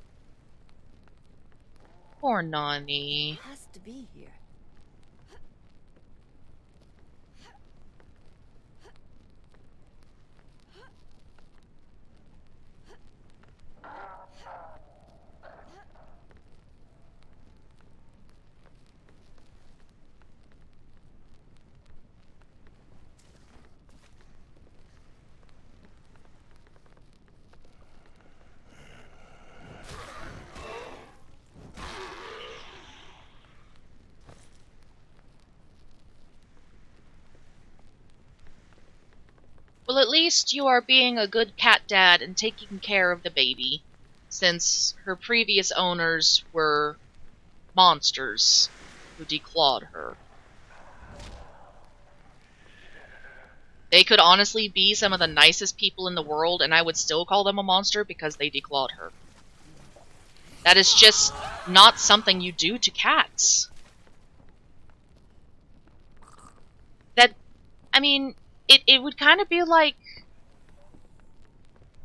Poor Nani. It has to be here. Well, at least you are being a good cat dad and taking care of the baby, since her previous owners were monsters who declawed her. They could honestly be some of the nicest people in the world, and I would still call them a monster because they declawed her. That is just not something you do to cats. That, I mean, it would kind of be like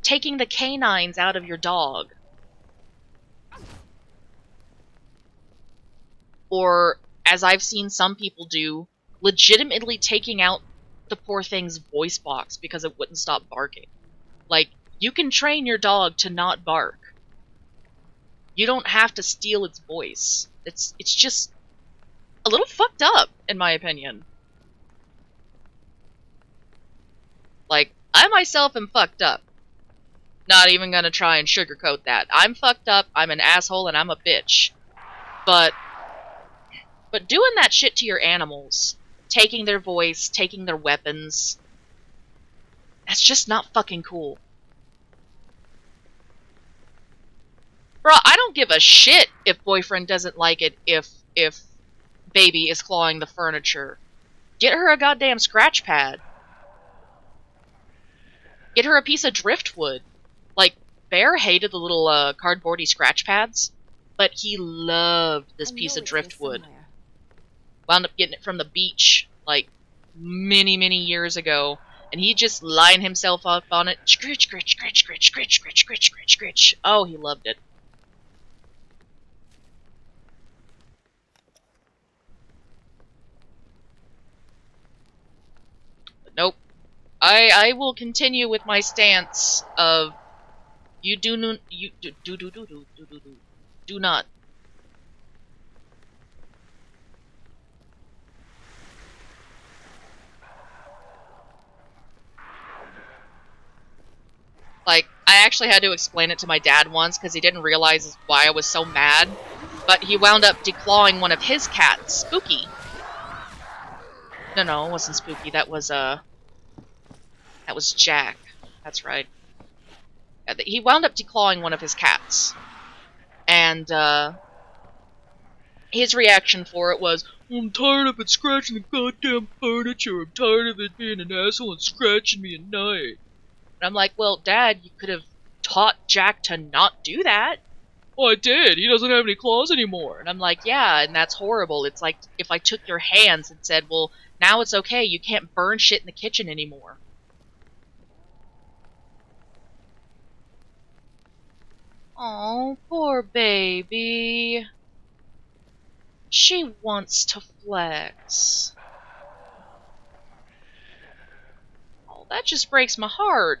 taking the canines out of your dog. Or, as I've seen some people do, legitimately taking out the poor thing's voice box because it wouldn't stop barking. Like, you can train your dog to not bark. You don't have to steal its voice. It's just a little fucked up, in my opinion. Like, I myself am fucked up. Not even gonna try and sugarcoat that. I'm fucked up, I'm an asshole, and I'm a bitch. But doing that shit to your animals, taking their voice, taking their weapons, that's just not fucking cool. Bro, I don't give a shit if boyfriend doesn't like it if baby is clawing the furniture. Get her a goddamn scratch pad. Get her a piece of driftwood. Like, Bear hated the little cardboardy scratch pads, but he loved this piece of driftwood. Wound up getting it from the beach, like, many, many years ago, and he just lined himself up on it. Scritch, scritch, scritch, scritch, scritch, scritch, scritch, scritch, scritch. Oh, he loved it. But nope. I will continue with my stance of you do not. Like, I actually had to explain it to my dad once because he didn't realize why I was so mad. But he wound up declawing one of his cats, Spooky. No, it wasn't Spooky. That was Jack. That's right. He wound up declawing one of his cats. And, his reaction for it was, I'm tired of it scratching the goddamn furniture. I'm tired of it being an asshole and scratching me at night. And I'm like, well, Dad, you could have taught Jack to not do that. Well, I did. He doesn't have any claws anymore. And I'm like, yeah, and that's horrible. It's like if I took your hands and said, well, now it's okay. You can't burn shit in the kitchen anymore. Oh, poor baby. She wants to flex. Oh, that just breaks my heart.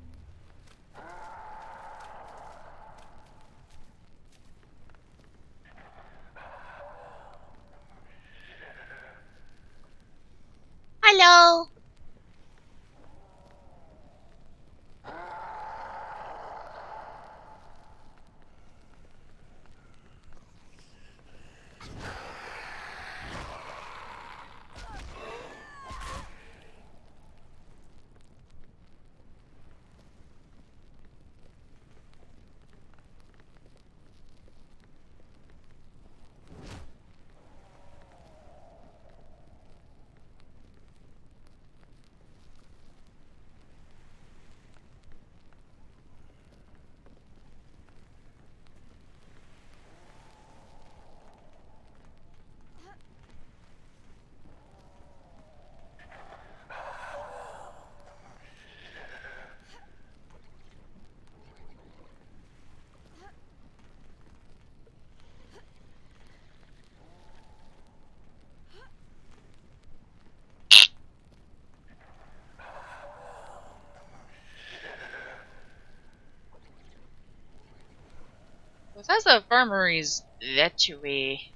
It says the infirmary's that way.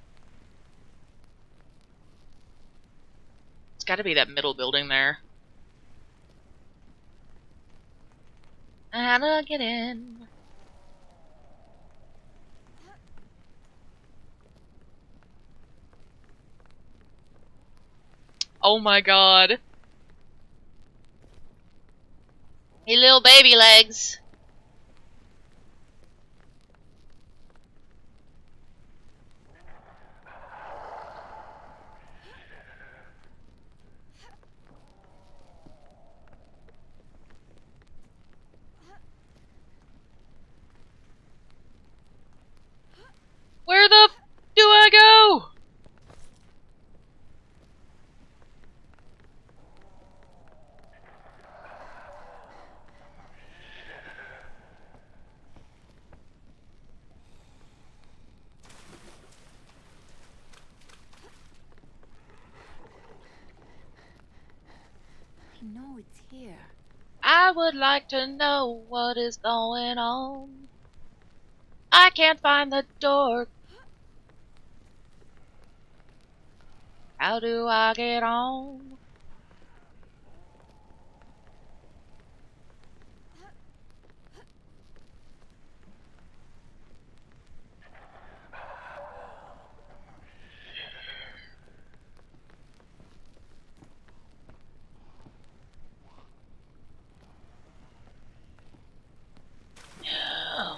It's gotta be that middle building there. How to get in? Oh my god. Hey, little baby legs. Where the f do I go? I know it's here. I would like to know what is going on. I can't find the door. How do I get on? No.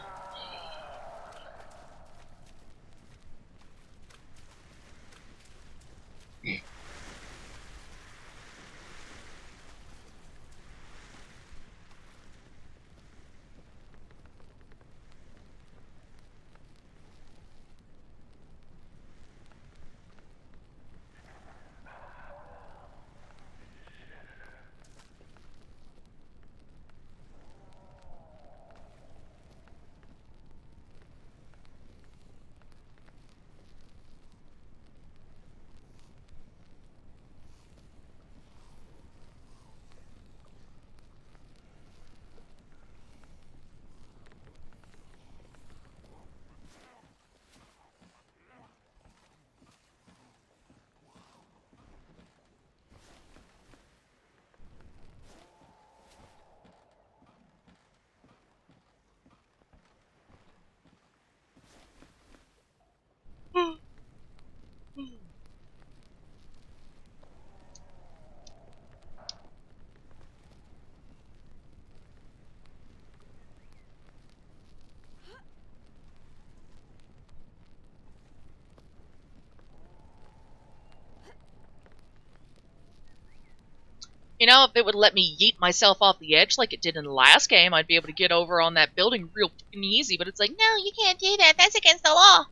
You know, if it would let me yeet myself off the edge like it did in the last game, I'd be able to get over on that building real fucking easy, but it's like, no, you can't do that. That's against the law.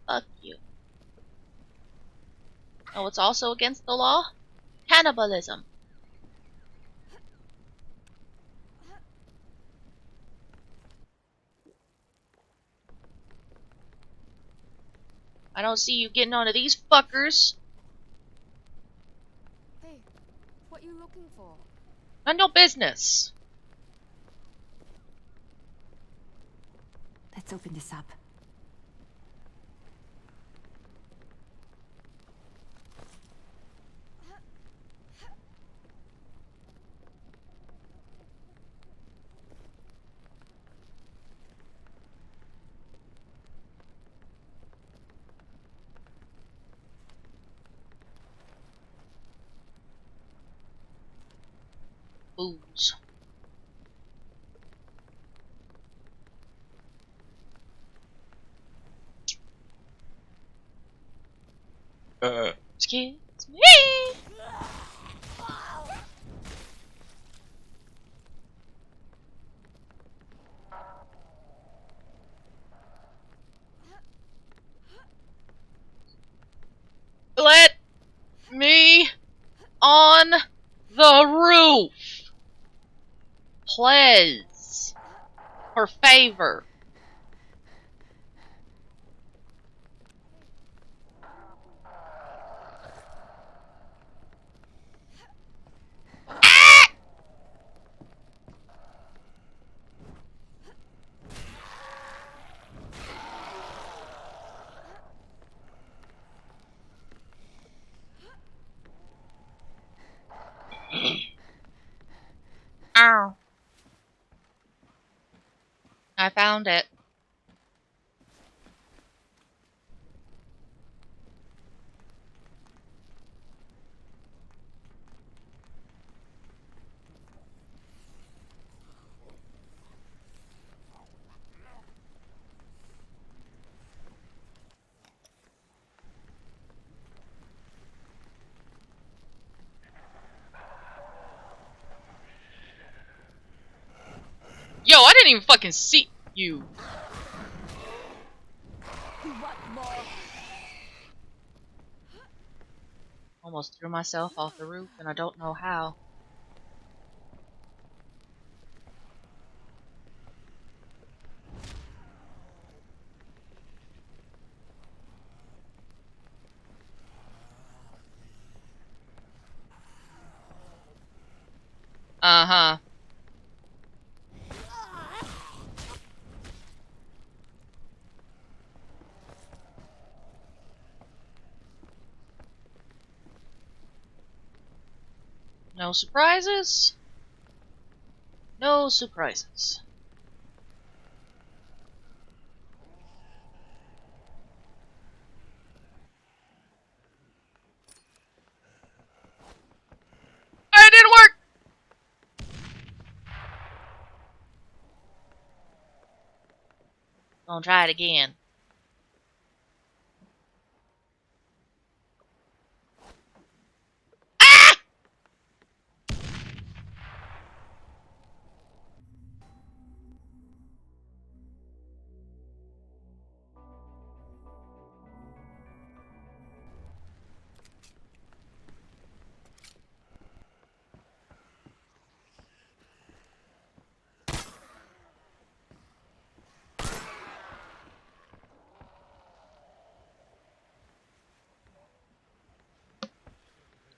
Fuck you. Oh, it's also against the law? Cannibalism. I don't see you getting onto these fuckers. Hey, what you looking for? None your business. Let's open this up. Booze. Excuse me. Let me on the roof. Please. For favor. I found it. Yo, I didn't even fucking see you. Almost threw myself off the roof, and I don't know how. Uh-huh. No surprises? No surprises. It didn't work! Gonna try it again.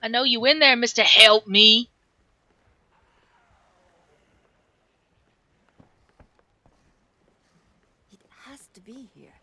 I know you in there, Mr. Help Me. It has to be here.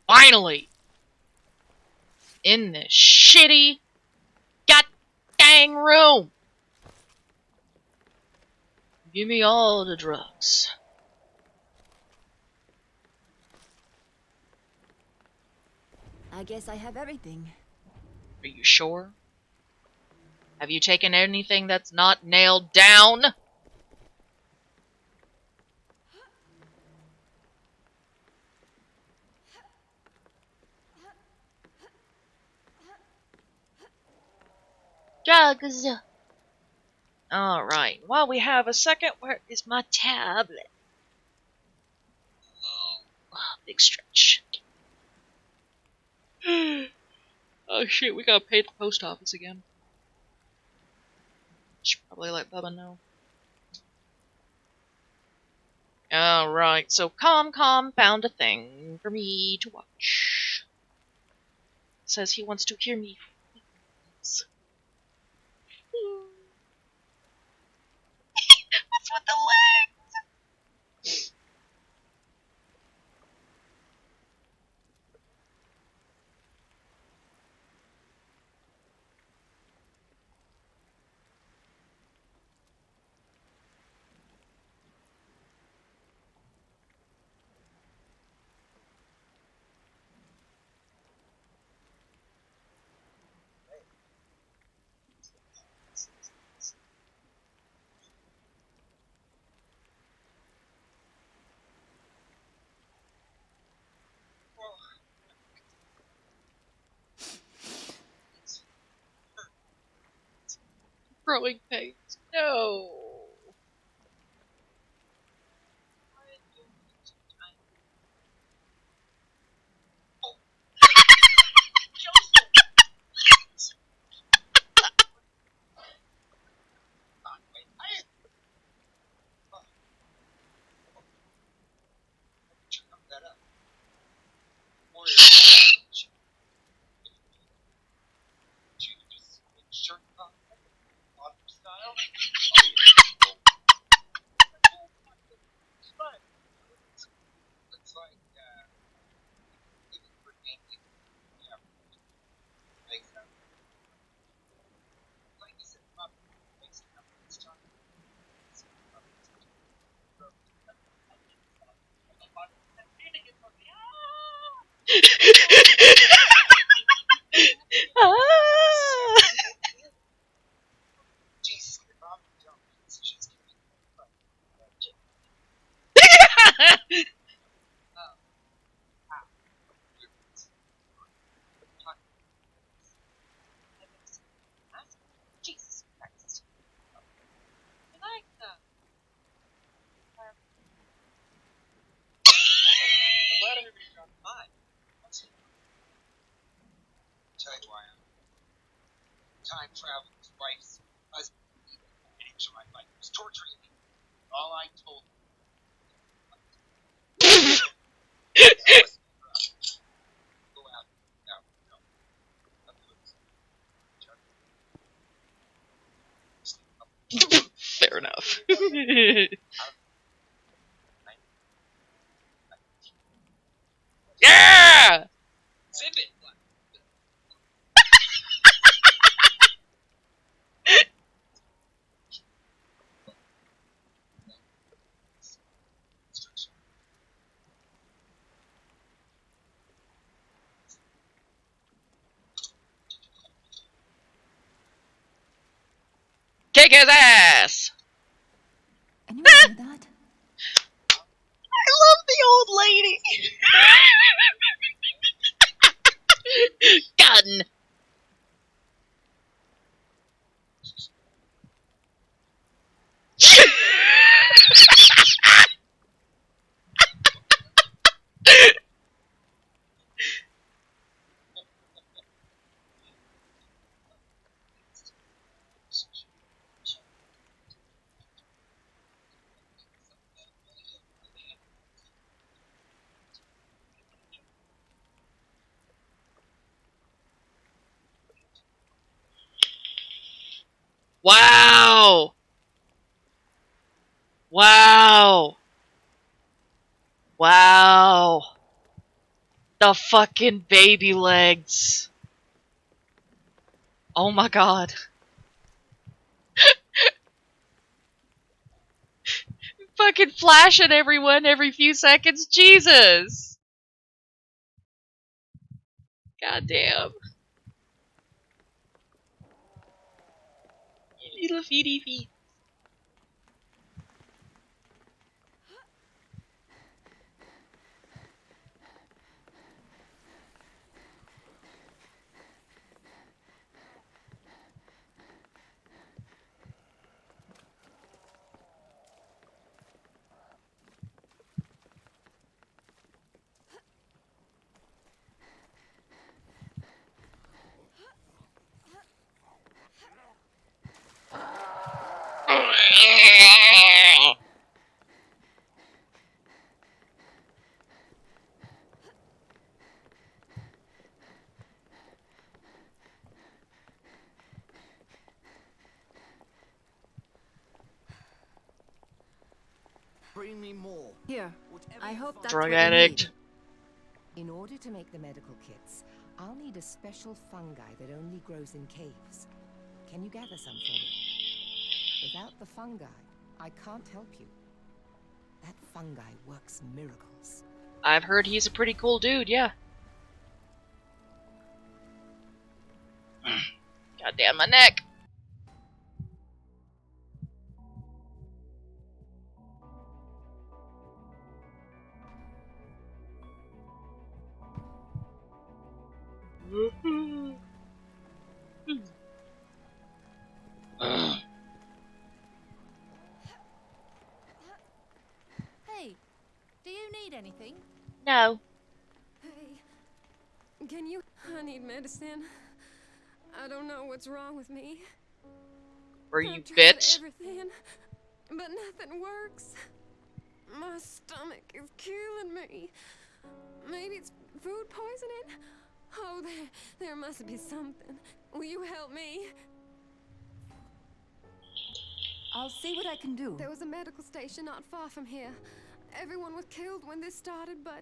Finally! In this shitty god dang room! Give me all the drugs. I guess I have everything. Are you sure? Have you taken anything that's not nailed down? Drugs. Alright, while we have a second, where is my tablet? Oh, big stretch. Oh shit, we gotta pay the post office again. Should probably let Bubba know. Alright, so ComCom found a thing for me to watch. Says he wants to hear me. What's with the legs? growing pains. No. Jesus Christ. You like that? I'm glad everybody dropped by. Tell you why I'm time travel. His wife's husband, so my life was torturing me. All I told him. Go out. No. Fair enough. Yeah! Zip it! Kick his ass! Anyone hear that? I love the old lady! Gun! Wow! Wow! Wow! The fucking baby legs. Oh my god. Fucking flash at everyone every few seconds. Jesus! Goddamn. You little feety feet. Bring me more. Here, I hope that's Drug what you addict. need. In order to make the medical kits, I'll need a special fungi that only grows in caves. Can you gather some for me? Without the fungi, I can't help you. That fungi works miracles. I've heard he's a pretty cool dude, yeah. Goddamn my neck. No. Hey, can you? I need medicine. I don't know what's wrong with me. Were you I've tried bitch? everything, but nothing works. My stomach is killing me. Maybe it's food poisoning? Oh, there must be something. Will you help me? I'll see what I can do. There was a medical station not far from here. Everyone was killed when this started, but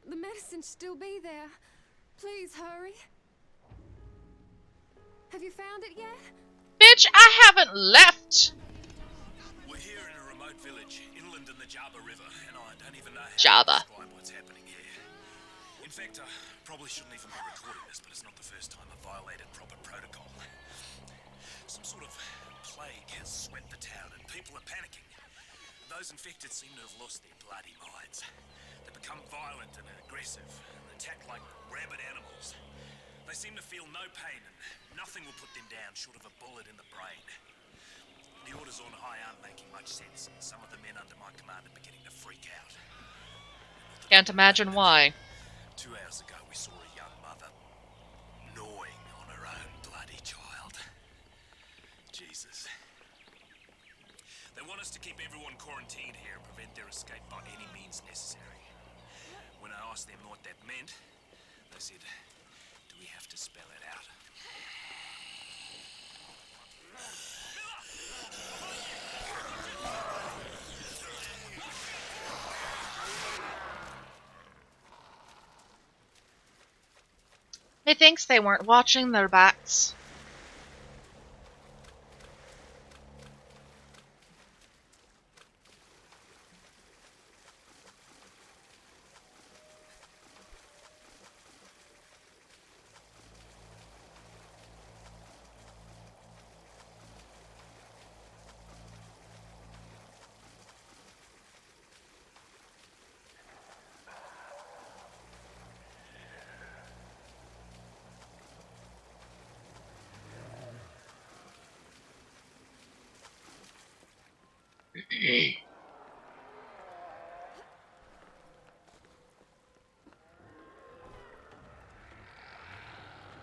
the medicine should still be there. Please hurry. Have you found it yet? Bitch, I haven't left! We're here in a remote village, inland in the Java River, and I don't even know how Java. to describe what's happening here. In fact, I probably shouldn't even be recording this, but it's not the first time I've violated proper protocol. Some sort of plague has swept the town, and people are panicking. Those infected seem to have lost their bloody minds. They become violent and aggressive, and attack like rabid animals. They seem to feel no pain, and nothing will put them down short of a bullet in the brain. The orders on high aren't making much sense, and some of the men under my command are beginning to freak out. Can't imagine why. 2 hours ago, we saw a young mother gnawing on her own bloody child. Jesus. They want us to keep everyone quarantined here and prevent their escape by any means necessary. When I asked them what that meant, they said, do we have to spell it out? Methinks they weren't watching their backs.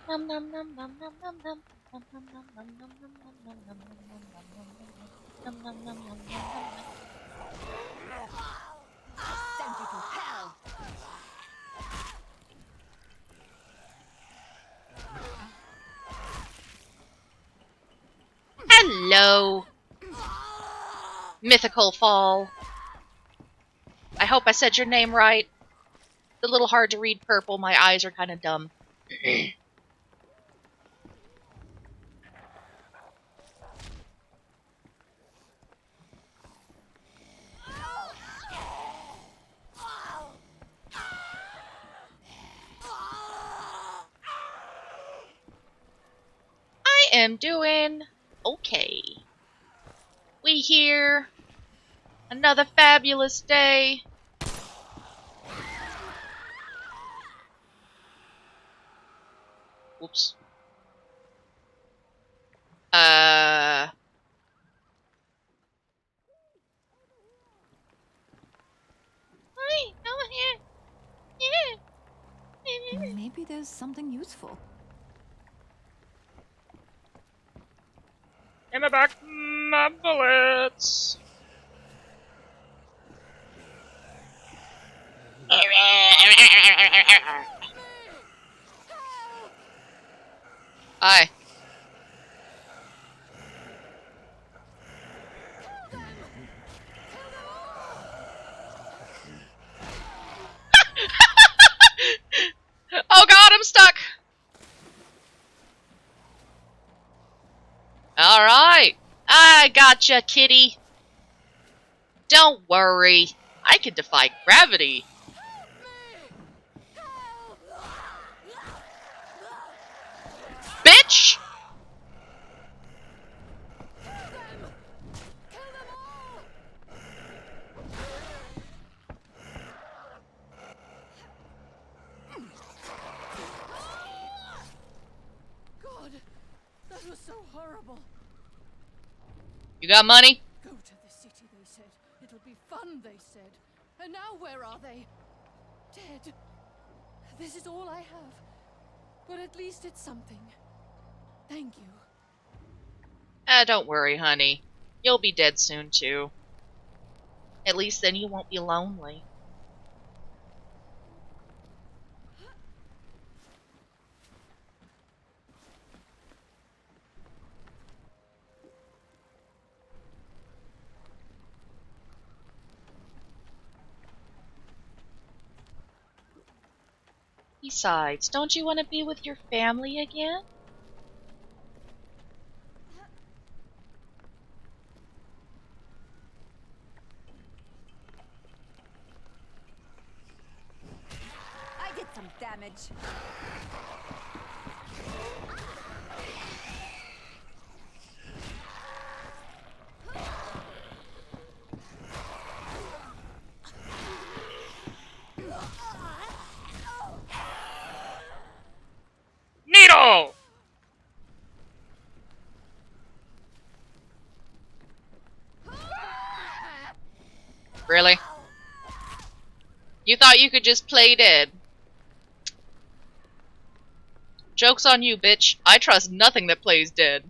Nom nom nom nom nom nom nom nom nom nom nom nom nom nom nom nom nom nom nom nom. Send you to hell! Hello, mythical fall. I hope I said your name right. It's a little hard to read purple. My eyes are kind of dumb. I am doing okay. We here. Another fabulous day. Oops. Maybe there's something useful. Give me back my bullets. Aye. Oh god, I'm stuck! Alright. I gotcha, kitty. Don't worry. I can defy gravity. Bitch! God, that was so horrible. You got money? Go to the city, they said. It'll be fun, they said. And now where are they? dead. This is all I have. But at least it's something. Thank you. Don't worry, honey. You'll be dead soon, too. At least then you won't be lonely. Besides, don't you want to be with your family again? I did some damage. Needle! Really? You thought you could just play dead? Joke's on you, bitch. I trust nothing that plays dead.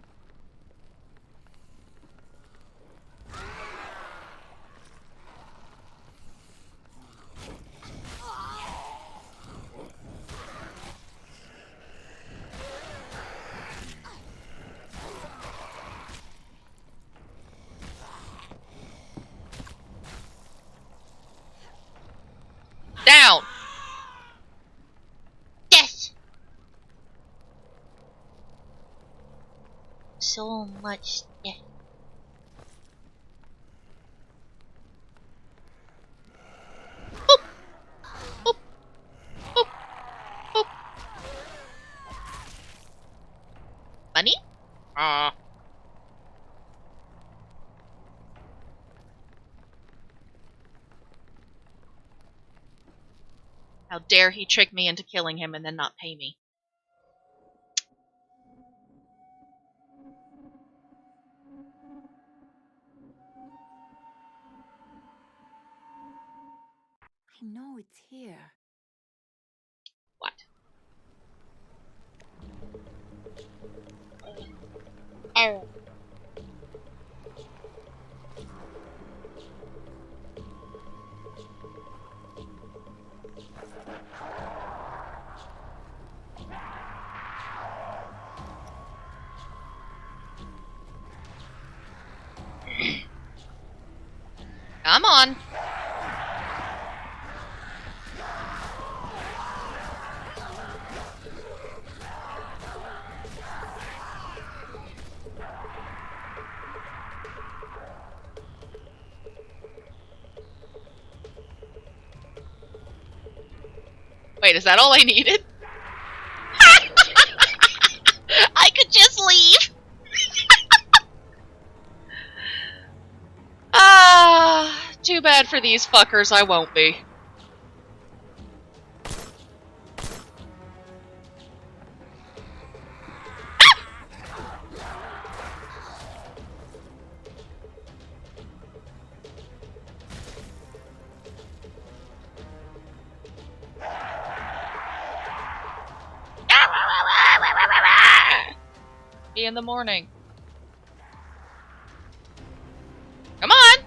Down! Yes! So much death. Boop! Boop! Boop! Boop! Money? How dare he trick me into killing him and then not pay me? I know it's here. What? Oh. Come on. Wait, is that all I needed? I could just leave. Too bad for these fuckers, I won't be. Be in the morning. Come on!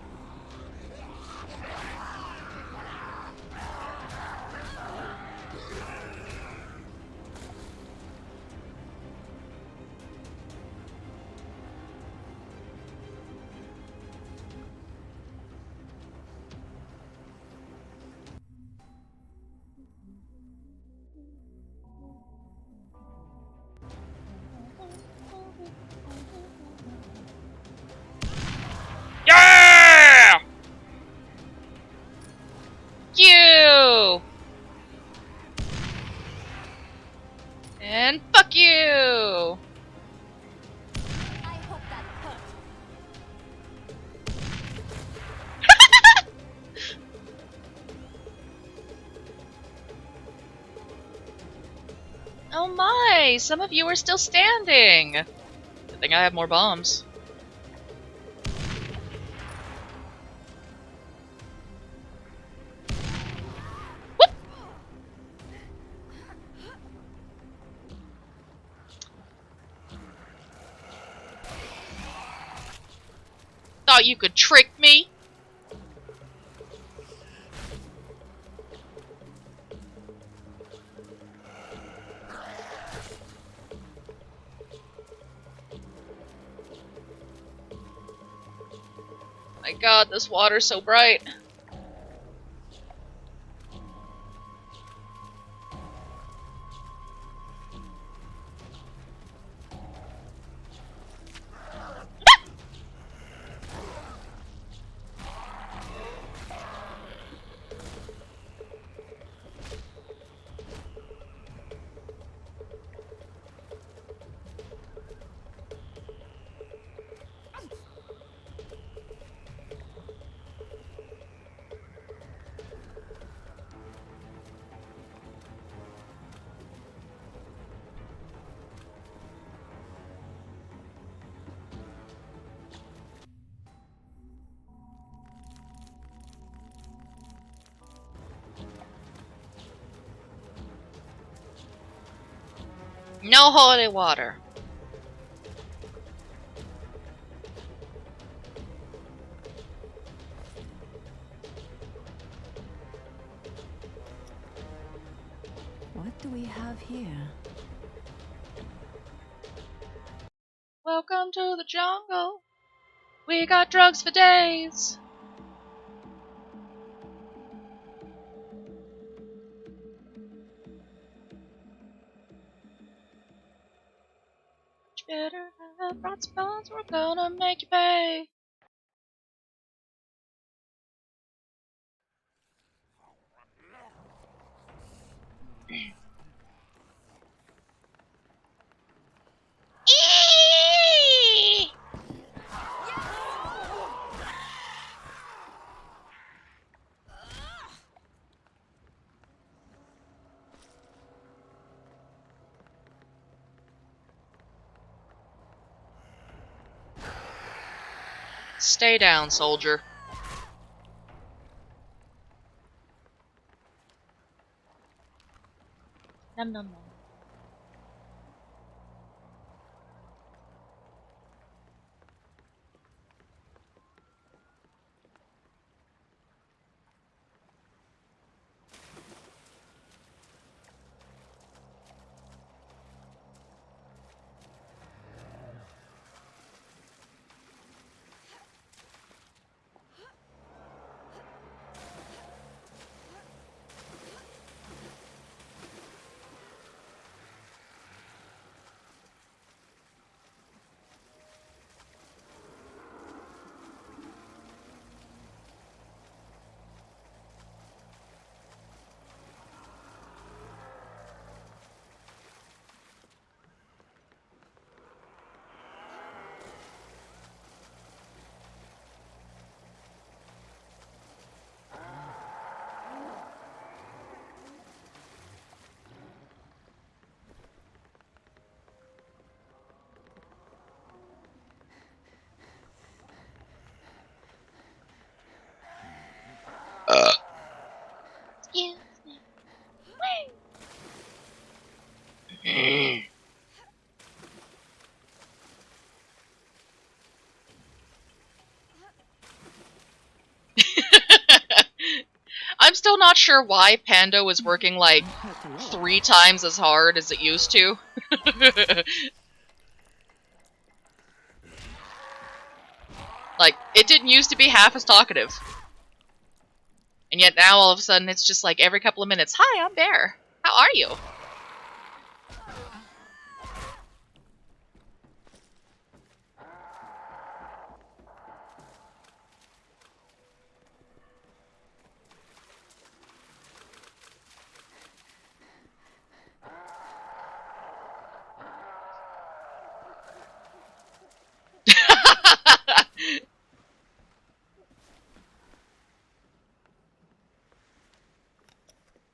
Yeah! You! And fuck you! I hope that hurt. Oh my, some of you are still standing. Good thing I have more bombs. Whoop! thought you could trick me? My god, this water's so bright. No holy water. What do we have here? Welcome to the jungle. We got drugs for days. You better have brought some funds, we're gonna make you pay. Stay down, soldier. Nom nom nom. Excuse me. I'm still not sure why Pando is working like 3 times as hard as it used to. Like, it didn't used to be half as talkative. And yet now all of a sudden it's just like every couple of minutes, "Hi, I'm Bear. How are you?"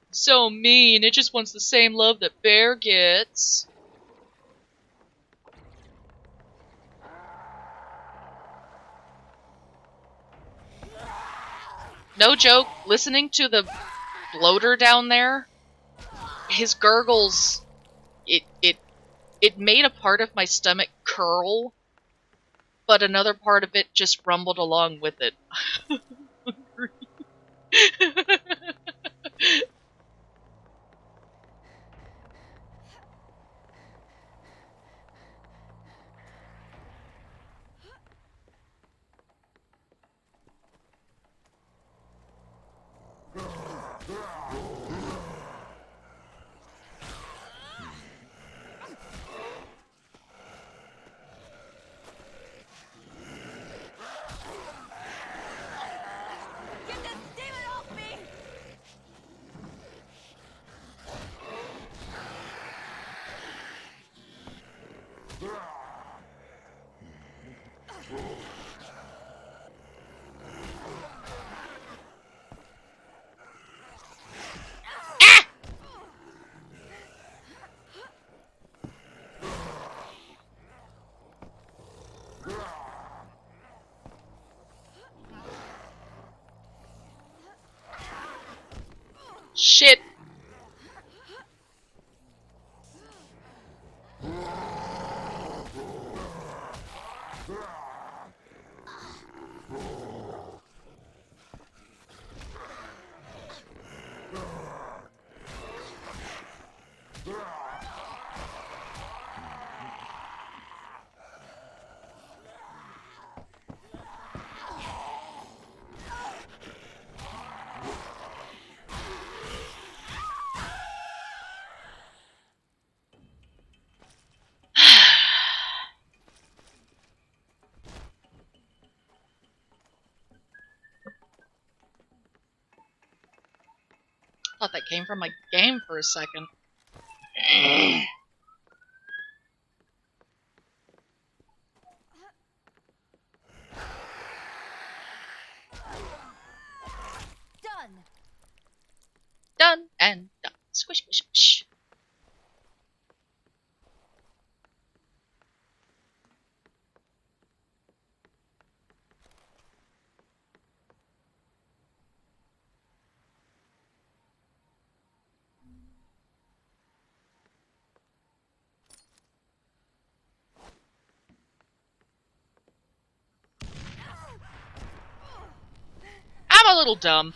So mean, it just wants the same love that Bear gets. No joke, listening to the bloater down there, his gurgles, it made a part of my stomach curl but another part of it just rumbled along with it. Get this demon off me! Shit. Thought that came from my game for a second. Done! Done and done. Squish, squish, squish. I'm a little dumb.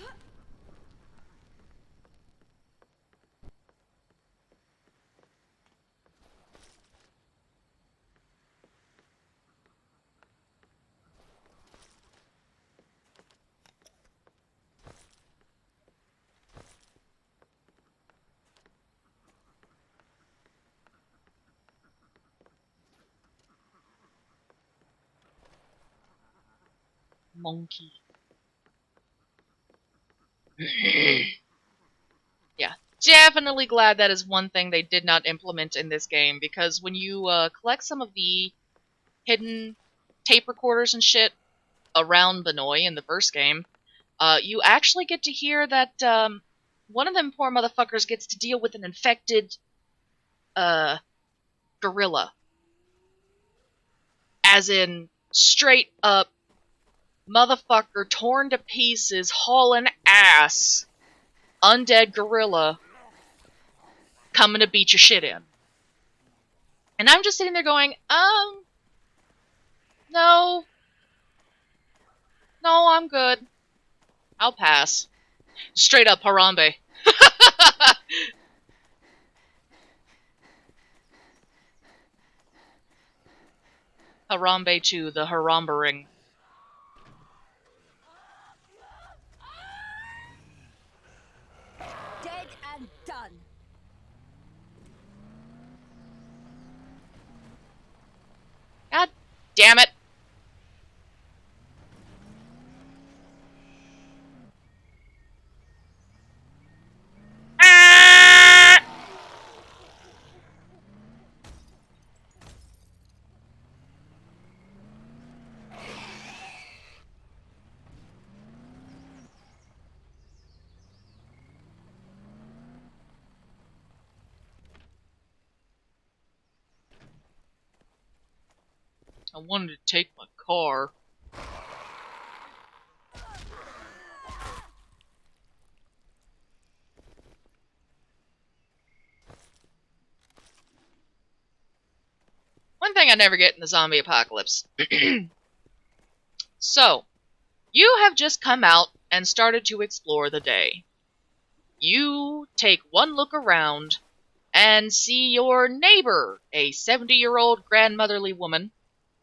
Monkey. Yeah, definitely glad that is one thing they did not implement in this game, because when you collect some of the hidden tape recorders and shit around Benoy in the first game, you actually get to hear that one of them poor motherfuckers gets to deal with an infected gorilla. As in, straight up motherfucker torn to pieces, hauling ass, undead gorilla coming to beat your shit in. And I'm just sitting there going, no. No, I'm good. I'll pass. Straight up Harambe. Harambe 2, the Harambering. Dead and done. God damn it. Ah! I wanted to take my car. One thing I never get in the zombie apocalypse. So, you have just come out and started to explore the day. You take one look around and see your neighbor, a 70-year-old grandmotherly woman,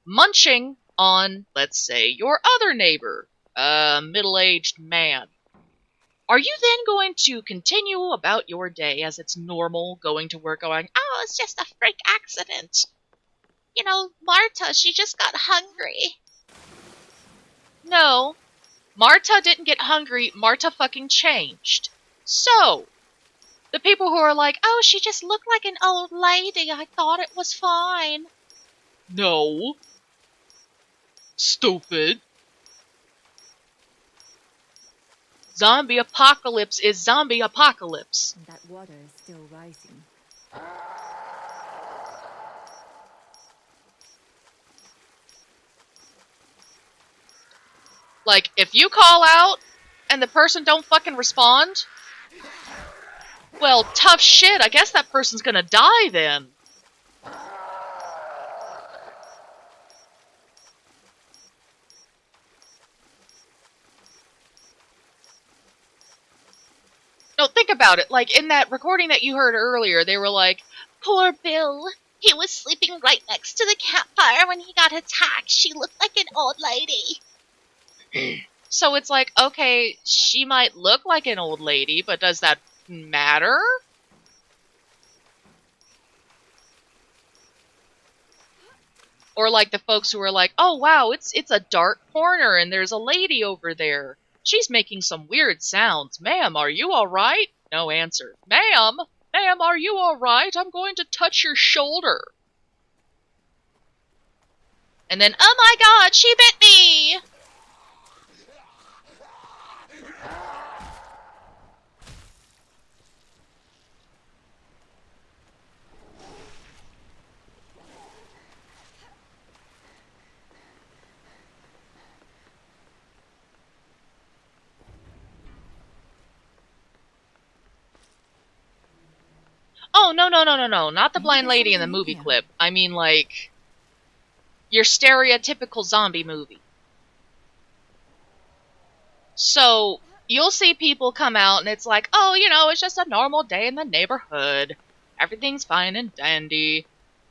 munching on, let's say, your other neighbor, a middle-aged man. Are you then going to continue about your day as it's normal, going to work, going, oh, it's just a freak accident? You know, Marta, she just got hungry. No, Marta didn't get hungry, Marta fucking changed. So, the people who are like, oh, she just looked like an old lady, I thought it was fine. No. Stupid. Zombie apocalypse is zombie apocalypse. And that water is still rising. Like, if you call out and the person don't fucking respond, well, tough shit, I guess that person's gonna die then. No, think about it. Like, in that recording that you heard earlier, they were like, poor Bill. He was sleeping right next to the campfire when he got attacked. She looked like an old lady. So it's like, okay, she might look like an old lady, but does that matter? Or like the folks who are like, oh wow, it's a dark corner and there's a lady over there. She's making some weird sounds. Ma'am, are you alright? No answer. Ma'am, are you alright? I'm going to touch your shoulder. And then, oh my god, she bit me! Oh, no, not the blind lady in the movie clip. I mean, like, your stereotypical zombie movie. So, you'll see people come out and it's like, oh, you know, it's just a normal day in the neighborhood. Everything's fine and dandy.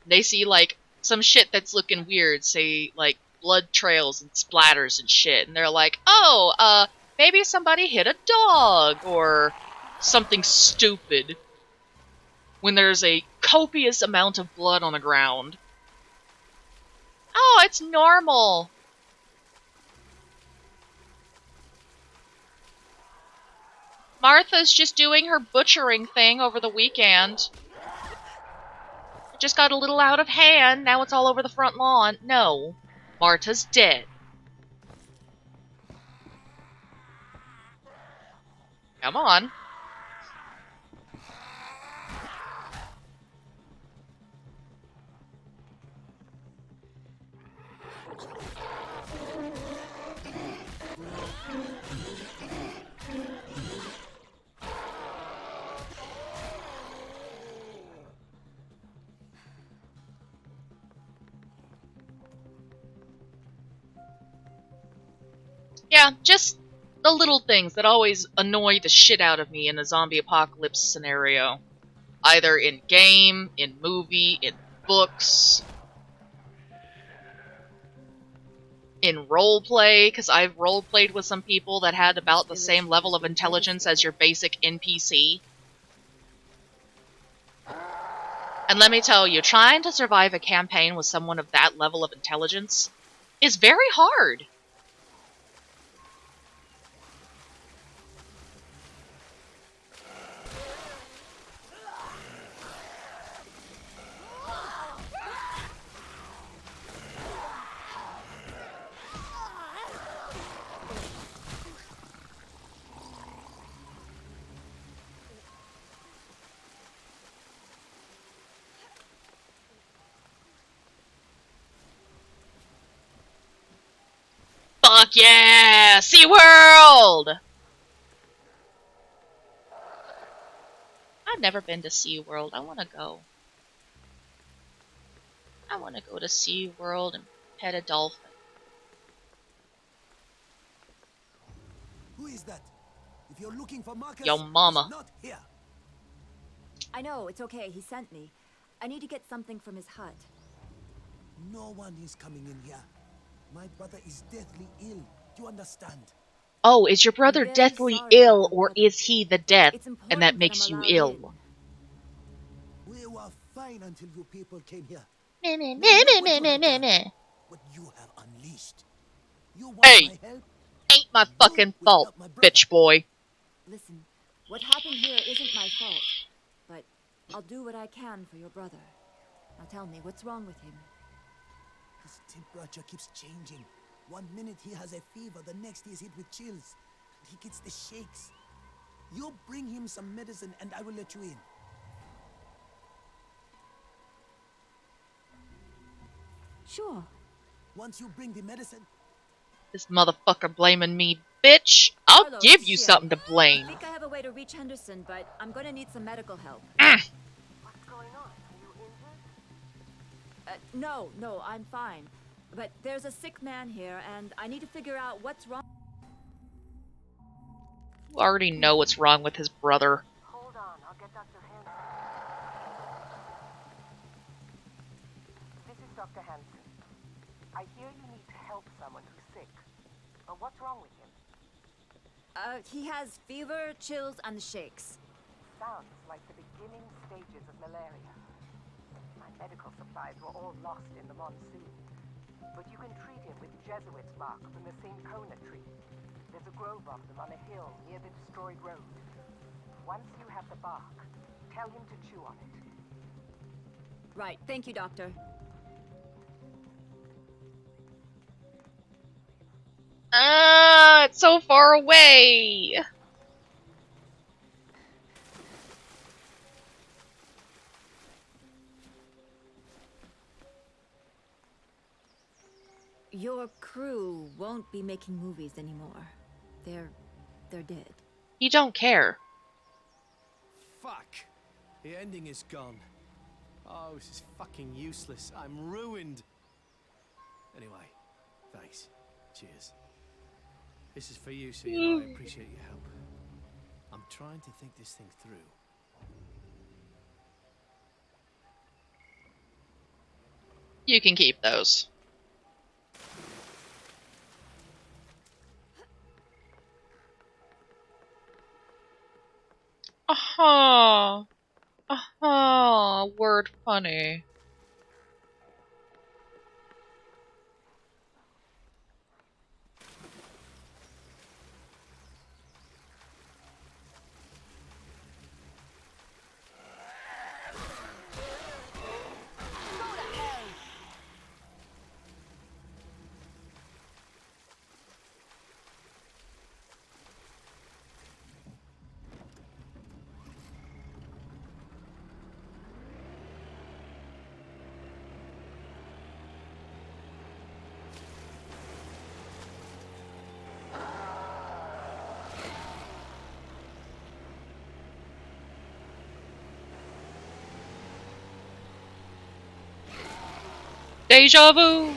They see, like, some shit that's looking weird, say, like, blood trails and splatters and shit, and they're like, oh, maybe somebody hit a dog, or something stupid. When there's a copious amount of blood on the ground. Oh, it's normal. Martha's just doing her butchering thing over the weekend. It just got a little out of hand, now it's all over the front lawn. No, Marta's dead. Come on. Yeah, just the little things that always annoy the shit out of me in a zombie apocalypse scenario. Either in game, in movie, in books, in roleplay, because I've roleplayed with some people that had about the same level of intelligence as your basic NPC. And let me tell you, trying to survive a campaign with someone of that level of intelligence is very hard. Fuck yeah! SeaWorld! I've never been to SeaWorld. I want to go. I want to go to SeaWorld and pet a dolphin. Who is that? If you're looking for Marcus, Yo mama. he's not here. I know, it's okay. He sent me. I need to get something from his hut. No one is coming in here. My brother is deathly ill. Do you understand? Oh, is your brother very deathly sorry ill, about my or brother. is he the death, It's and important that that makes I'm you allowed ill? We were fine until you people came here. Meh, meh, Now meh, look meh, what meh, you meh, have meh, done. meh. What you have unleashed. You want Hey! my help? Ain't my You fucking will fault, help my brother. bitch boy. Listen, what happened here isn't my fault, but I'll do what I can for your brother. Now tell me, what's wrong with him? His temperature keeps changing. 1 minute he has a fever, the next he is hit with chills. And he gets the shakes. You bring him some medicine and I will let you in. Sure. Once you bring the medicine, This motherfucker blaming me, bitch. I'll Carlos, give you shit. something to I blame. think I have a way to reach Henderson, but I'm gonna need some medical help. Mm. What's going on? Are you injured? No, I'm fine. But there's a sick man here, and I need to figure out what's wrong. You already know what's wrong with his brother. Hold on, I'll get Dr. Hansen. This is Dr. Hansen. I hear you need to help someone who's sick. But what's wrong with him? He has fever, chills, and the shakes. Sounds like the beginning stages of malaria. My medical supplies were all lost in the monsoon. But you can treat him with Jesuit's bark from the St. Kona tree. There's a grove of them on a hill near the destroyed road. Once you have the bark, tell him to chew on it. Right, thank you, Doctor. It's so far away. Your crew won't be making movies anymore. They're dead. You don't care. Fuck. The ending is gone. Oh, this is fucking useless. I'm ruined. Anyway, thanks. Cheers. This is for you, so you know I appreciate your help. I'm trying to think this thing through. You can keep those. Aha! Aha! Word funny. Deja vu!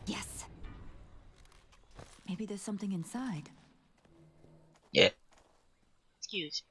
Yes. Maybe there's something inside. Yeah. Excuse.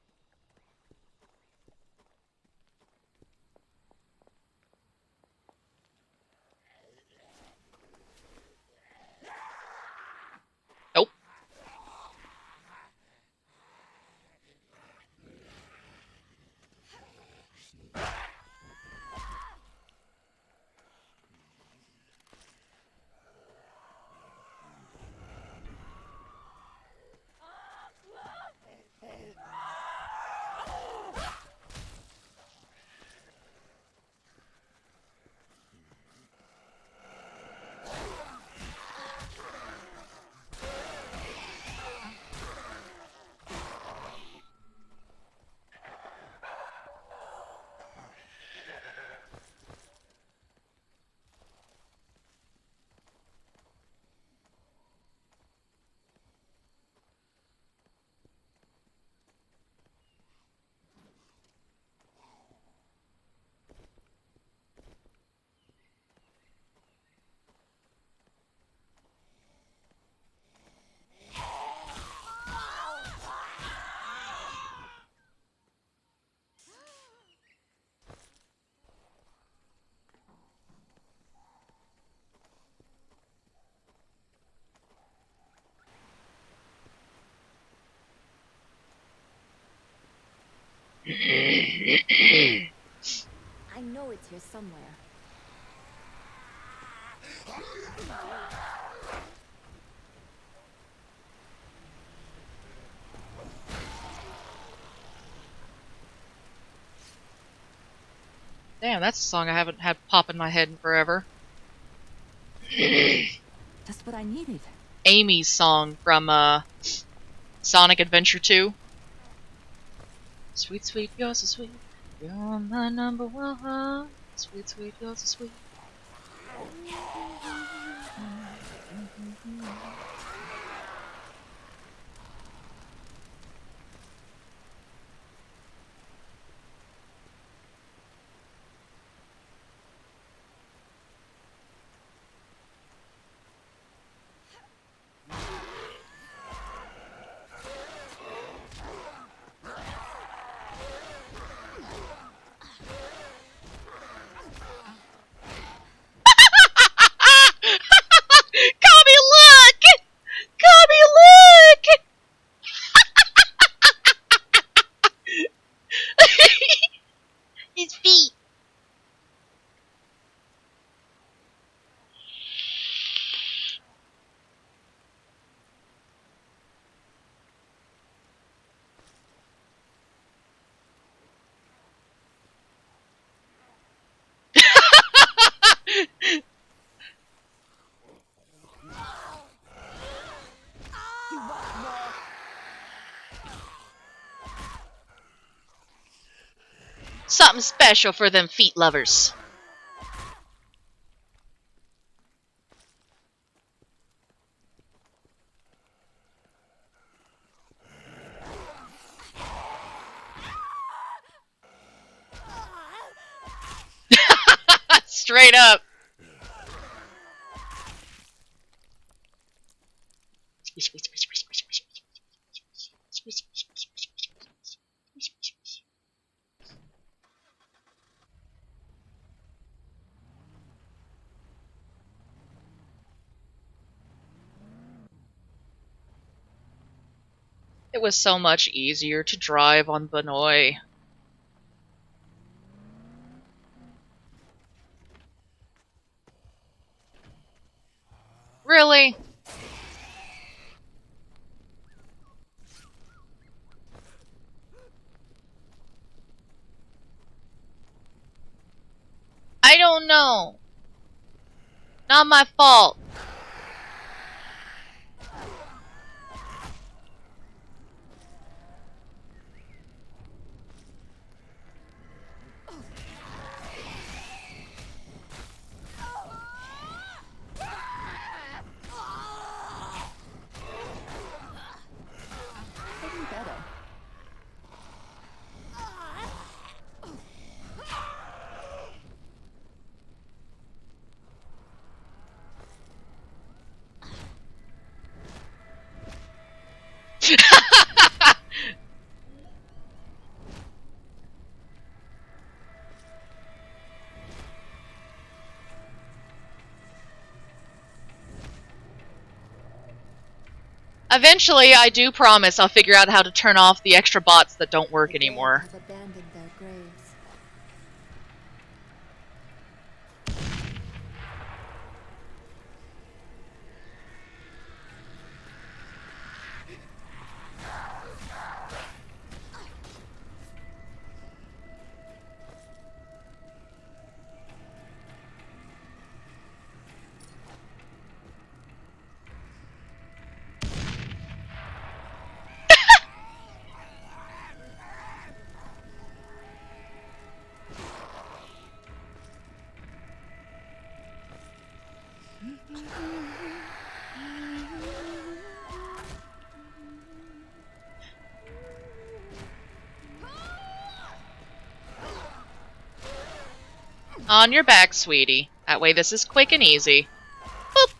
I know it's here somewhere. Damn, that's a song I haven't had pop in my head in forever. Just what I needed. Amy's song from Sonic Adventure 2. Sweet, sweet, you're so sweet. You're my number one. Sweet, sweet, you're so sweet. Cubby, look! Cubby, look! His feet. Something special for them feet lovers. Straight up. It was so much easier to drive on Benoy. Really? I don't know. Not my fault. Getting better. Eventually, I do promise I'll figure out how to turn off the extra bots that don't work anymore. Have abandoned their graves. On your back, sweetie. That way this is quick and easy. Boop.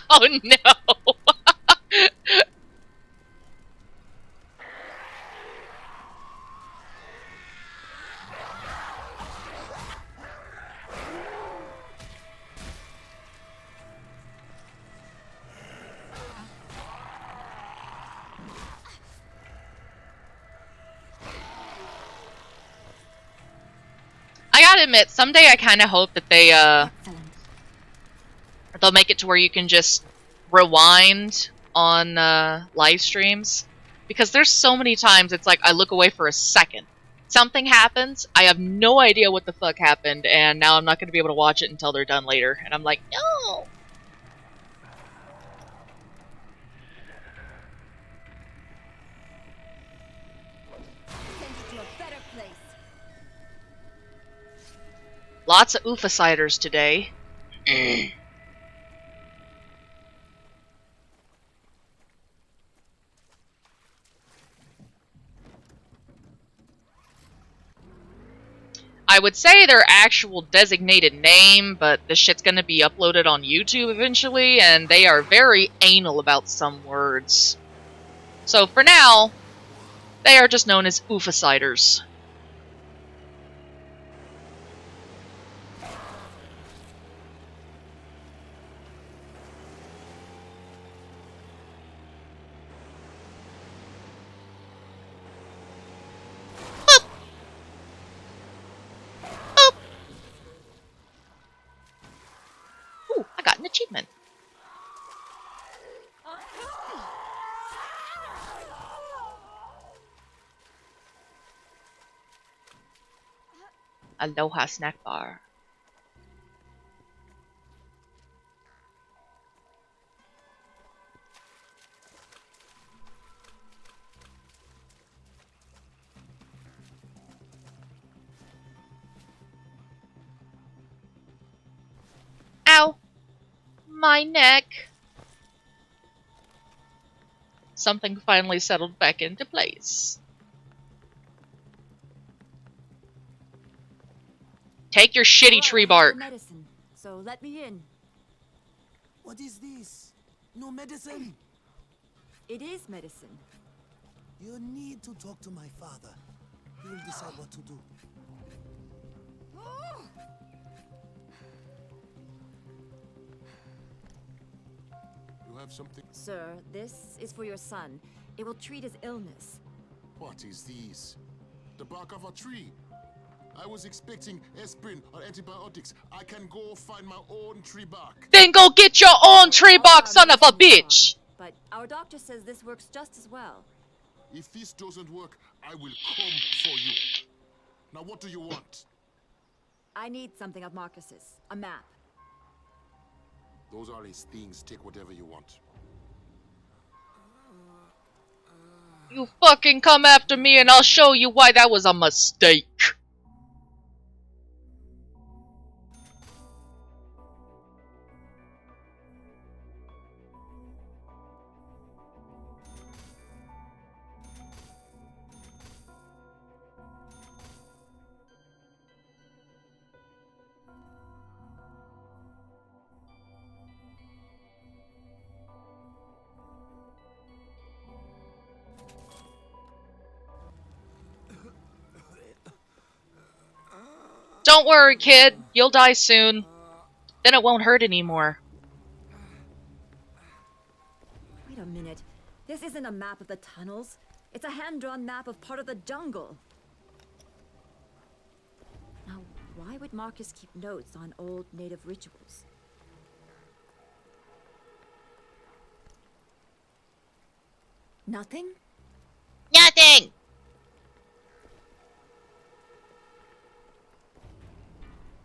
Oh no! gotta admit, someday I kind of hope that they'll make it to where you can just rewind on live streams, because there's so many times it's like I look away for a second, something happens, I have no idea what the fuck happened, and now I'm not going to be able to watch it until they're done later, and I'm like, no. Lots of oofaciders today. I would say their actual designated name, but the shit's gonna be uploaded on YouTube eventually, and they are very anal about some words. So for now, they are just known as oofaciders. Ooh, I got an achievement. Aloha snack bar. Ow! My neck! Something finally settled back into place. Take your shitty tree bark. Medicine, so let me in. What is this? No medicine? It is medicine. You need to talk to my father. He will decide what to do. You have something? Sir, this is for your son. It will treat his illness. What is this? The bark of a tree? I was expecting aspirin or antibiotics. I can go find my own tree bark. Then go get your own tree bark, son of a bitch! But our doctor says this works just as well. If this doesn't work, I will come for you. Now what do you want? I need something of Marcus's. A map. Those are his things. Take whatever you want. You fucking come after me and I'll show you why that was a mistake. Don't worry, kid. You'll die soon. Then it won't hurt anymore. Wait a minute. This isn't a map of the tunnels. It's a hand-drawn map of part of the jungle. Now, why would Marcus keep notes on old native rituals? Nothing? Nothing!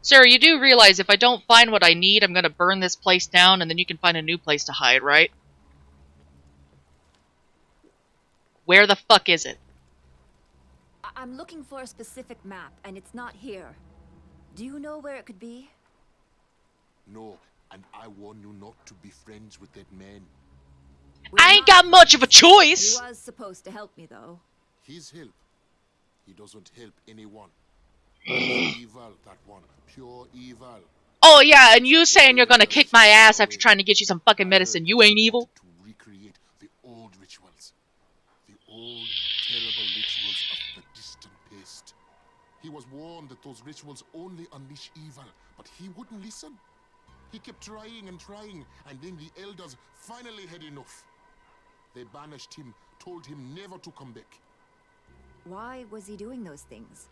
Sir, you do realize if I don't find what I need, I'm gonna burn this place down and then you can find a new place to hide, right? Where the fuck is it? I'm looking for a specific map, and it's not here. Do you know where it could be? No, and I warn you not to be friends with that man. I ain't got much of a choice! He was supposed to help me, though. His help. He doesn't help anyone. He's evil, that one. Pure evil. Oh yeah, and you saying you're gonna kick my ass after trying to get you some fucking medicine. You ain't evil? To recreate the old rituals. The old, terrible rituals of the distant past. He was warned that those rituals only unleash evil, but he wouldn't listen. He kept trying and trying, and then the elders finally had enough. They banished him, told him never to come back. Why was he doing those things?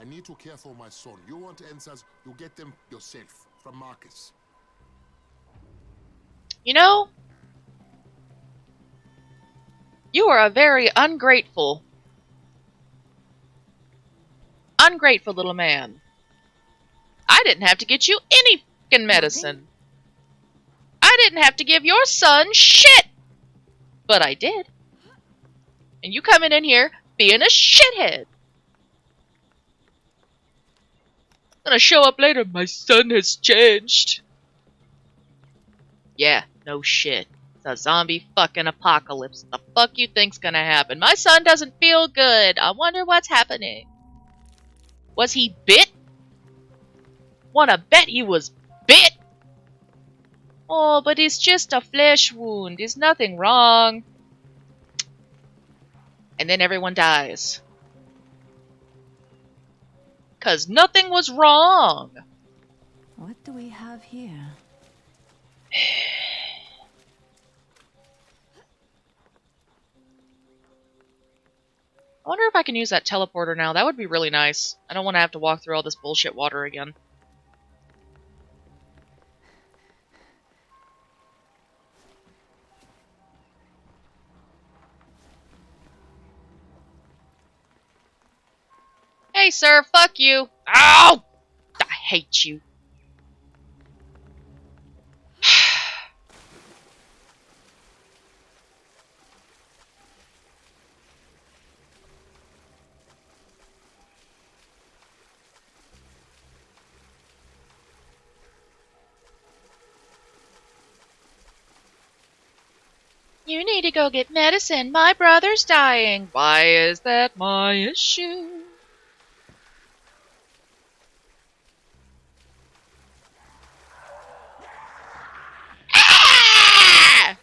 I need to care for my son. You want answers, you get them yourself, from Marcus. You know, you are a very ungrateful little man. I didn't have to get you any fucking medicine. I didn't have to give your son shit. But I did. And you coming in here being a shithead. Gonna show up later. My son has changed. Yeah, no shit. It's a zombie fucking apocalypse. What the fuck you think's gonna happen? My son doesn't feel good. I wonder what's happening. Was he bit? Wanna bet he was bit? Oh, but it's just a flesh wound. There's nothing wrong. And then everyone dies. 'Cause nothing was wrong. What do we have here? I wonder if I can use that teleporter now. That would be really nice. I don't want to have to walk through all this bullshit water again. Hey, sir, fuck you. Ow! I hate you. You need to go get medicine. My brother's dying. Why is that my issue? Ah!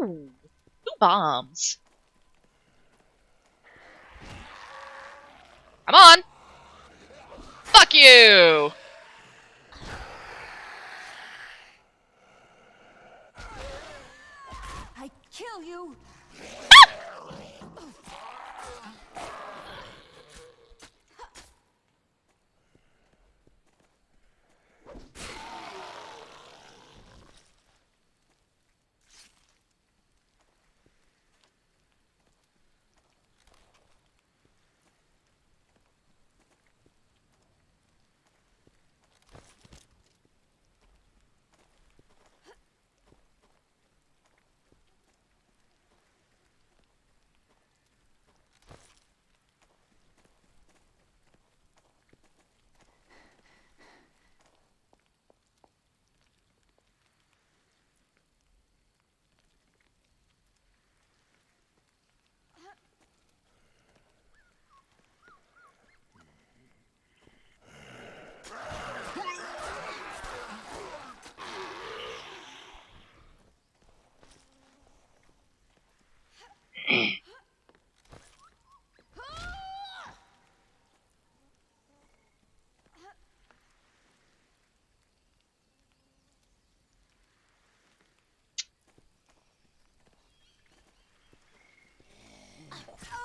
Ooh, 2 bombs. Come on. Fuck you. I kill you.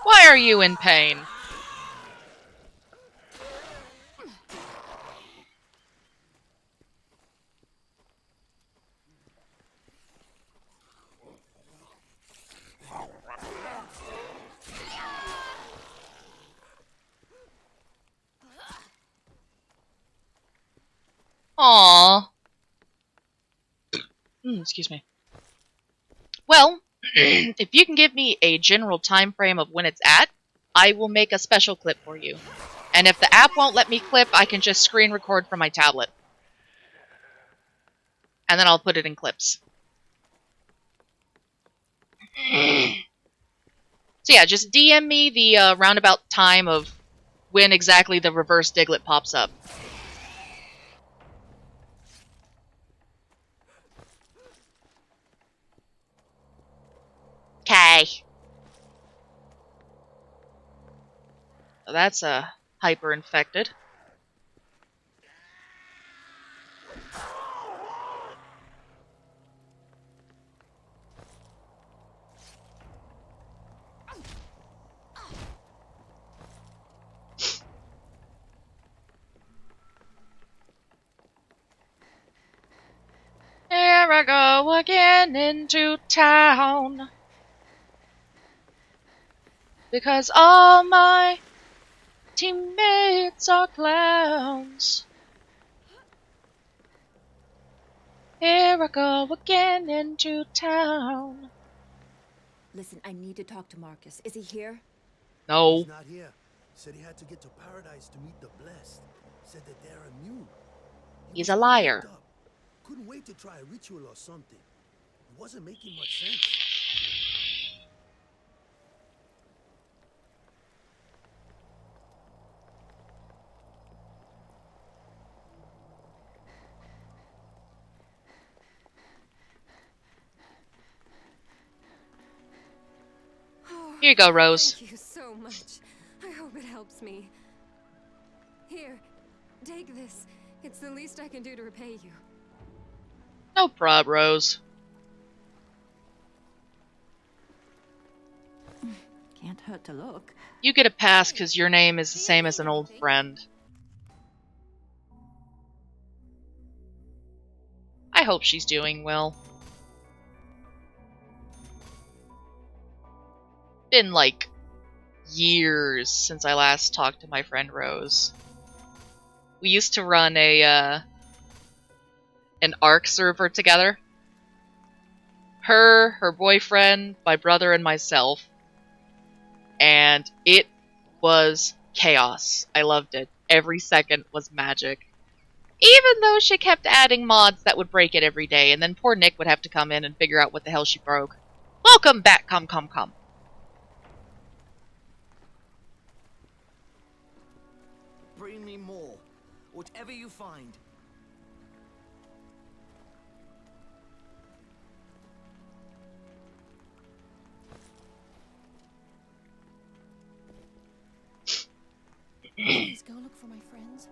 Why are you in pain? Aww. Excuse me. Well, if you can give me a general time frame of when it's at, I will make a special clip for you. And if the app won't let me clip, I can just screen record from my tablet. And then I'll put it in clips. So yeah, just DM me the roundabout time of when exactly the reverse Diglett pops up. Okay. That's hyper-infected. Here I go again into town. Because all my teammates are clowns. Here I go again into town. Listen, I need to talk to Marcus. Is he here? No. He's not here. Said he had to get to paradise to meet the blessed. Said that they're immune. He He's was a all liar. worked up. Couldn't wait to try a ritual or something. It wasn't making much sense. Here you go, Rose. Thank you so much. I hope it helps me. Here, take this. It's the least I can do to repay you. No prob, Rose. Can't hurt to look. You get a pass because your name is the same as an old friend. I hope she's doing well. Been like years since I last talked to my friend Rose. We used to run an ARC server together. Her boyfriend, my brother, and myself. And it was chaos. I loved it. Every second was magic. Even though she kept adding mods that would break it every day, and then poor Nick would have to come in and figure out what the hell she broke. Welcome back, come. Bring me more. Whatever you find. Please go look for my friends.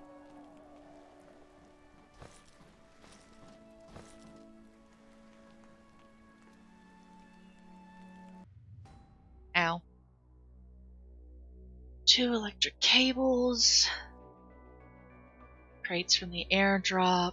Ow. 2 electric cables. Crates from the airdrop.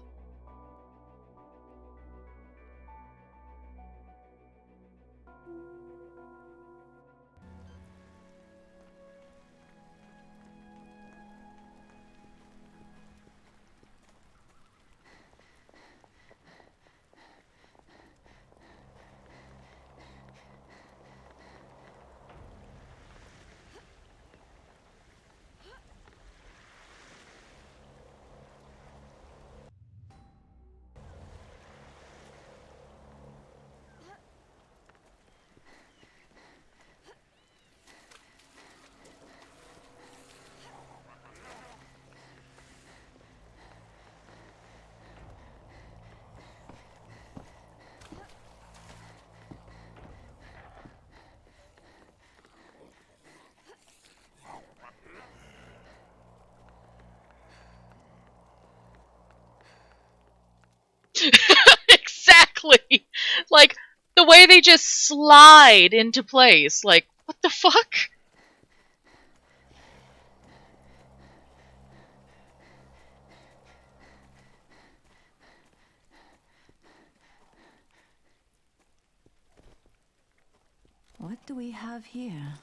Exactly! Like, the way they just slide into place. Like, what the fuck? What do we have here?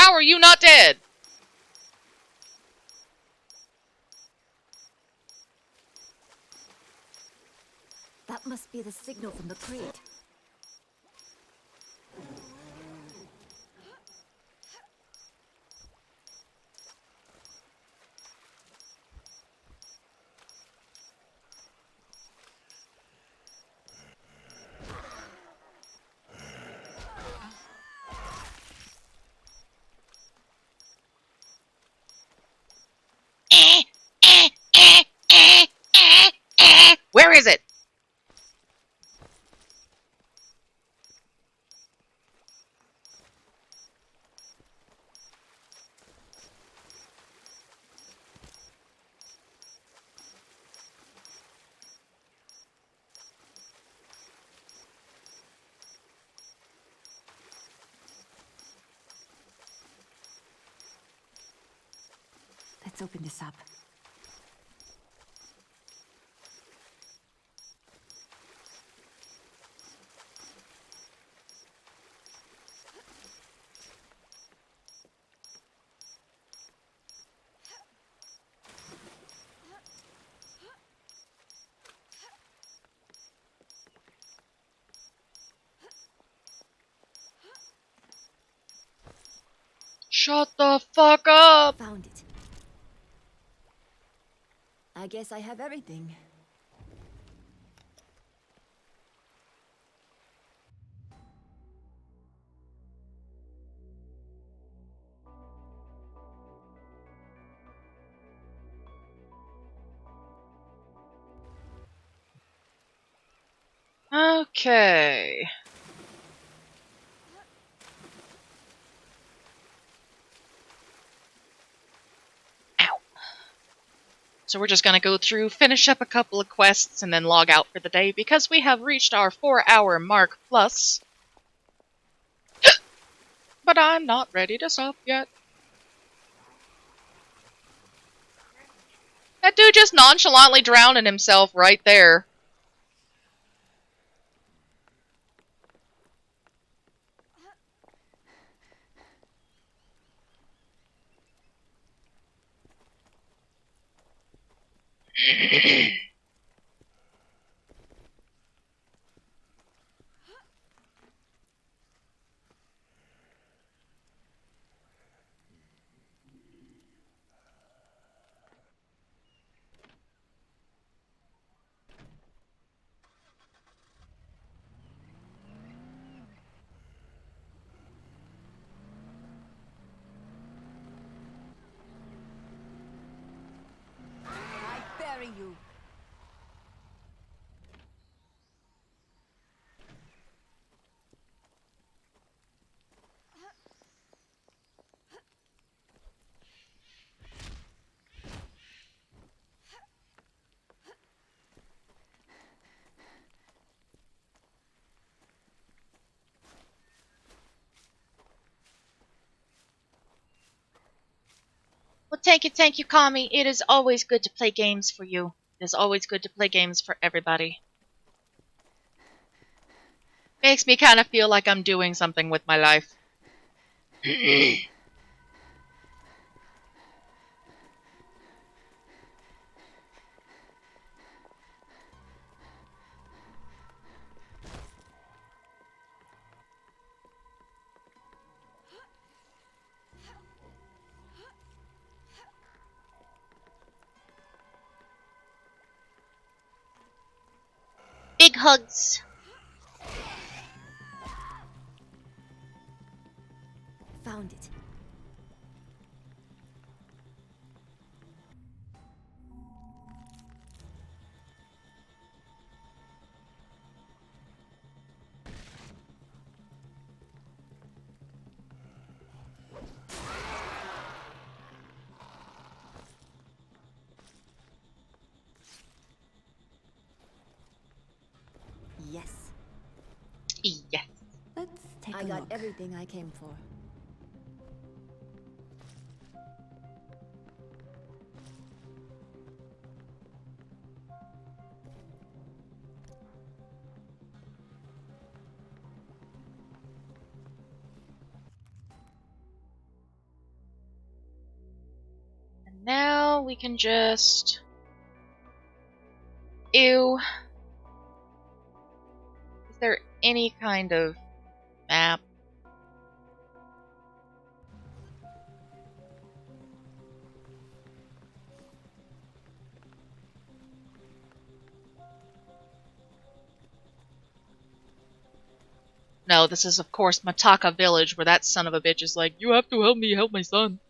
How are you not dead? That must be the signal from the crate. Where is it? Let's open this up. Shut the fuck up! Found it. I guess I have everything. Okay. Ow. So we're just gonna go through, finish up a couple of quests, and then log out for the day because we have reached our 4-hour mark plus. But I'm not ready to stop yet. That dude just nonchalantly drowned in himself right there. I bury you. Well, thank you, Kami. It is always good to play games for you. It is always good to play games for everybody. Makes me kind of feel like I'm doing something with my life. Big hugs. Found it. Yes. Yes. Let's take a look. I got everything I came for. now we can just... Ew. Is there any kind of map? No, this is of course Mataka Village, where that son of a bitch is like, you have to help me help my son.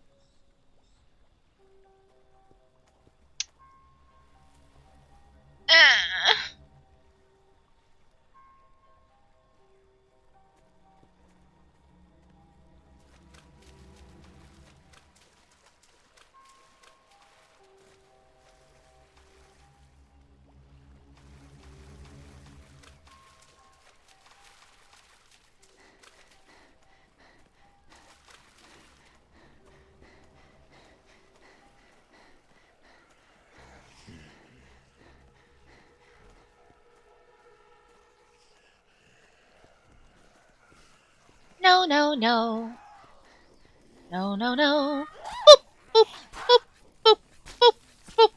No, no, no. No, no, no. Boop, boop, boop, boop, boop, boop.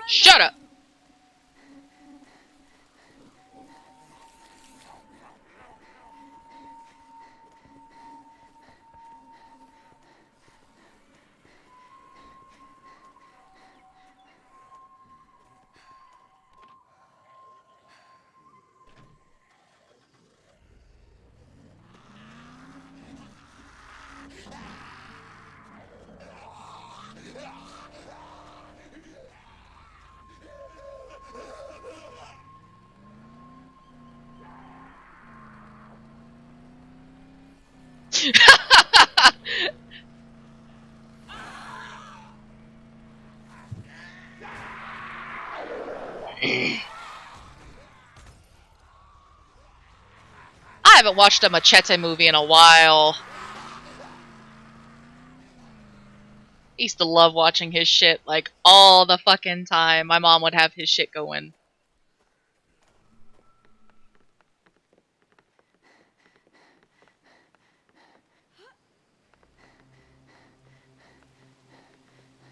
Shut up! I haven't watched a Machete movie in a while. I used to love watching his shit, like, all the fucking time. My mom would have his shit going.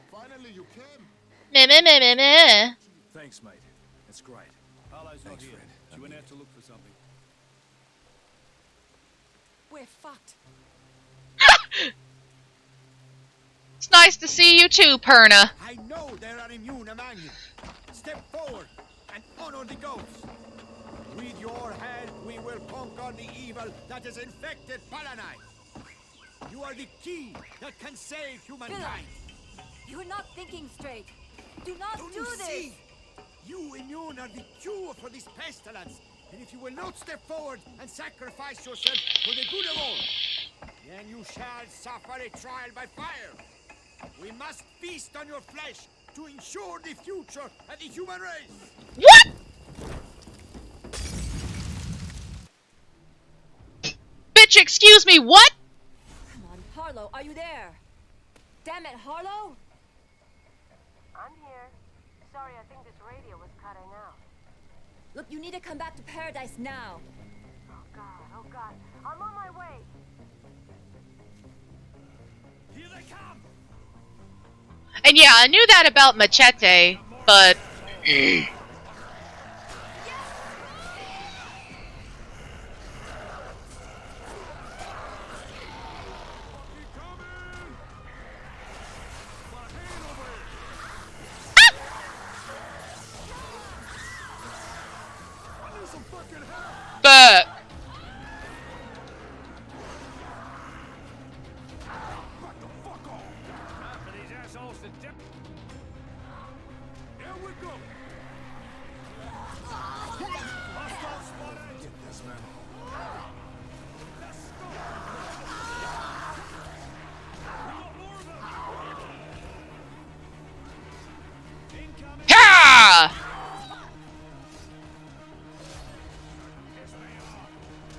Finally, you came. Meh, meh, meh, meh, meh. Thanks, mate. That's great. Harlow's not here. She went out to look for something. We're fucked. It's nice to see you too, Perna. I know there are immune among you. Step forward and honor the ghosts. With your help, we will conquer the evil that has infected Palanite. You are the key that can save humankind. You're not thinking straight. Do not Don't do you this. see? You immune are the cure for this pestilence. And if you will not step forward and sacrifice yourself for the good of all, then you shall suffer a trial by fire. We must feast on your flesh to ensure the future of the human race. What? Bitch, excuse me, what? Come on, Harlow, are you there? Damn it, Harlow! I'm here. Sorry, I think this radio was cutting out. Look, you need to come back to Paradise now. Oh God, I'm on my way. Here they come! And yeah, I knew that about Machete, but... Fuck. Here we go! Get this, man.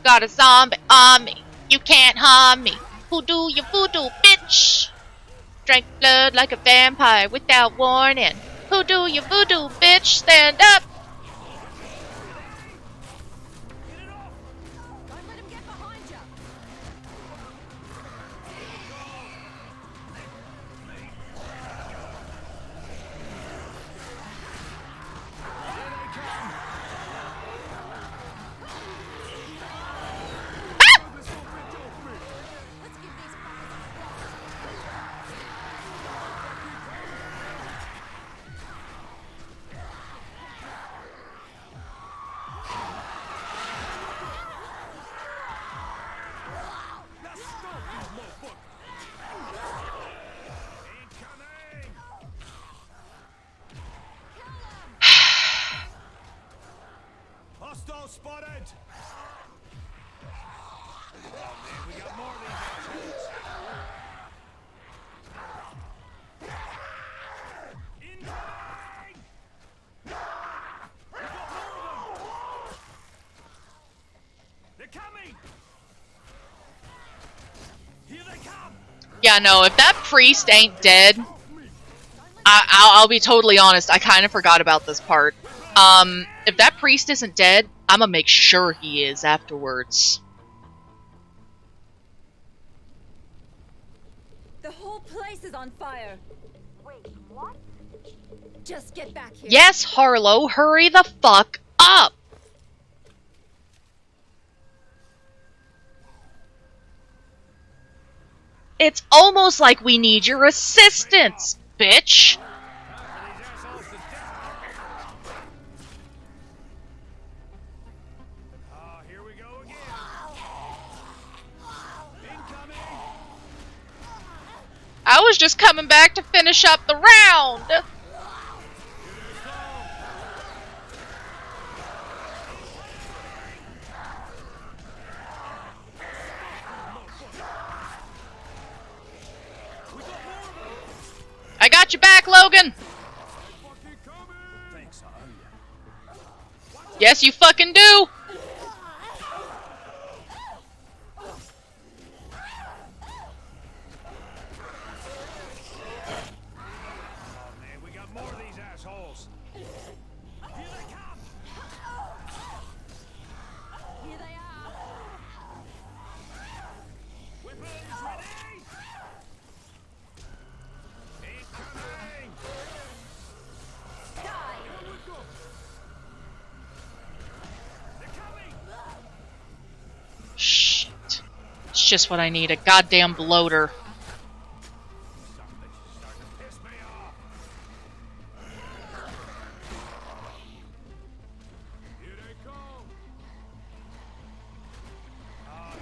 got a zombie on me. You can't harm me. Voodoo, you voodoo, bitch. Drank blood like a vampire without warning. Voodoo, you voodoo, bitch. Stand up. Hostile spotted! Oh man, we got more of these assholes. Incoming! We got more of them! They're coming! Here they come! Yeah, no, if that priest ain't dead, I'll be totally honest, I kind of forgot about this part. If that priest isn't dead, I'm gonna make sure he is afterwards. The whole place is on fire. Wait, what? Just get back here. Yes, Harlow, hurry the fuck up! It's almost like we need your assistance, bitch! Here we go again. Incoming! I was just coming back to finish up the round! I got you back, Logan! Thanks, I owe you. Yes, you fucking do! Oh man, we got more of these assholes. Here they come! Here they are. Weapons ready! Incoming! They're coming! Shit. It's just what I need, a goddamn bloater. Something's starting to piss me off. Here they come.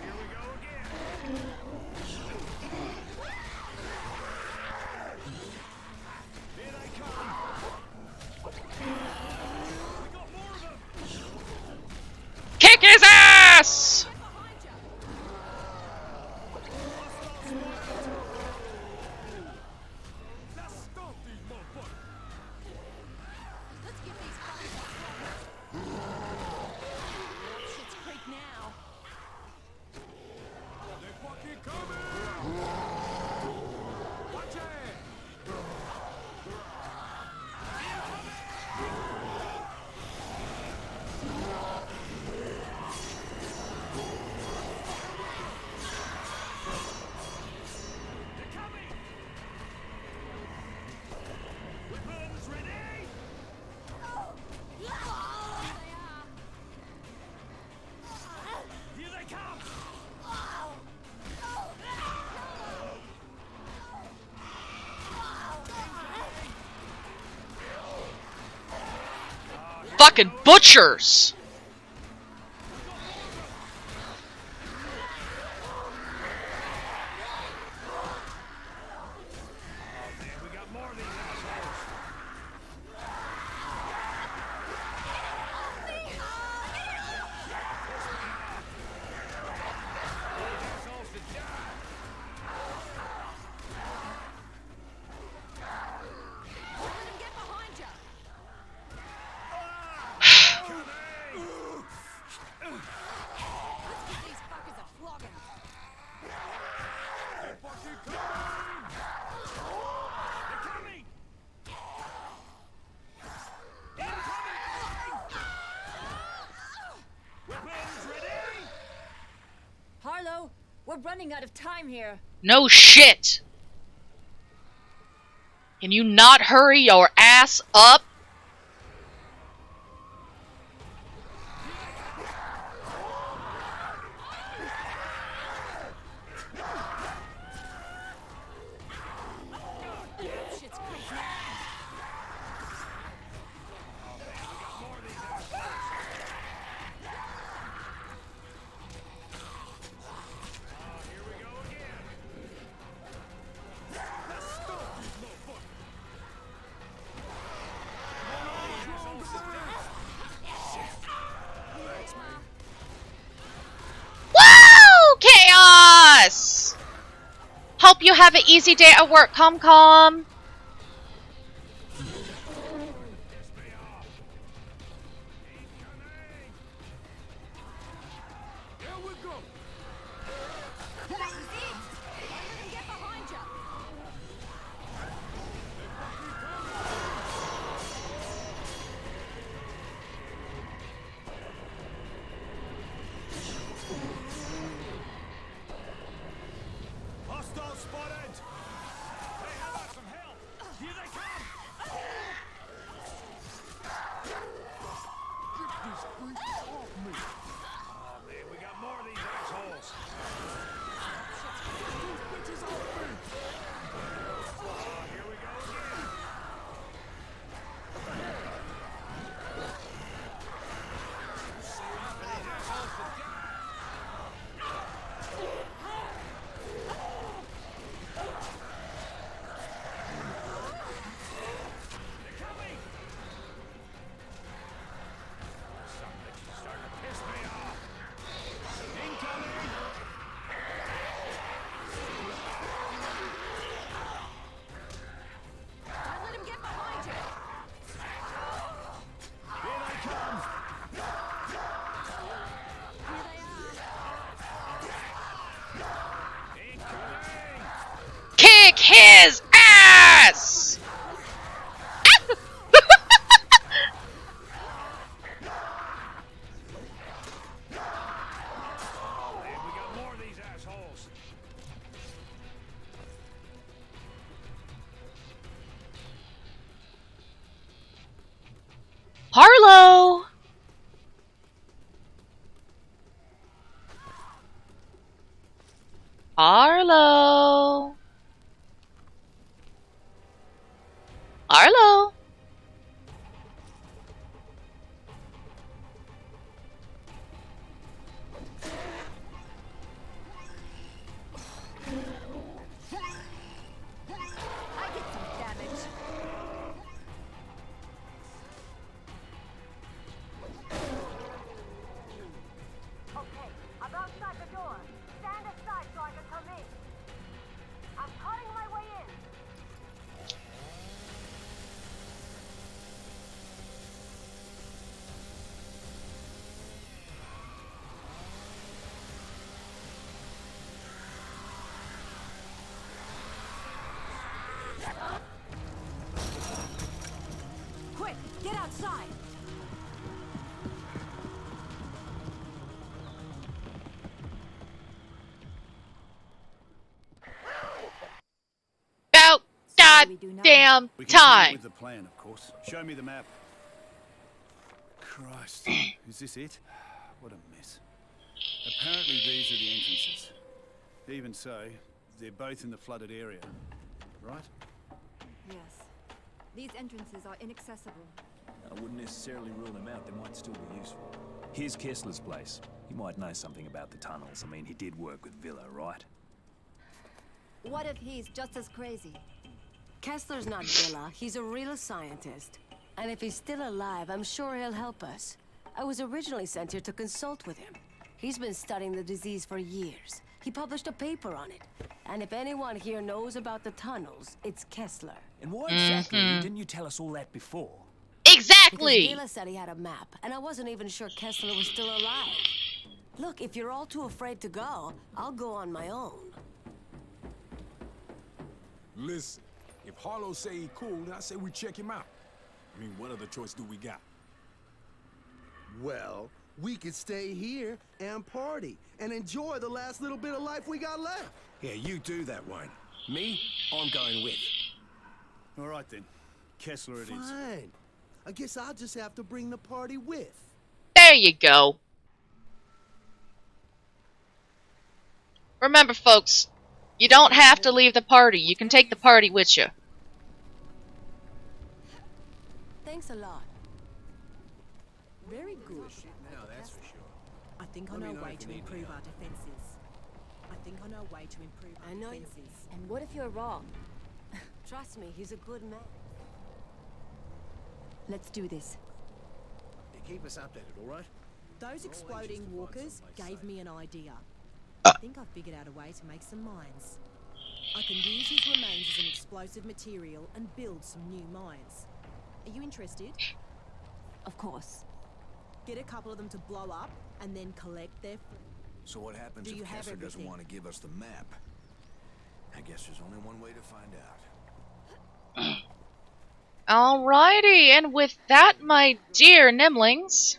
Here we go again. Here they come. We got more of them. Kick his ass! Let's stop these motherfuckers. Let's get these shit's creep now. They're fucking coming. Watch it. They're coming. Weapons ready. Here they come. Fucking butchers! Oh man, we got more of these assholes. Assholes to die. Let him get behind you. Coming. We're running out of time here. No shit! Can you not hurry your ass up? Woo! Chaos! Hope you have an easy day at work, ComCom. Hostile spotted! Hey, how about some help? Here they come! Get these freaks off me! Oh man, we got more of these assholes. These bitches off me! Oh, here we go again. Don't let him get behind you! Here they come! Kick his ass! Oh man, we got more of these assholes. Harlow! Harlow! Harlow! I did some damage. Okay, I'm outside the door. Stand aside so I can come in. I'm cutting my way in. Quick, get outside! About goddamn We continue time! with the plan, of course. Show me the map. Christ, is this it? What a mess. Apparently these are the entrances. Even so, they're both in the flooded area, right? Yes. These entrances are inaccessible. I wouldn't necessarily rule them out. They might still be useful. Here's Kessler's place. He might know something about the tunnels. I mean, he did work with Villa, right? What if he's just as crazy? Kessler's not Villa. He's a real scientist. And if he's still alive, I'm sure he'll help us. I was originally sent here to consult with him. He's been studying the disease for years. He published a paper on it. And if anyone here knows about the tunnels, it's Kessler. And why exactly didn't you tell us all that before? Exactly! Because Villa said he had a map, and I wasn't even sure Kessler was still alive. Look, if you're all too afraid to go, I'll go on my own. Listen, if Harlow say he cool, then I say we check him out. I mean, what other choice do we got? Well, we could stay here and party and enjoy the last little bit of life we got left. Yeah, you do that, Wayne. Me, I'm going with. All right, then. Kessler it is. Fine. I guess I'll just have to bring the party with. There you go. Remember, folks, you don't have to leave the party. You can take the party with you. Thanks a lot. Very good. Now that's for sure. I think I know a way to improve our defenses. I think I know a way to improve our defenses. And what if you're wrong? Trust me, he's a good man. Let's do this. Yeah, keep us updated, all right? Those exploding walkers gave me an idea. Uh. I think I've figured out a way to make some mines. I can use his remains as an explosive material and build some new mines. Are you interested? Of course. Get a couple of them to blow up and then collect their... So what happens Do you if have Kessler doesn't everything? want to give us the map? I guess there's only one way to find out. Alrighty, and with that, my dear Nimlings,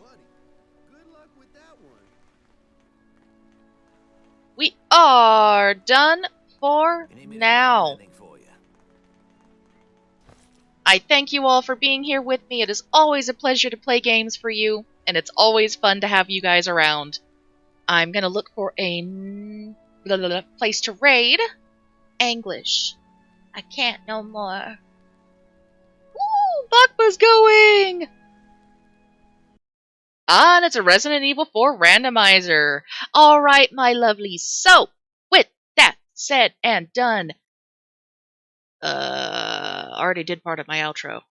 we are done for now. I thank you all for being here with me. It is always a pleasure to play games for you, and it's always fun to have you guys around. I'm gonna look for a place to raid. English. I can't no more. Woo! Bakba's going! And it's a Resident Evil 4 randomizer. Alright, my lovelies. So, with that said and done, already did part of my outro.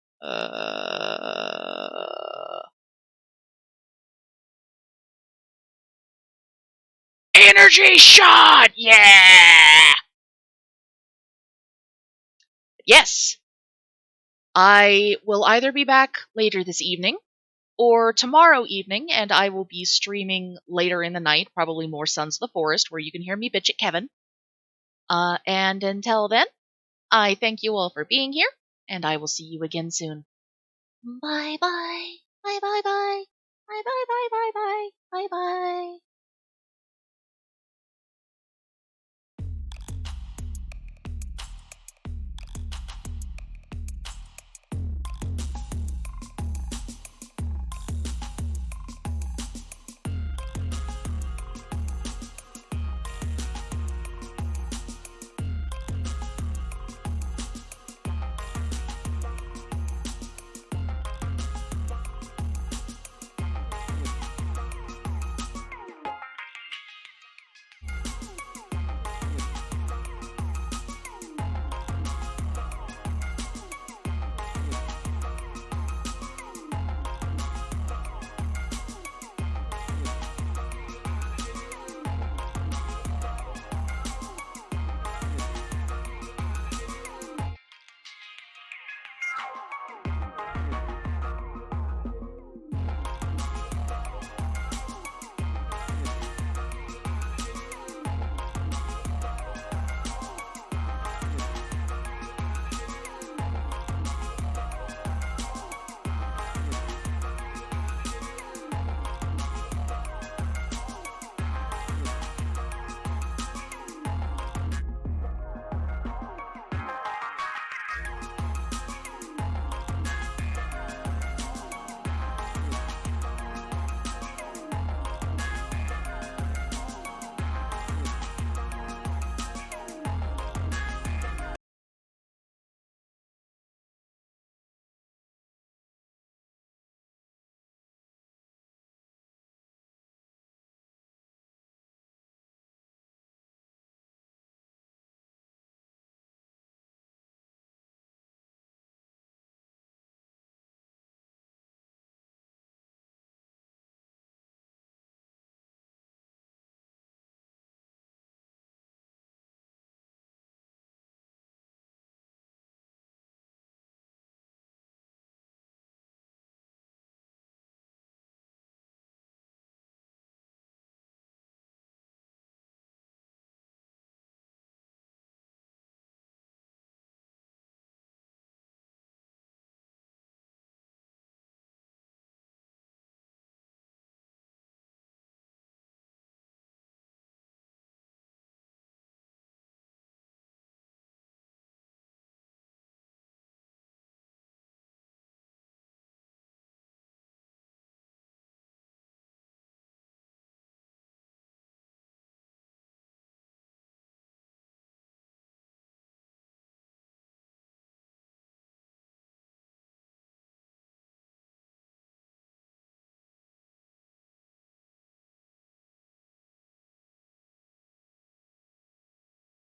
Energy shot! Yeah! Yes. I will either be back later this evening or tomorrow evening, and I will be streaming later in the night, probably more Sons of the Forest, where you can hear me bitch at Kevin. And until then, I thank you all for being here, and I will see you again soon. Bye bye. Bye bye bye. Bye bye bye bye bye. Bye bye.